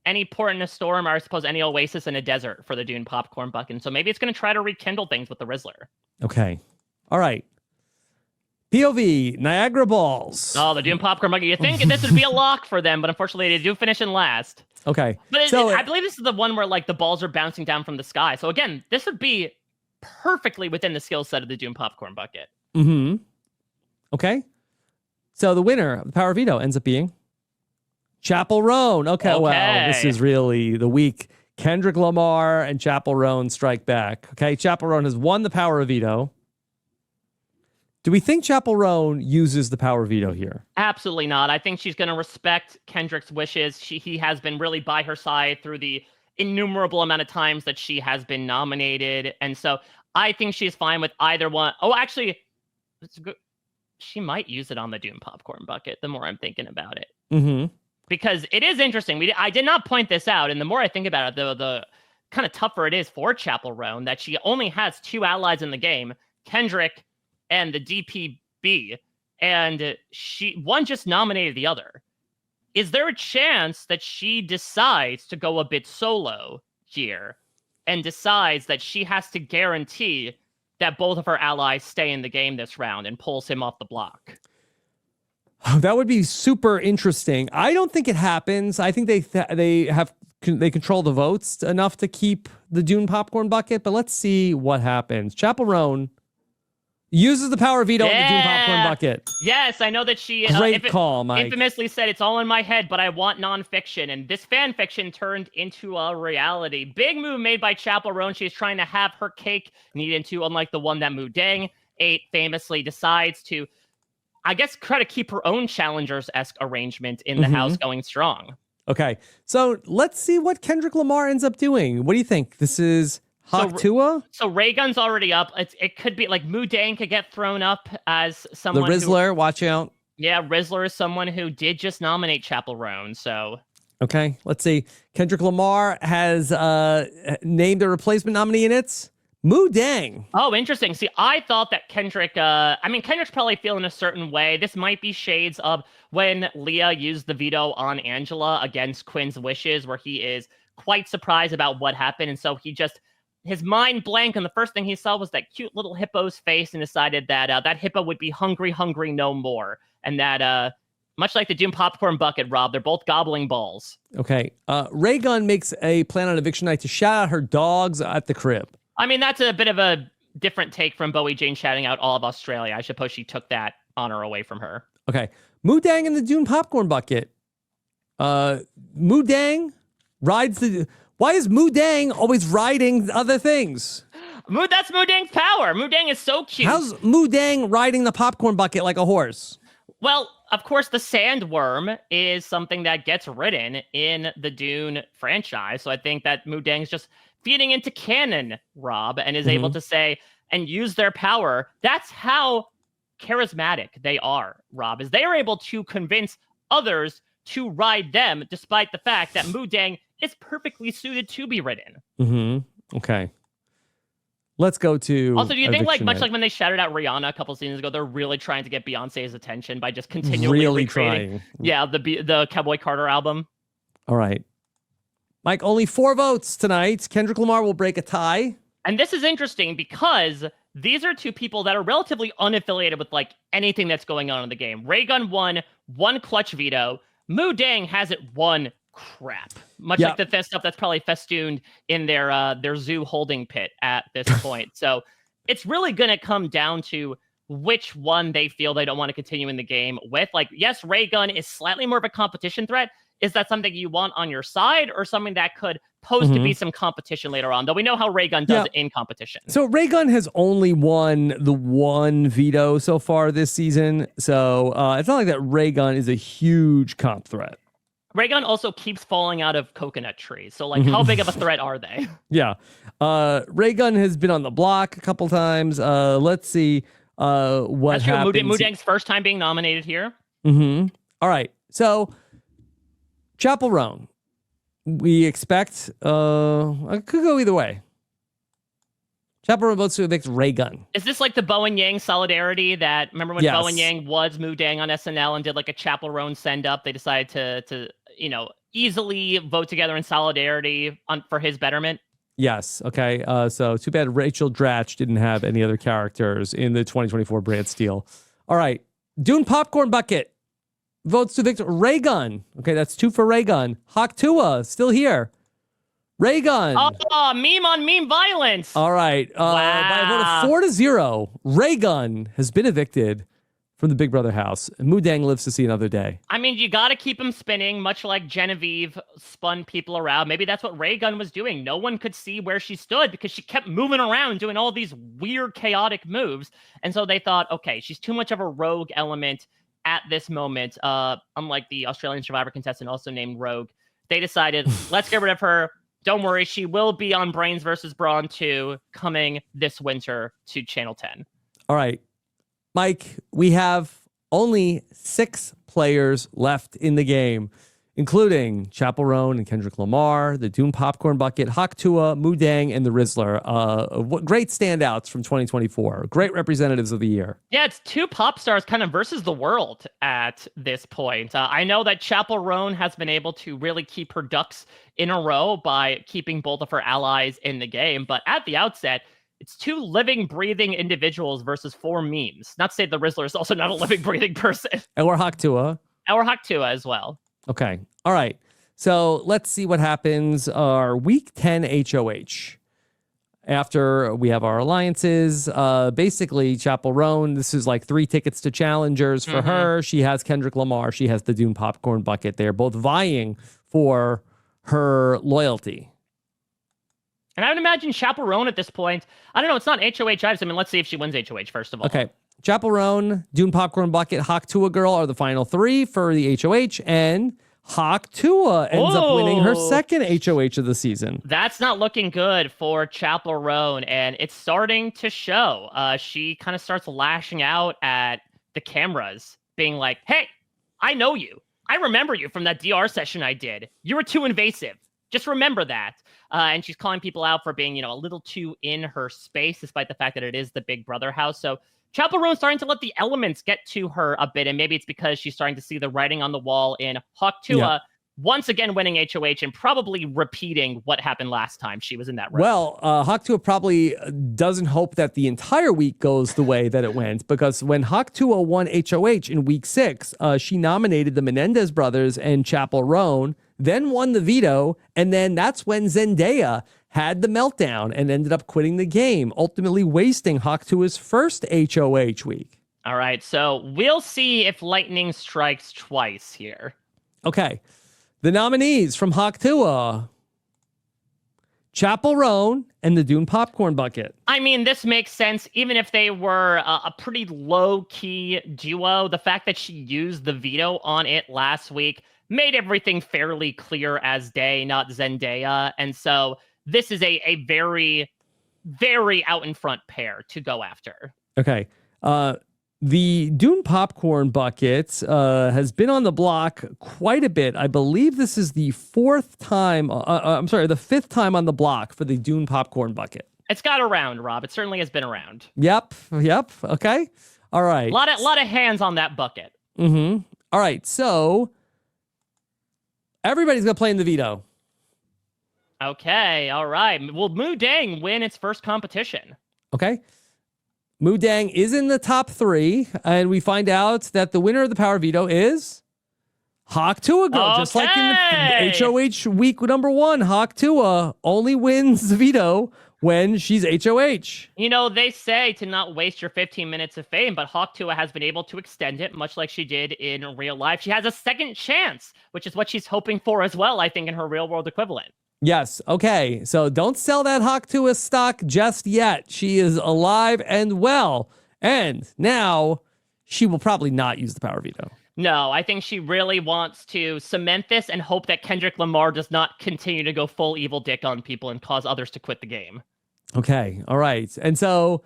any port in a storm, or I suppose any oasis in a desert for the Dune Popcorn Bucket. And so maybe it's going to try to rekindle things with the Rizzler. Okay. All right. POV, Niagara Balls. Oh, the Dune Popcorn Bucket. You think this would be a lock for them, but unfortunately they do finish in last. Okay. But I believe this is the one where like the balls are bouncing down from the sky. So again, this would be perfectly within the skill set of the Dune Popcorn Bucket. Mm-hmm. Okay. So the winner of the Power Veto ends up being Chapel Roan. Okay, well, this is really the week. Kendrick Lamar and Chapel Roan strike back. Okay, Chapel Roan has won the Power Veto. Do we think Chapel Roan uses the Power Veto here? Absolutely not. I think she's going to respect Kendrick's wishes. He has been really by her side through the innumerable amount of times that she has been nominated. And so I think she's fine with either one. Oh, actually, she might use it on the Dune Popcorn Bucket, the more I'm thinking about it. Mm-hmm. Because it is interesting. I did not point this out, and the more I think about it, the kind of tougher it is for Chapel Roan that she only has 2 allies in the game, Kendrick and the DPB, and one just nominated the other. Is there a chance that she decides to go a bit solo here and decides that she has to guarantee that both of her allies stay in the game this round and pulls him off the block? That would be super interesting. I don't think it happens. I think they control the votes enough to keep the Dune Popcorn Bucket, but let's see what happens. Chapel Roan uses the Power Veto on the Dune Popcorn Bucket. Yes, I know that she Great call, Mike. Infamously said it's all in my head, but I want nonfiction. And this fan fiction turned into a reality. Big move made by Chapel Roan. She's trying to have her cake and eat into, unlike the one that Mudang 8 famously decides to, I guess, try to keep her own challengers-esque arrangement in the house going strong. Okay, so let's see what Kendrick Lamar ends up doing. What do you think? This is Hawk Tua? So Raygun's already up. It could be like Mu Dang could get thrown up as someone. The Rizzler, watch out. Yeah, Rizzler is someone who did just nominate Chapel Roan, so. Okay, let's see. Kendrick Lamar has named a replacement nominee in it. Mu Dang. Oh, interesting. See, I thought that Kendrick, Kendrick's probably feeling a certain way. This might be shades of when Leah used the veto on Angela against Quinn's wishes, where he is quite surprised about what happened. And so his mind blanked, and the first thing he saw was that cute little hippo's face and decided that that hippo would be hungry no more. And that, much like the Doom popcorn bucket, Rob, they're both gobbling balls. Okay. Raygun makes a plan on eviction night to shout out her dogs at the crib. I mean, that's a bit of a different take from Bowie Jane shouting out all of Australia. I suppose she took that honor away from her. Okay. Mu Dang in the Dune popcorn bucket. Mu Dang rides the... Why is Mu Dang always riding other things? That's Mu Dang's power. Mu Dang is so cute. How's Mu Dang riding the popcorn bucket like a horse? Well, of course, the sandworm is something that gets ridden in the Dune franchise. So I think that Mu Dang's just feeding into canon, Rob, and is able to say and use their power. That's how charismatic they are, Rob, is they are able to convince others to ride them, despite the fact that Mu Dang is perfectly suited to be ridden. Okay. Let's go to... Also, do you think, much like when they shouted out Rihanna a couple seasons ago, they're really trying to get Beyonce's attention by just continually recreating... Yeah, the Cowboy Carter album. All right. Mike, only 4 votes tonight. Kendrick Lamar will break a tie. And this is interesting because these are 2 people that are relatively unaffiliated with anything that's going on in the game. Raygun won 1 clutch veto. Mu Dang hasn't won crap. Much like the stuff that's probably festooned in their zoo holding pit at this point. So it's really going to come down to which one they feel they don't want to continue in the game with. Yes, Raygun is slightly more of a competition threat. Is that something you want on your side or something that could pose to be some competition later on? Though we know how Raygun does it in competition. So Raygun has only won the 1 veto so far this season. So it's not like that Raygun is a huge comp threat. Raygun also keeps falling out of coconut trees. So how big of a threat are they? Yeah. Raygun has been on the block a couple times. Let's see what happens. Mu Dang's first time being nominated here. All right. So... Chapel Roan, we expect, it could go either way. Chapel Roan votes to evict Raygun. Is this like the Bo and Yang solidarity that, remember when Bo and Yang was Mu Dang on SNL and did a Chapel Roan send up? They decided to easily vote together in solidarity for his betterment. Yes. Okay. So too bad Rachel Dratch didn't have any other characters in the 2024 BrantSteele. All right. Dune Popcorn Bucket votes to evict Raygun. Okay, that's 2 for Raygun. Hawk Tua, still here. Raygun. Oh, meme on meme violence. All right. Wow. By a vote of 4-0, Raygun has been evicted from the Big Brother house. Mu Dang lives to see another day. I mean, you got to keep him spinning, much like Genevieve spun people around. Maybe that's what Raygun was doing. No one could see where she stood because she kept moving around, doing all these weird, chaotic moves. And so they thought, okay, she's too much of a rogue element at this moment. Unlike the Australian Survivor contestant also named Rogue, they decided, let's get rid of her. Don't worry, she will be on Brains vs. Brawn 2 coming this winter to Channel 10. All right. Mike, we have only 6 players left in the game, including Chapel Roan and Kendrick Lamar, the Doom Popcorn Bucket, Hawk Tua, Mu Dang, and the Rizzler. What great standouts from 2024. Great representatives of the year. Yeah, it's 2 pop stars kind of versus the world at this point. I know that Chapel Roan has been able to really keep her ducks in a row by keeping both of her allies in the game. But at the outset, it's 2 living, breathing individuals versus 4 memes. Not to say the Rizzler is also not a living, breathing person. Or Hawk Tua. Or Hawk Tua as well. Okay. All right. So let's see what happens. Our week 10 HOH. After we have our alliances, basically Chapel Roan, this is like 3 tickets to challengers for her. She has Kendrick Lamar. She has the Dune Popcorn Bucket. They're both vying for her loyalty. And I would imagine Chaperone at this point. I don't know. It's not HOH items. I mean, let's see if she wins HOH first of all. Okay. Chaperone, Dune Popcorn Bucket, Hawk Tua Girl are the final 3 for the HOH, and Hawk Tua ends up winning her second HOH of the season. That's not looking good for Chaperone, and it's starting to show. She kind of starts lashing out at the cameras, being like, hey, I know you. I remember you from that DR session I did. You were too invasive. Just remember that. And she's calling people out for being, a little too in her space, despite the fact that it is the Big Brother house. So Chaperone's starting to let the elements get to her a bit, and maybe it's because she's starting to see the writing on the wall in Hawk Tua once again winning HOH and probably repeating what happened last time she was in that room. Well, Hawk Tua probably doesn't hope that the entire week goes the way that it went, because when Hawk Tua won HOH in week 6, she nominated the Menendez brothers and Chaperone, then won the veto, and then that's when Zendaya had the meltdown and ended up quitting the game, ultimately wasting Hawk Tua's first HOH week. All right, so we'll see if lightning strikes twice here. Okay, the nominees from Hawk Tua: Chaperone and the Dune Popcorn Bucket. I mean, this makes sense, even if they were a pretty low-key duo. The fact that she used the veto on it last week made everything fairly clear as day, not Zendaya. And so this is a very, very out in front pair to go after. Okay. The Dune Popcorn Bucket has been on the block quite a bit. I believe this is the fifth time on the block for the Dune Popcorn Bucket. It's got around, Rob. It certainly has been around. Yep. Okay. All right. A lot of hands on that bucket. Mm-hmm. All right. So everybody's going to play in the veto. Okay. All right. Will Moo Dang win its first competition? Okay. Moo Dang is in the top 3, and we find out that the winner of the power veto is Hawk Tua Girl. Okay. Just like in the HOH week number 1, Hawk Tua only wins the veto when she's HOH. They say to not waste your 15 minutes of fame, but Hawk Tua has been able to extend it, much like she did in real life. She has a second chance, which is what she's hoping for as well, I think, in her real-world equivalent. Yes. Okay. So don't sell that Hawk Tua stock just yet. She is alive and well. And now she will probably not use the power veto. No, I think she really wants to cement this and hope that Kendrick Lamar does not continue to go full evil dick on people and cause others to quit the game. Okay. All right. And so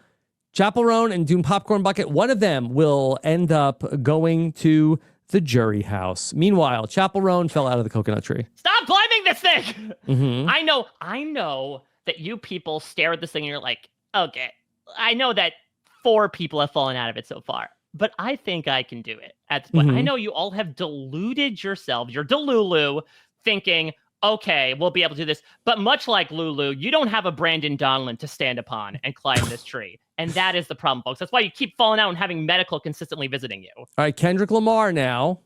Chaperone and Dune Popcorn Bucket, one of them will end up going to the jury house. Meanwhile, Chaperone fell out of the coconut tree. Stop climbing this thing! Mm-hmm. I know that you people stare at this thing and you're like, okay, I know that 4 people have fallen out of it so far, but I think I can do it. I know you all have deluded yourselves. You're Delulu, thinking, okay, we'll be able to do this. But much like Lulu, you don't have a Brandon Donlin to stand upon and climb this tree. And that is the problem, folks. That's why you keep falling out and having medical consistently visiting you. All right, Kendrick Lamar now.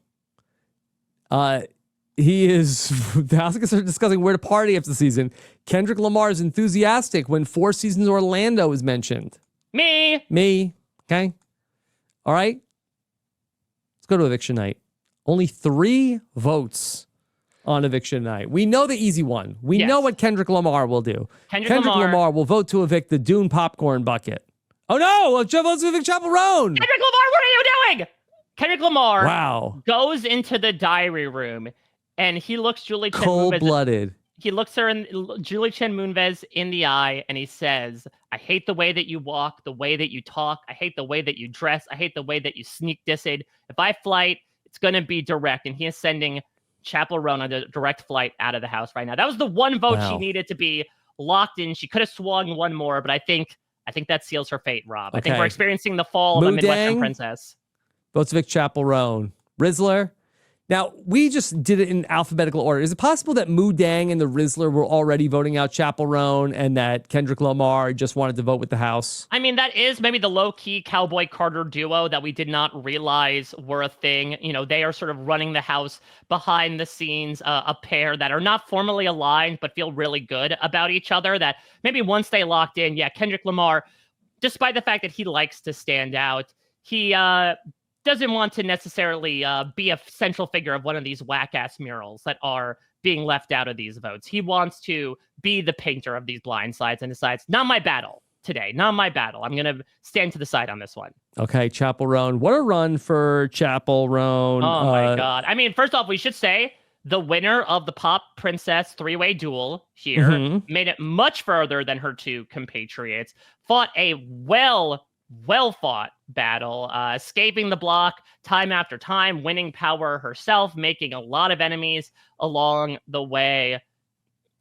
He is, the house are discussing where to party after the season. Kendrick Lamar is enthusiastic when 4 Seasons Orlando is mentioned. Me. Okay. All right. Let's go to eviction night. Only 3 votes on eviction night. We know the easy one. We know what Kendrick Lamar will do. Kendrick Lamar will vote to evict the Dune Popcorn Bucket. Oh no! Jeff votes to evict Chaperone. Kendrick Lamar, what are you doing? Kendrick Lamar goes into the diary room and he looks Julie Chen cold-blooded. He looks her in Julie Chen Moonves in the eye and he says, I hate the way that you walk, the way that you talk. I hate the way that you dress. I hate the way that you sneak dissed. If I flight, it's going to be direct. And he is sending Chaperone on a direct flight out of the house right now. That was the one vote she needed to be locked in. She could have swung one more, but I think that seals her fate, Rob. I think we're experiencing the fall of a Midwestern princess. Votes Vic Chaperone. Rizzler. Now, we just did it in alphabetical order. Is it possible that Moo Dang and the Rizzler were already voting out Chaperone and that Kendrick Lamar just wanted to vote with the house? I mean, that is maybe the low-key Cowboy Carter duo that we did not realize were a thing. They are sort of running the house behind the scenes, a pair that are not formally aligned but feel really good about each other, that maybe once they locked in, Kendrick Lamar, despite the fact that he likes to stand out, he doesn't want to necessarily be a central figure of one of these whack-ass murals that are being left out of these votes. He wants to be the painter of these blind sides and decides, not my battle today, not my battle. I'm going to stand to the side on this one. Okay, Chapel Roan. What a run for Chapel Roan. Oh my God. I mean, first off, we should say the winner of the Pop Princess three-way duel here made it much further than her two compatriots, fought a well-fought battle, escaping the block time after time, winning power herself, making a lot of enemies along the way.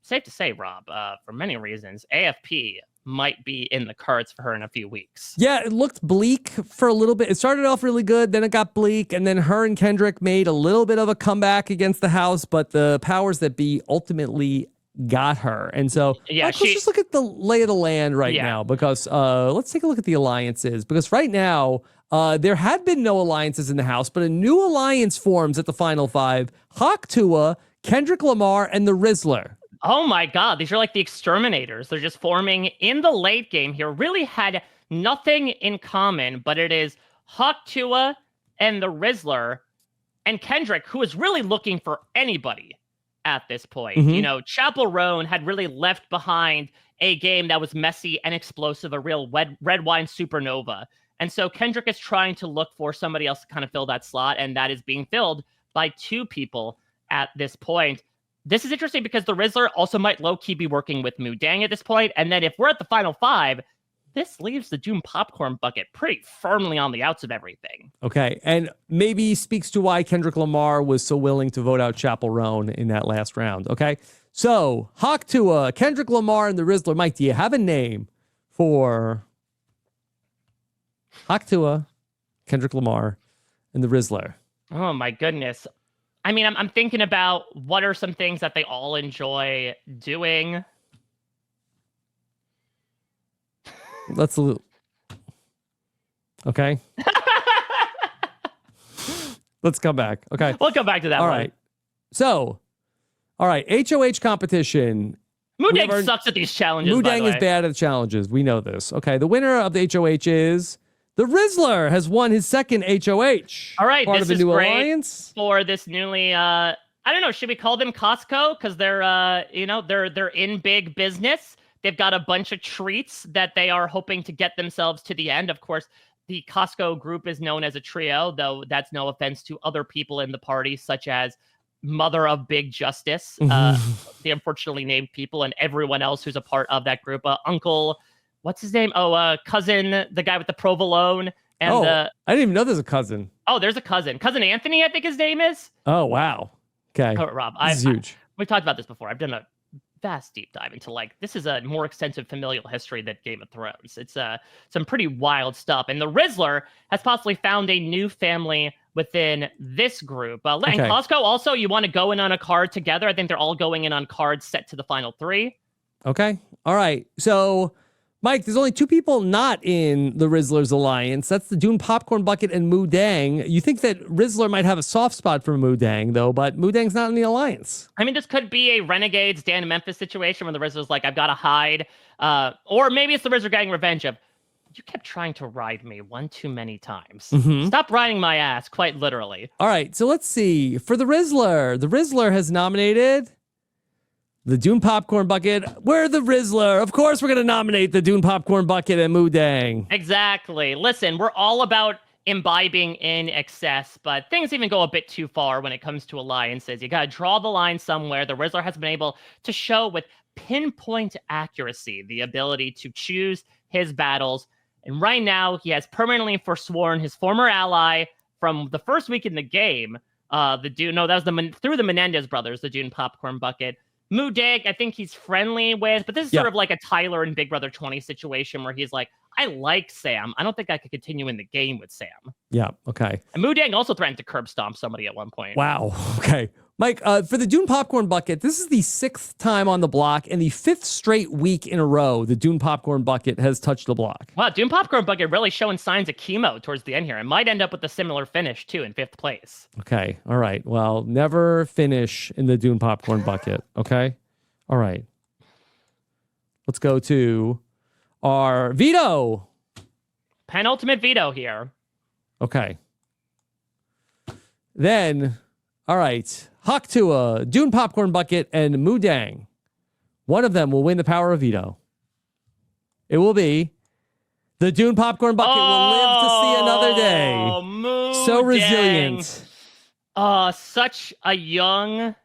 Safe to say, Rob, for many reasons, AFP might be in the cards for her in a few weeks. Yeah, it looked bleak for a little bit. It started off really good, then it got bleak, and then her and Kendrick made a little bit of a comeback against the House, but the powers that be ultimately got her. And so let's just look at the lay of the land right now, because let's take a look at the alliances, because right now there had been no alliances in the House, but a new alliance forms at the Final Five: Hawk Tuah, Kendrick Lamar, and the Rizzler. Oh my God, these are like the exterminators. They're just forming in the late game here. Really had nothing in common, but it is Hawk Tuah and the Rizzler and Kendrick, who is really looking for anybody at this point. You know, Chapel Roan had really left behind a game that was messy and explosive, a real red wine supernova. And so Kendrick is trying to look for somebody else to kind of fill that slot, and that is being filled by two people at this point. This is interesting because the Rizzler also might low-key be working with Mudang at this point. And then if we're at the Final Five, this leaves the Doom Popcorn Bucket pretty firmly on the outs of everything. Okay, and maybe speaks to why Kendrick Lamar was so willing to vote out Chapel Roan in that last round. Okay, so Hawk Tuah, Kendrick Lamar, and the Rizzler. Mike, do you have a name for Hawk Tuah, Kendrick Lamar, and the Rizzler? Oh my goodness. I mean, I'm thinking about what are some things that they all enjoy doing. Let's okay. Let's come back. Okay. We'll come back to that all one. Right. So, all right, HOH competition. Mudang sucks at these challenges, Mudang is bad at challenges. We know this. Okay, the winner of the HOH is the Rizzler, has won his second HOH. All right, part this of the is new great alliance for this newly. I don't know. Should we call them Costco? Because they're, they're in big business. They've got a bunch of treats that they are hoping to get themselves to the end. Of course, the Costco group is known as a trio, though that's no offense to other people in the party, such as Mother of Big Justice, the unfortunately named people, and everyone else who's a part of that group. Uncle, what's his name? Cousin, the guy with the provolone. And I didn't even know there's a cousin. Oh, there's a cousin. Cousin Anthony, I think his name is. Oh, wow. Okay. Oh, Rob, this is huge. We've talked about this before. I've done a vast deep dive into, this is a more extensive familial history than Game of Thrones. It's some pretty wild stuff. And the Rizzler has possibly found a new family within this group. And Costco also, you want to go in on a card together. I think they're all going in on cards set to the final three. Okay. All right. So, Mike, there's only two people not in the Rizzler's alliance. That's the Dune Popcorn Bucket and Mudang. You think that Rizzler might have a soft spot for Mudang, though, but Mudang's not in the alliance. I mean, this could be a Renegades Dan Memphis situation where the Rizzler's like, I've got to hide. Or maybe it's the Rizzler getting revenge of, you kept trying to ride me one too many times. Stop riding my ass, quite literally. All right, so let's see. For the Rizzler has nominated the Dune Popcorn Bucket. We're the Rizzler. Of course, we're going to nominate the Dune Popcorn Bucket and Mudang. Exactly. Listen, we're all about imbibing in excess, but things even go a bit too far when it comes to alliances. You got to draw the line somewhere. The Rizzler has been able to show with pinpoint accuracy the ability to choose his battles. And right now, he has permanently forsworn his former ally from the first week in the game. That was through the Menendez brothers, the Dune Popcorn Bucket. Mudang, I think he's friendly with, but this is sort of like a Tyler and Big Brother 20 situation where he's like, I like Sam. I don't think I could continue in the game with Sam. Yeah, okay. And Mudang also threatened to curb stomp somebody at one point. Wow, okay. Mike, for the Dune Popcorn Bucket, this is the 6th time on the block and the 5th straight week in a row the Dune Popcorn Bucket has touched the block. Wow, Dune Popcorn Bucket really showing signs of chemo towards the end here. It might end up with a similar finish, too, in 5th place. Okay, all right. Well, never finish in the Dune Popcorn Bucket, okay? All right. Let's go to our veto. Penultimate veto here. Okay. Then, all right. Hawk Tua, Dune Popcorn Bucket, and Moo Dang. One of them will win the power of veto. It will be the Dune Popcorn Bucket will live to see another day. Moo So Dang. resilient. Such a young,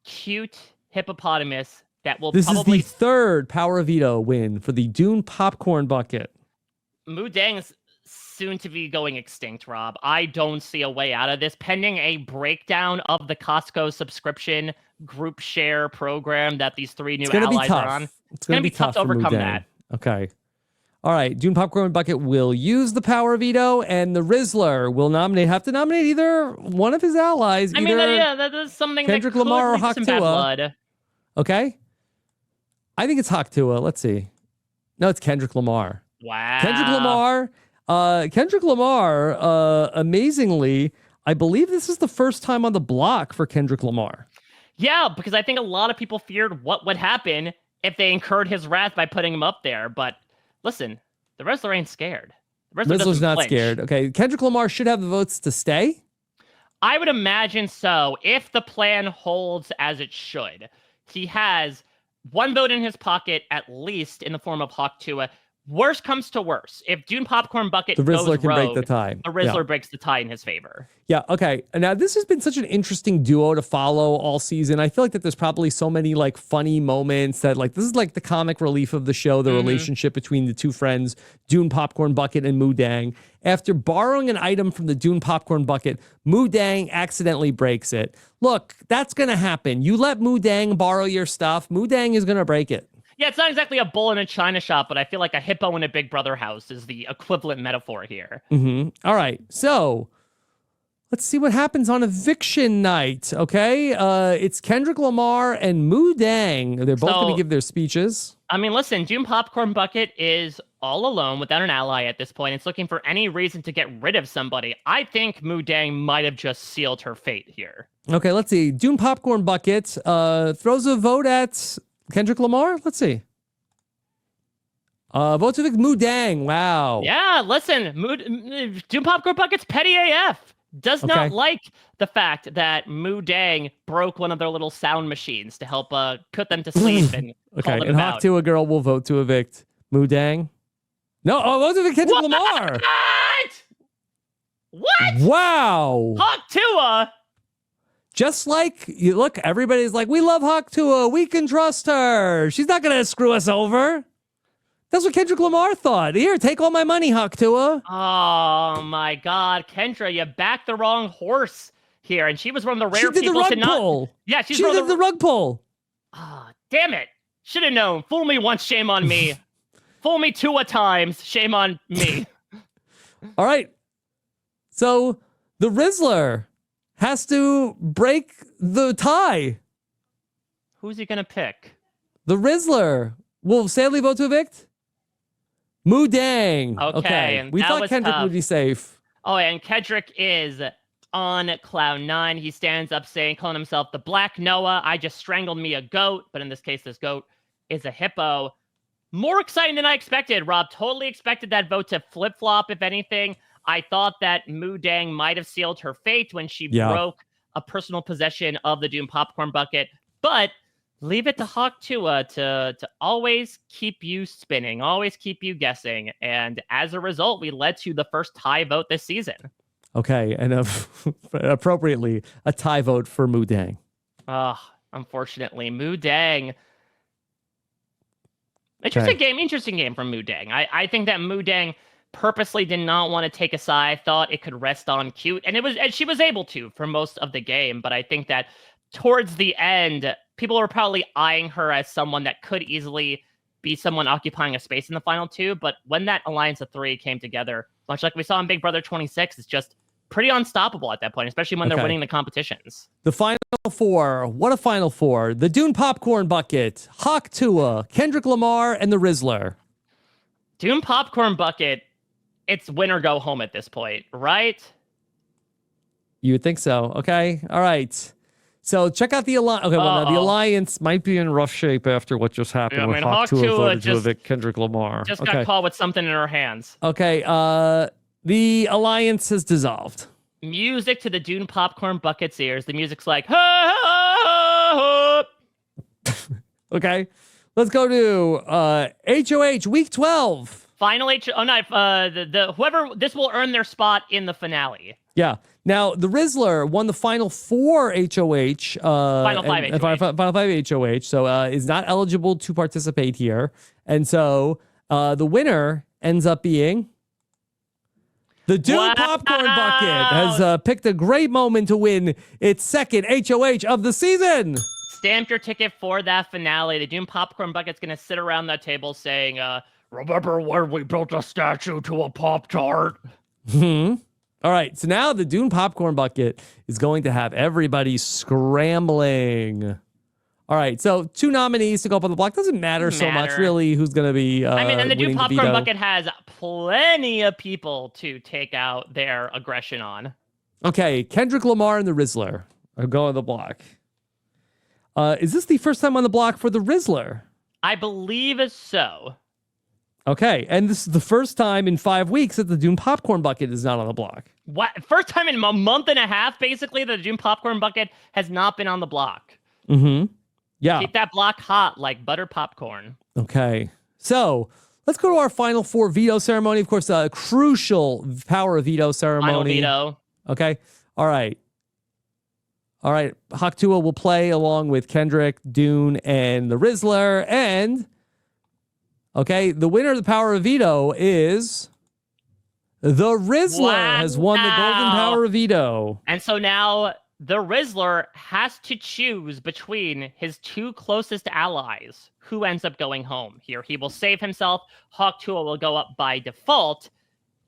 cute hippopotamus that will This probably... is the third power of veto win for the Dune Popcorn Bucket. Moo Dang's soon to be going extinct, Rob. I don't see a way out of this. Pending a breakdown of the Costco subscription group share program that these three new allies are on. It's going to be tough to overcome Moo Dang. that. Okay. All right. Dune Popcorn Bucket will use the power veto, and the Rizzler will have to nominate either one of his allies. I mean, that is something Kendrick that could Lamar or lead to Hawk some bad Tua. blood. Okay. I think it's Hawk Tua. Let's see. No, it's Kendrick Lamar. Wow. Kendrick Lamar, amazingly, I believe this is the first time on the block for Kendrick Lamar. Yeah, because I think a lot of people feared what would happen if they incurred his wrath by putting him up there. But listen, the wrestler ain't scared. The wrestler Rizzler's doesn't not flinch. scared. Okay, Kendrick Lamar should have the votes to stay. I would imagine so, if the plan holds as it should. He has one vote in his pocket, at least, in the form of Hawk Tua. Worst comes to worst. If Dune Popcorn Bucket The Rizzler goes can break rogue, the tie. the Rizzler breaks the tie in his favor. Yeah, okay. Now, this has been such an interesting duo to follow all season. I feel like that there's probably so many, like, funny moments that, like, this is, like, the comic relief of the show, the relationship between the two friends, Dune Popcorn Bucket and Moo Dang. After borrowing an item from the Dune Popcorn Bucket, Moo Dang accidentally breaks it. Look, that's going to happen. You let Moo Dang borrow your stuff, Moo Dang is going to break it. Yeah, it's not exactly a bull in a china shop, but I feel like a hippo in a Big Brother house is the equivalent metaphor here. All right, so let's see what happens on eviction night, okay? It's Kendrick Lamar and Moo Dang. They're both going to give their speeches. I mean, listen, Dune Popcorn Bucket is all alone without an ally at this point. It's looking for any reason to get rid of somebody. I think Moo Dang might have just sealed her fate here. Okay, let's see. Dune Popcorn Bucket throws a vote at Kendrick Lamar. Let's see. Vote to evict Moo Dang. Wow. Yeah, listen, Dune Popcorn Bucket's petty AF. Does not like the fact that Moo Dang broke one of their little sound machines to help put them to sleep and call them and out. Hawk Tua girl will vote to evict Moo Dang. No, vote to evict Kendrick Lamar. What? Wow. Hawk Tua? Just like, look, everybody's like, we love Hawk Tua. We can trust her. She's not going to screw us over. That's what Kendrick Lamar thought. Here, take all my money, Hawk Tua. Oh, my God. Kendra, you backed the wrong horse here. And she was one of the rare She did people the to rug not... pull. Yeah, she did the rug pull. Ah, damn it. Should have known. Fool me once, shame on me. Fool me 2 times, shame on me. All right. So the Rizzler has to break the tie. Who's he going to pick? The Rizzler will sadly vote to evict Moo Dang. Okay, and we that thought was Kendrick tough. would be safe. Oh, and Kendrick is on cloud 9. He stands up calling himself the Black Noah. I just strangled me a goat, but in this case, this goat is a hippo. More exciting than I expected, Rob. Totally expected that vote to flip-flop, if anything. I thought that Moo Dang might have sealed her fate when she broke a personal possession of the Dune Popcorn Bucket, but leave it to Hawk Tua to always keep you spinning, always keep you guessing, and as a result, we led to the first tie vote this season. Okay, and appropriately, a tie vote for Moo Dang. Unfortunately, Moo Dang. Interesting game from Moo Dang. I think that Moo Dang purposely did not want to take a side, thought it could rest on cute, and she was able to for most of the game, but I think that towards the end, people were probably eyeing her as someone that could easily be someone occupying a space in the final 2, but when that alliance of 3 came together, much like we saw in Big Brother 26, it's just pretty unstoppable at that point, especially when they're winning the competitions. The final 4, what a final 4. The Dune Popcorn Bucket, Hawk Tua, Kendrick Lamar, and the Rizzler. Dune Popcorn Bucket, it's win or go home at this point, right? You would think so. Okay. All right. So check out the alliance. Okay, well, now the alliance might be in rough shape after what just happened with Hawk Tua voted to evict Kendrick Lamar. Just got caught with something in her hands. Okay. The alliance has dissolved. Music to the Dune popcorn bucket's ears. The music's like, ha, ha, ha. Okay. Let's go to HOH week 12. Final oh no, whoever this will earn their spot in the finale. Yeah. Now, the Rizzler won the final 4 HOH. Final 5 HOH. Final 5 HOH, so is not eligible to participate here. And so the winner ends up being the Dune Popcorn Bucket has picked a great moment to win its second HOH of the season. Stamp your ticket for that finale. The Dune Popcorn Bucket's going to sit around that table saying, Remember when we built a statue to a Pop-Tart? All right, so now the Dune Popcorn Bucket is going to have everybody scrambling. All right, so 2 nominees to go up on the block. Doesn't matter so much, really, who's going to be and the Dune winning Popcorn veto. Bucket has plenty of people to take out their aggression on. Okay, Kendrick Lamar and the Rizzler are going on the block. Is this the first time on the block for the Rizzler? I believe so. Okay, and this is the first time in 5 weeks that the Dune Popcorn Bucket is not on the block. What? First time in a month and a half, basically, the Dune Popcorn Bucket has not been on the block. Yeah. Keep that block hot like butter popcorn. Okay. So let's go to our final 4 veto ceremony. Of course, a crucial power of veto ceremony. Final veto. Okay. All right. All right. Haktua will play along with Kendrick, Dune, and the Rizzler. And, okay, the winner of the power of veto is the Rizzler has won the golden power of veto. And so now the Rizzler has to choose between his 2 closest allies. Who ends up going home here? He will save himself. Haktua will go up by default.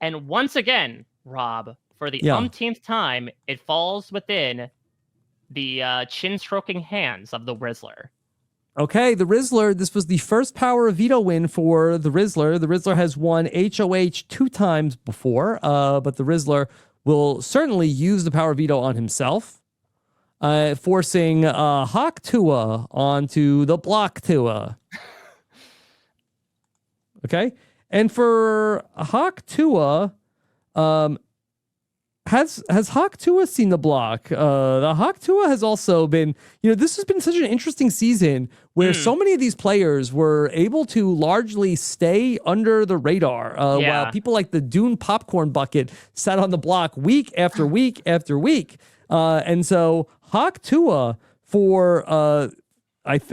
And once again, Rob, for the umpteenth time, it falls within the chin-stroking hands of the Rizzler. Okay, the Rizzler, this was the first power of veto win for the Rizzler. The Rizzler has won HOH 2 times before, but the Rizzler will certainly use the power of veto on himself, forcing Haktua onto the block Tua. Okay, and for Haktua, has Haktua seen the block? The Haktua has also been, this has been such an interesting season where so many of these players were able to largely stay under the radar, while people like the Dune Popcorn Bucket sat on the block week after week after week. And so Haktua,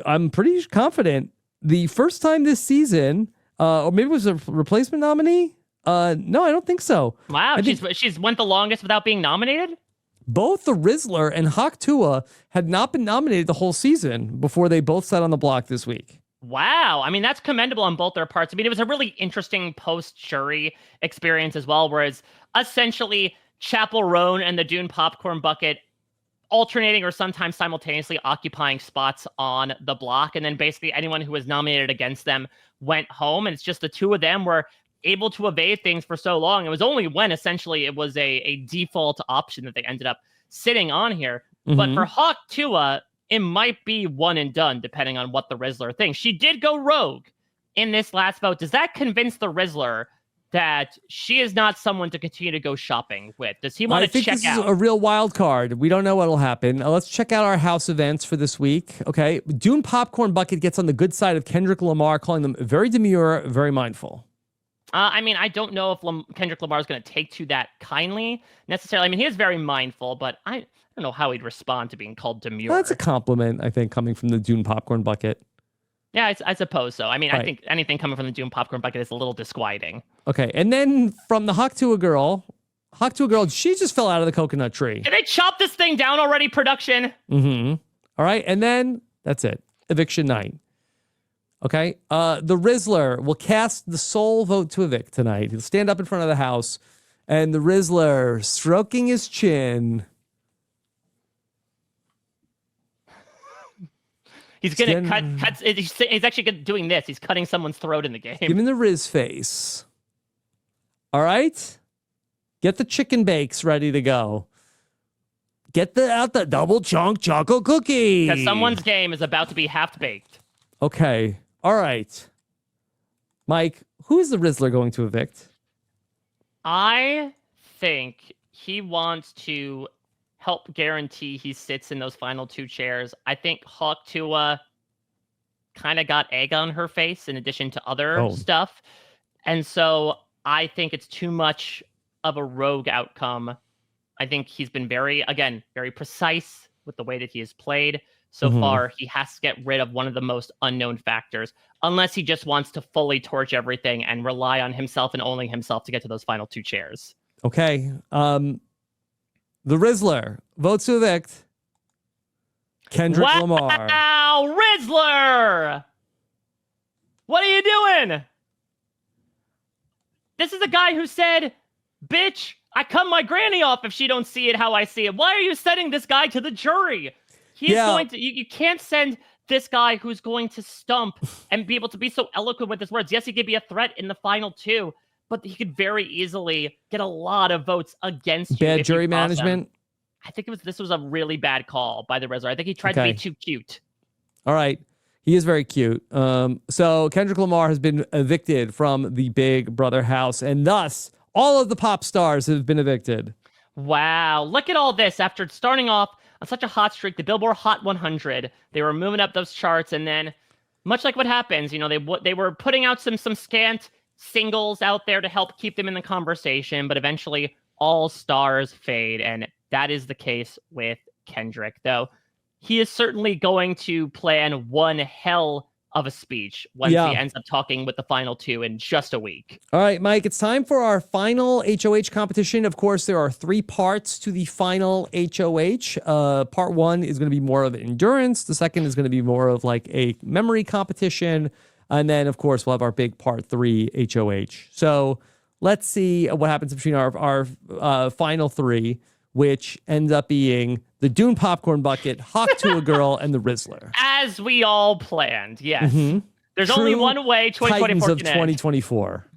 I'm pretty confident, the first time this season, or maybe it was a replacement nominee. No, I don't think so. Wow, she's went the longest without being nominated? Both the Rizzler and Haktua had not been nominated the whole season before they both sat on the block this week. Wow. I mean, that's commendable on both their parts. I mean, it was a really interesting post-jury experience as well, whereas essentially Chapel Roan and the Dune Popcorn Bucket alternating or sometimes simultaneously occupying spots on the block, and then basically anyone who was nominated against them went home, and it's just the 2 of them were able to evade things for so long. It was only when essentially it was a default option that they ended up sitting on here. But for Haktua, it might be one and done depending on what the Rizzler thinks. She did go rogue in this last vote. Does that convince the Rizzler that she is not someone to continue to go shopping with? Does he want to check out? I think this is a real wild card. We don't know what will happen. Let's check out our house events for this week. Okay. Dune Popcorn Bucket gets on the good side of Kendrick Lamar, calling them very demure, very mindful. I mean, I don't know if Kendrick Lamar is going to take to that kindly necessarily. I mean, he is very mindful, but I don't know how he'd respond to being called demure. That's a compliment, I think, coming from the Dune Popcorn Bucket. Yeah, I suppose so. I mean, I think anything coming from the Dune Popcorn Bucket is a little disquieting. Okay, and then from the Haktua girl, she just fell out of the coconut tree. Did they chop this thing down already, production? All right, and then that's it. Eviction night. Okay, the Rizzler will cast the sole vote to evict tonight. He'll stand up in front of the house, and the Rizzler, stroking his chin. He's going to cut. He's actually doing this. He's cutting someone's throat in the game. Give him the Riz face. All right, get the chicken bakes ready to go. Get out the double chunk chocolate cookie. Because someone's game is about to be half baked. Okay. All right. Mike, who is the Rizzler going to evict? I think he wants to help guarantee he sits in those final 2 chairs. I think Hawk Tuah kind of got egg on her face in addition to other stuff. And so I think it's too much of a rogue outcome. I think he's been very precise with the way that he has played so far. He has to get rid of one of the most unknown factors, unless he just wants to fully torch everything and rely on himself and only himself to get to those final 2 chairs. Okay. The Rizzler votes to evict Kendrick Lamar. Wow, Rizzler! What are you doing? This is a guy who said, bitch, I cut my granny off if she don't see it how I see it. Why are you sending this guy to the jury? He's going to, you can't send this guy who's going to stump and be able to be so eloquent with his words. Yes, he could be a threat in the final 2, but he could very easily get a lot of votes against you. Bad jury management. I think this was a really bad call by the Rizzler. I think he tried to be too cute. All right. He is very cute. So Kendrick Lamar has been evicted from the Big Brother house, and thus all of the pop stars have been evicted. Wow. Look at all this. After starting off on such a hot streak, the Billboard Hot 100, they were moving up those charts, and then much like what happens, they were putting out some scant singles out there to help keep them in the conversation, but eventually all stars fade, and that is the case with Kendrick, though he is certainly going to plan one hell of a speech once he ends up talking with the final 2 in just a week. All right, Mike, it's time for our final HOH competition. Of course, there are 3 parts to the final HOH. Part 1 is going to be more of endurance. The second is going to be more of like a memory competition. And then, of course, we'll have our big part 3 HOH. So let's see what happens between our final 3, which ends up being the Dune Popcorn Bucket, Hawk Tuah Girl, and the Rizzler. As we all planned, yes. There's only one way 2024 Titans of can end. 2024.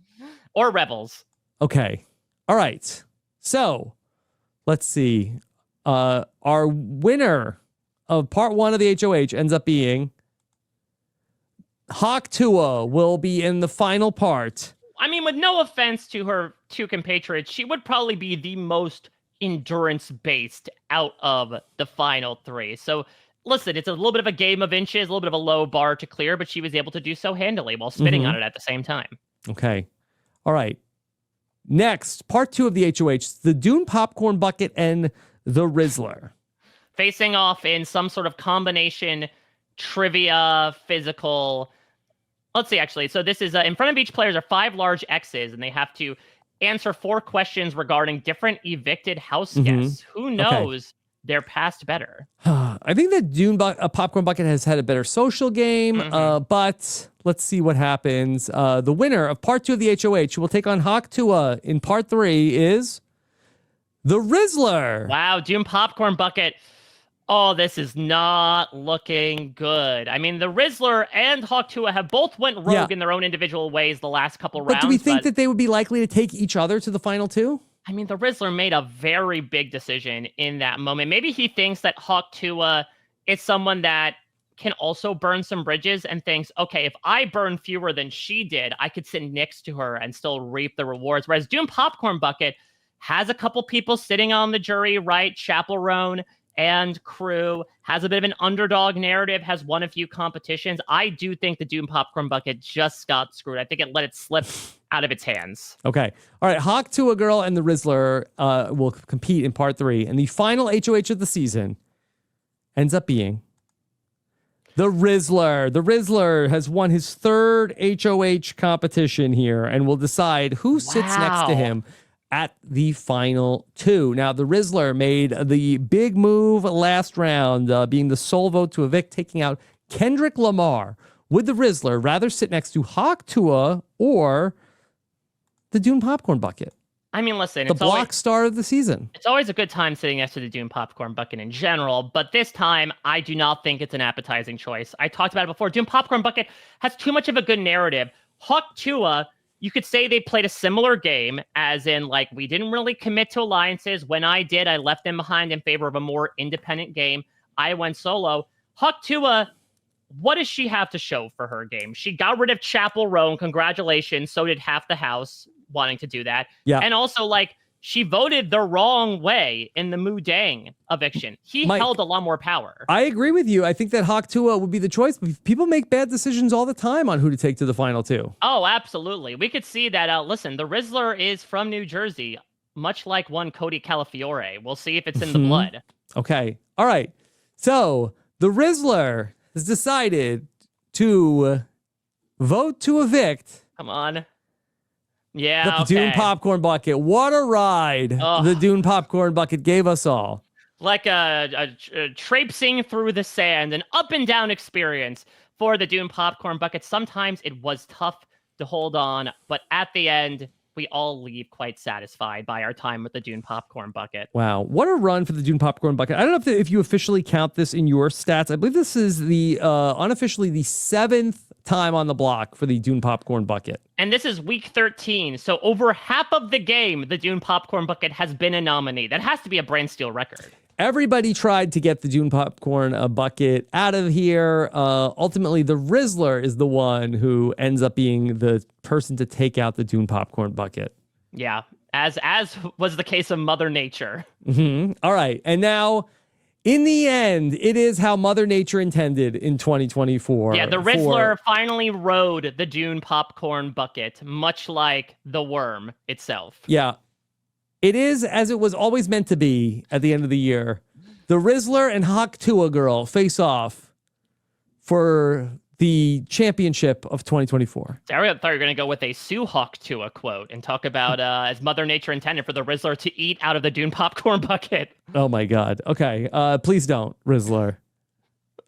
Or Rebels. Okay. All right. So let's see. Our winner of part 1 of the HOH ends up being Hawk Tuah will be in the final part. I mean, with no offense to her 2 compatriots, she would probably be the most endurance-based out of the final 3. So, listen, it's a little bit of a game of inches, a little bit of a low bar to clear, but she was able to do so handily while spitting on it at the same time. Okay. All right. Next, part 2 of the HOH, the Dune Popcorn Bucket and the Rizzler. Facing off in some sort of combination trivia, physical. Let's see, actually. So this is in front of each player are 5 large X's, and they have to answer 4 questions regarding different evicted house guests. Who knows their past better? I think that Dune Popcorn Bucket has had a better social game, but let's see what happens. The winner of part 2 of the HOH who will take on Hawk Tuah in part 3 is the Rizzler. Wow, Dune Popcorn Bucket. Oh, this is not looking good. I mean, the Rizzler and Hawk Tuah have both went rogue in their own individual ways the last couple rounds. But do we think that they would be likely to take each other to the final 2? I mean, the Rizzler made a very big decision in that moment. Maybe he thinks that Hawk Tuah is someone that can also burn some bridges and thinks, okay, if I burn fewer than she did, I could sit next to her and still reap the rewards. Whereas Dune Popcorn Bucket has a couple people sitting on the jury, right? Chaperone and crew, has a bit of an underdog narrative, has won a few competitions. I do think the Dune Popcorn Bucket just got screwed. I think it let it slip out of its hands. Okay. All right. Hawk Tuah Girl and the Rizzler will compete in part 3. And the final HOH of the season ends up being the Rizzler. The Rizzler has won his 3rd HOH competition here and will decide who sits next to him at the final 2. Now, the Rizzler made the big move last round, being the sole vote to evict, taking out Kendrick Lamar. Would the Rizzler rather sit next to Hawk Tuah or the Dune Popcorn Bucket? I mean, listen, the block star of the season. It's always a good time sitting next to the Dune Popcorn Bucket in general, but this time, I do not think it's an appetizing choice. I talked about it before. Dune Popcorn Bucket has too much of a good narrative. Hawk Tuah, you could say they played a similar game, as in, like, we didn't really commit to alliances. When I did, I left them behind in favor of a more independent game. I went solo. Hawk Tuah, what does she have to show for her game? She got rid of Chapel Roan. Congratulations. So did half the house wanting to do that. Yeah. And also, like, she voted the wrong way in the Mu Dang eviction. He Mike, held a lot more power. I agree with you. I think that Hawk Tua would be the choice. People make bad decisions all the time on who to take to the final two. Oh, absolutely. We could see that. Listen, the Rizzler is from New Jersey, much like one Cody Calafiore. We'll see if it's in the blood. Okay. All right. So the Rizzler has decided to vote to evict Come on. Yeah, the Dune Popcorn Bucket. What a ride the Dune Popcorn Bucket gave us all. Like a traipsing through the sand, an up and down experience for the Dune Popcorn Bucket. Sometimes it was tough to hold on, but at the end, we all leave quite satisfied by our time with the Dune Popcorn Bucket. Wow. What a run for the Dune Popcorn Bucket. I don't know if you officially count this in your stats. I believe this is the unofficially the 7th time on the block for the Dune Popcorn Bucket. And this is week 13. So over half of the game, the Dune Popcorn Bucket has been a nominee. That has to be a BrantSteele record. Everybody tried to get the Dune Popcorn Bucket out of here. Ultimately, the Rizzler is the one who ends up being the person to take out the Dune Popcorn Bucket. Yeah, as was the case of Mother Nature. All right. And now, in the end, it is how Mother Nature intended in 2024. Yeah, the Rizzler finally rode the Dune Popcorn Bucket, much like the worm itself. Yeah. It is as it was always meant to be at the end of the year. The Rizzler and Hawk Tua girl face off for the championship of 2024. I thought you were going to go with a Sue Hawk Tua quote and talk about as Mother Nature intended for the Rizzler to eat out of the Dune Popcorn Bucket. Oh my God. Okay. Please don't, Rizzler.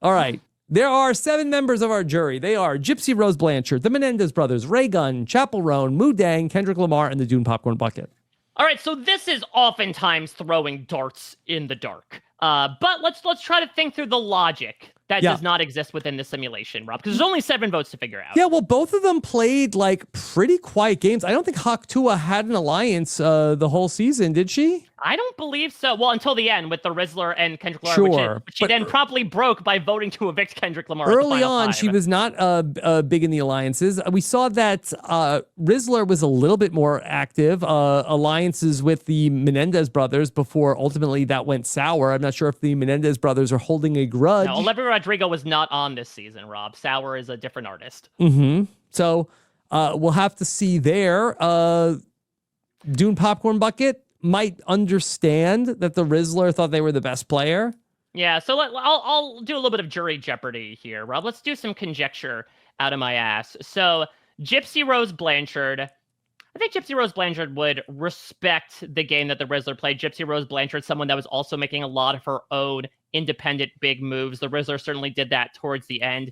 All right. There are 7 members of our jury. They are Gypsy Rose Blanchard, the Menendez brothers, Ray Gunn, Chapel Roan, Mu Dang, Kendrick Lamar, and the Dune Popcorn Bucket. All right, so this is oftentimes throwing darts in the dark. But let's try to think through the logic that does not exist within the simulation, Rob, because there's only 7 votes to figure out. Yeah, well, both of them played like pretty quiet games. I don't think Hawk Tua had an alliance the whole season, did she? I don't believe so. Well, until the end with the Rizzler and Kendrick Lamar, which she then promptly broke by voting to evict Kendrick Lamar. Early on, she was not big in the alliances. We saw that Rizzler was a little bit more active, alliances with the Menendez brothers before ultimately that went sour. I'm not sure if the Menendez brothers are holding a grudge. No, Olivia Rodrigo was not on this season, Rob. Sour is a different artist. So we'll have to see there. Dune Popcorn Bucket might understand that the Rizzler thought they were the best player. Yeah, so I'll do a little bit of jury jeopardy here, Rob. Let's do some conjecture out of my ass. So Gypsy Rose Blanchard, I think Gypsy Rose Blanchard would respect the game that the Rizzler played. Gypsy Rose Blanchard, someone that was also making a lot of her own independent big moves. The Rizzler certainly did that towards the end.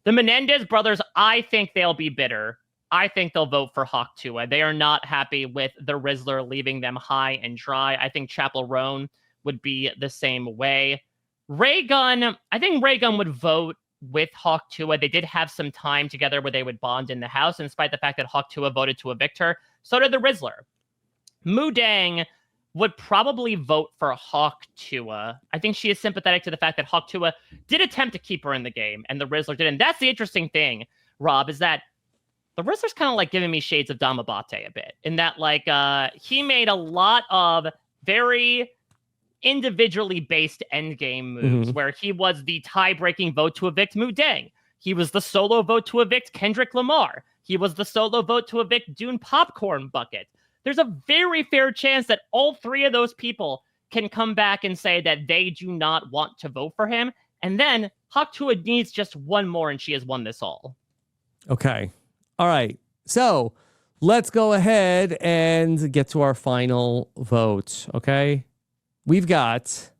The Menendez brothers, I think they'll be bitter. I think they'll vote for Hawk Tua. They are not happy with the Rizzler leaving them high and dry. I think Chapel Roan would be the same way. Ray Gunn, I think Ray Gunn would vote with Hawk Tua. They did have some time together where they would bond in the house, and despite the fact that Hawk Tua voted to evict her, so did the Rizzler. Mu Dang would probably vote for Hawk Tua. I think she is sympathetic to the fact that Hawk Tua did attempt to keep her in the game, and the Rizzler didn't. That's the interesting thing, Rob, is that the Rizzler's kind of like giving me shades of Damabate a bit, in that like he made a lot of very individually based endgame moves where he was the tie-breaking vote to evict Mu Dang. He was the solo vote to evict Kendrick Lamar. He was the solo vote to evict Dune Popcorn Bucket. There's a very fair chance that all 3 of those people can come back and say that they do not want to vote for him. And then Hawk Tua needs just one more and she has won this all. Okay. All right. So let's go ahead and get to our final vote. Okay. We've got,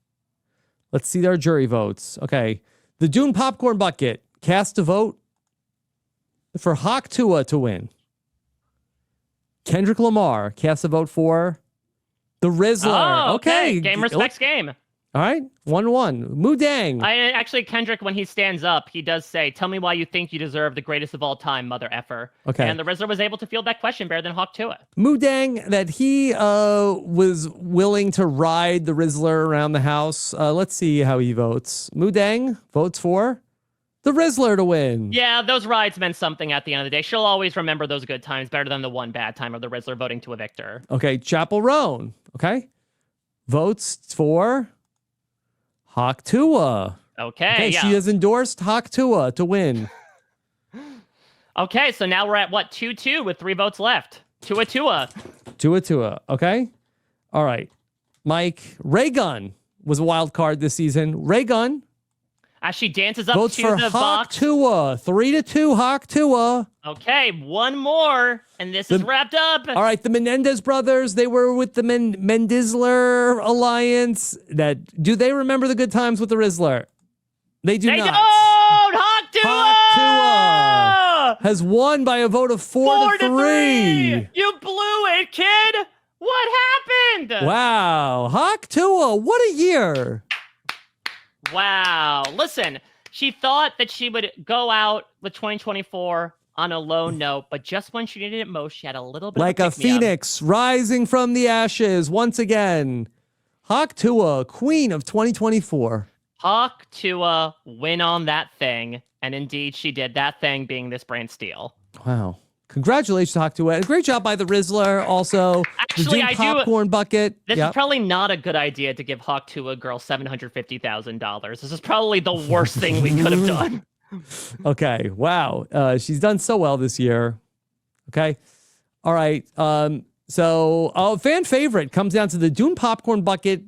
let's see our jury votes. Okay. The Dune Popcorn Bucket cast a vote for Hawk Tua to win. Kendrick Lamar cast a vote for the Rizzler. Oh, okay. Game respects game. All right. 1-1. Mu Dang. Actually, Kendrick, when he stands up, he does say, "Tell me why you think you deserve the greatest of all time, mother effer." Okay. And the Rizzler was able to field that question better than Hawk Tua. Mu Dang, that he was willing to ride the Rizzler around the house. Let's see how he votes. Mu Dang votes for the Rizzler to win. Yeah, those rides meant something at the end of the day. She'll always remember those good times better than the one bad time of the Rizzler voting to evict her. Okay, Chapel Roan. Okay. Votes for Hawk Tua. Okay, yeah. She has endorsed Hawk Tua to win. Okay, so now we're at what? 2-2 with 3 votes left. Tua. Tua. Okay. All right. Mike, Raygun was a wild card this season. Raygun As she dances up votes to for the Hawk box. Tua. 3-2 Hawk Tua. Okay, one more, and this is wrapped up. All right, the Menendez brothers, they were with the Mendizler Alliance. Do they remember the good times with the Rizzler? They do They not. don't! Hawk Tua! Has won by a vote of 4-3. You blew it, kid! What happened? Wow. Hawk Tua, what a year. Wow. Listen, she thought that she would go out with 2024 on a low note, but just when she needed it most, she had a little bit Like of a phoenix rising from the ashes once again. Hawk Tua, queen of 2024. Hawk Tua win on that thing, and indeed she did, that thing being this BrantSteele. Wow. Congratulations, Hawk Tua. Great job by the Rizzler. Also, Actually, the popcorn bucket. This is probably not a good idea to give Hawk Tua girl $750,000. This is probably the worst thing we could have done. Okay. Wow. She's done so well this year. Okay. All right. So fan favorite comes down to the Dune popcorn bucket,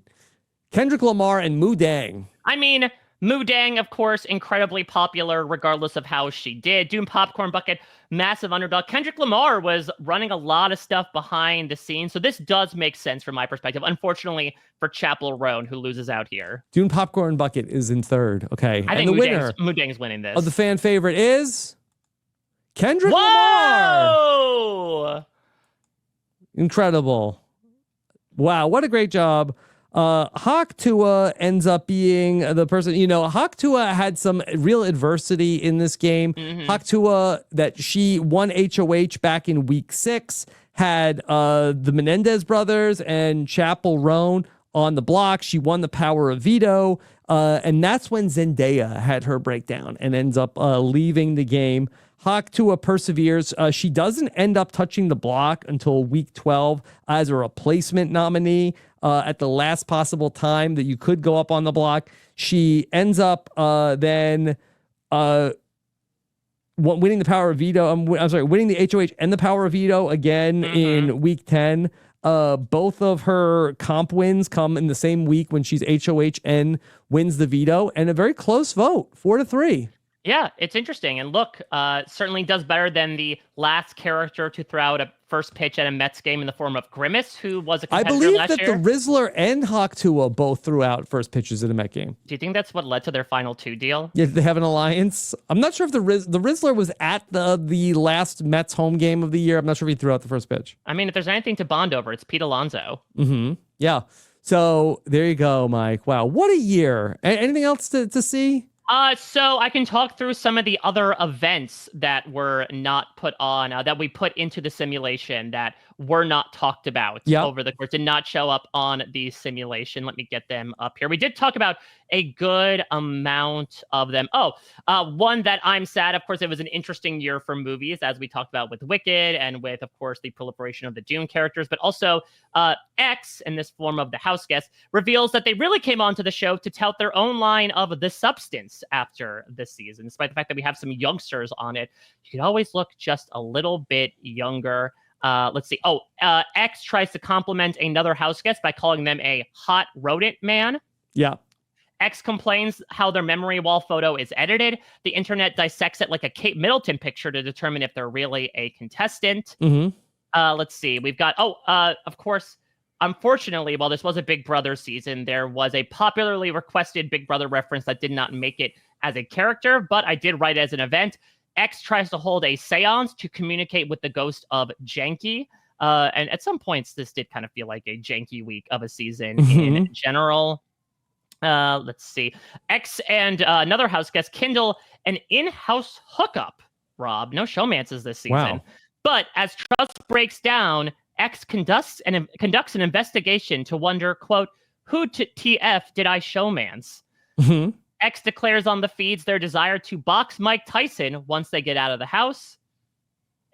Kendrick Lamar and Moo Dang. I mean, Moo Dang, of course, incredibly popular regardless of how she did. Dune popcorn bucket, massive underdog. Kendrick Lamar was running a lot of stuff behind the scenes, so this does make sense from my perspective. Unfortunately for Chapel Roan, who loses out here. Dune popcorn bucket is in third. Okay. I think Moo Dang's winning this. Of the fan favorite is Kendrick Lamar. Whoa! Incredible. Wow, what a great job. Hawk Tua ends up being the person, Hawk Tua had some real adversity in this game. Hawk Tua, that she won HOH back in week 6, had the Menendez brothers and Chapel Roan on the block. She won the power of veto. And that's when Zendaya had her breakdown and ends up leaving the game. Hawk Tua perseveres. She doesn't end up touching the block until week 12 as a replacement nominee at the last possible time that you could go up on the block. She ends up then winning the power of veto. Winning the HOH and the power of veto again in week 10. Both of her comp wins come in the same week when she's HOH and wins the veto, and a very close vote, 4-3. Yeah, it's interesting. And look, certainly does better than the last character to throw out a first pitch at a Mets game in the form of Grimace, who was a competitor I believe last that year. the Rizzler and Hawk Tua both threw out first pitches at a Met game. Do you think that's what led to their final 2 deal? Yeah, they have an alliance. I'm not sure if the Rizzler was at the last Mets home game of the year. I'm not sure if he threw out the first pitch. I mean, if there's anything to bond over, it's Pete Alonso. Yeah. So there you go, Mike. Wow, what a year. Anything else to see? So I can talk through some of the other events that were not put on, that we put into the simulation that were not talked about over the course, did not show up on the simulation. Let me get them up here. We did talk about a good amount of them. One that I'm sad, of course, it was an interesting year for movies, as we talked about with Wicked and with, of course, the proliferation of the Dune characters, but also X, in this form of the house guest, reveals that they really came onto the show to tout their own line of The Substance after this season. Despite the fact that we have some youngsters on it, you could always look just a little bit younger. Let's see. X tries to compliment another house guest by calling them a hot rodent man. Yeah. X complains how their memory wall photo is edited. The internet dissects it like a Kate Middleton picture to determine if they're really a contestant. Let's see. We've got, of course, unfortunately, while this was a Big Brother season, there was a popularly requested Big Brother reference that did not make it as a character, but I did write it as an event. X tries to hold a seance to communicate with the ghost of Janky. And at some points, this did kind of feel like a janky week of a season in general. Let's see. X and another house guest kindle an in-house hookup, Rob. No showmances this season. Wow. But as trust breaks down, X conducts an investigation to wonder, quote, who to TF did I showmance? X declares on the feeds their desire to box Mike Tyson once they get out of the house.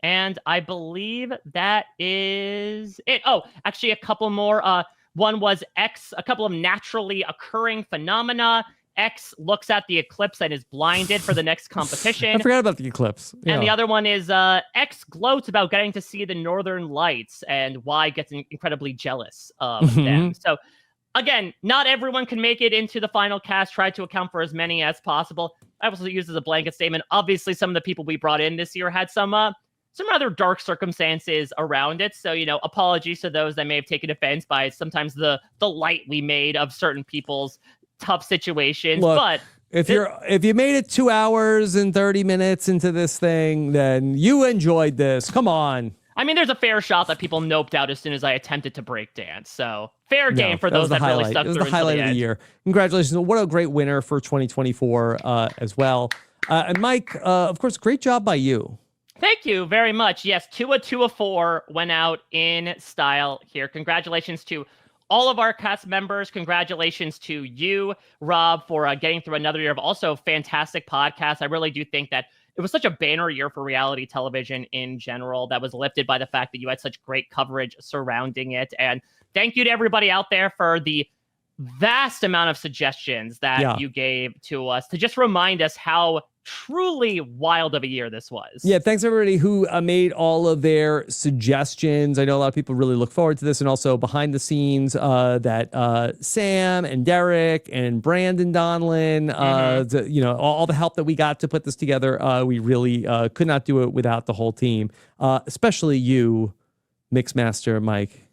And I believe that is it. Oh, actually, a couple more. One was X, a couple of naturally occurring phenomena. X looks at the eclipse and is blinded for the next competition. I forgot about the eclipse. Yeah. And the other one is X gloats about getting to see the Northern Lights, and Y gets incredibly jealous of them. So, again, not everyone can make it into the final cast. Try to account for as many as possible. I also use as a blanket statement. Obviously, some of the people we brought in this year had some rather dark circumstances around it. So, apologies to those that may have taken offense by sometimes the light we made of certain people's tough situations. Look, but if you made it 2 hours and 30 minutes into this thing, then you enjoyed this. Come on. I mean, there's a fair shot that people noped out as soon as I attempted to break dance. So fair game for those that really stuck through. It was the highlight of the year. Congratulations. What a great winner for 2024 as well. And Mike, of course, great job by you. Thank you very much. Yes, 2 of 4 went out in style here. Congratulations to all of our cast members. Congratulations to you, Rob, for getting through another year of also fantastic podcasts. I really do think that it was such a banner year for reality television in general that was lifted by the fact that you had such great coverage surrounding it. And thank you to everybody out there for the vast amount of suggestions that you gave to us to just remind us how truly wild of a year this was. Yeah, thanks everybody who made all of their suggestions. I know a lot of people really look forward to this, and also behind the scenes that Sam and Derek and Brandon Donlin, all the help that we got to put this together. We really could not do it without the whole team, especially you, Mixmaster Mike.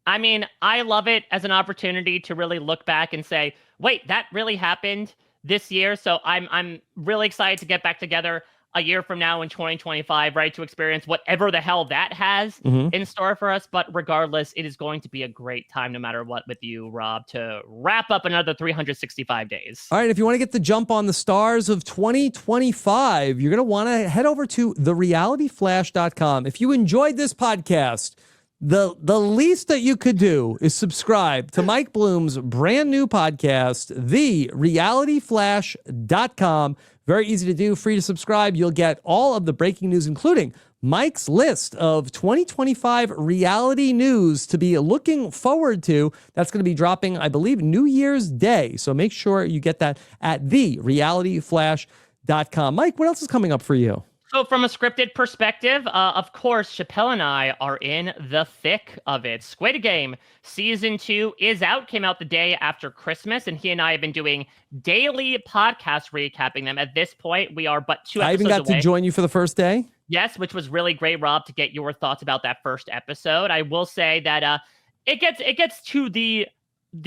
I mean, I love it as an opportunity to really look back and say, wait, that really happened this year. So I'm really excited to get back together a year from now in 2025, right, to experience whatever the hell that has in store for us. But regardless, it is going to be a great time no matter what with you, Rob, to wrap up another 365 days. All right, if you want to get the jump on the stars of 2025, you're going to want to head over to therealityflash.com. If you enjoyed this podcast, the least that you could do is subscribe to Mike Bloom's brand new podcast, therealityflash.com. Very easy to do, free to subscribe. You'll get all of the breaking news, including Mike's list of 2025 reality news to be looking forward to. That's going to be dropping, I believe, New Year's Day. So make sure you get that at therealityflash.com. Mike, what else is coming up for you? So from a scripted perspective, of course, Chappelle and I are in the thick of it. Squid Game Season 2 is out, came out the day after Christmas, and he and I have been doing daily podcasts recapping them. At this point, we are but 2 episodes away. I even got to join you for the first day? Yes, which was really great, Rob, to get your thoughts about that first episode. I will say that it gets to the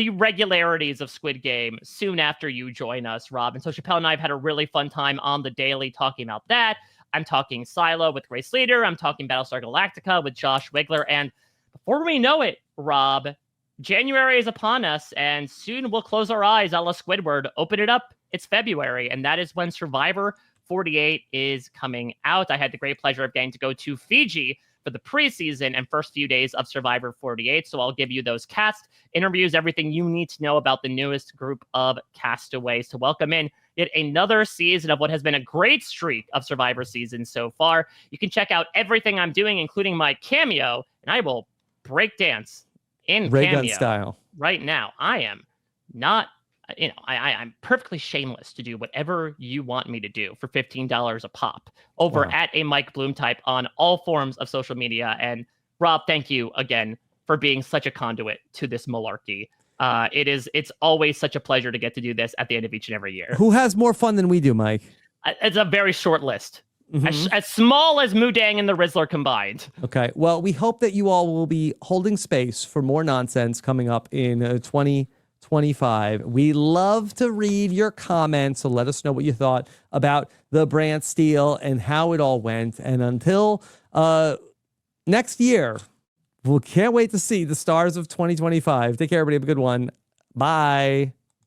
regularities of Squid Game soon after you join us, Rob. And so Chappelle and I have had a really fun time on the daily talking about that. I'm talking Silo with Grace Leader. I'm talking Battlestar Galactica with Josh Wigler. And before we know it, Rob, January is upon us, and soon we'll close our eyes a la Squidward, open it up. It's February, and that is when Survivor 48 is coming out. I had the great pleasure of getting to go to Fiji for the preseason and first few days of Survivor 48. So I'll give you those cast interviews, everything you need to know about the newest group of castaways to welcome in yet another season of what has been a great streak of Survivor seasons so far. You can check out everything I'm doing, including my cameo, and I will break dance in Ray cameo gun style right now. I am not, I'm perfectly shameless to do whatever you want me to do for $15 a pop over at a Mike Bloom type on all forms of social media. And Rob, thank you again for being such a conduit to this malarkey. It's always such a pleasure to get to do this at the end of each and every year. Who has more fun than we do, Mike? It's a very short list. As small as Mudang and the Rizzler combined. Okay. Well, we hope that you all will be holding space for more nonsense coming up in 2025. We love to read your comments, so let us know what you thought about the BrantSteele and how it all went. And until next year, we can't wait to see the stars of 2025. Take care, everybody. Have a good one. Bye.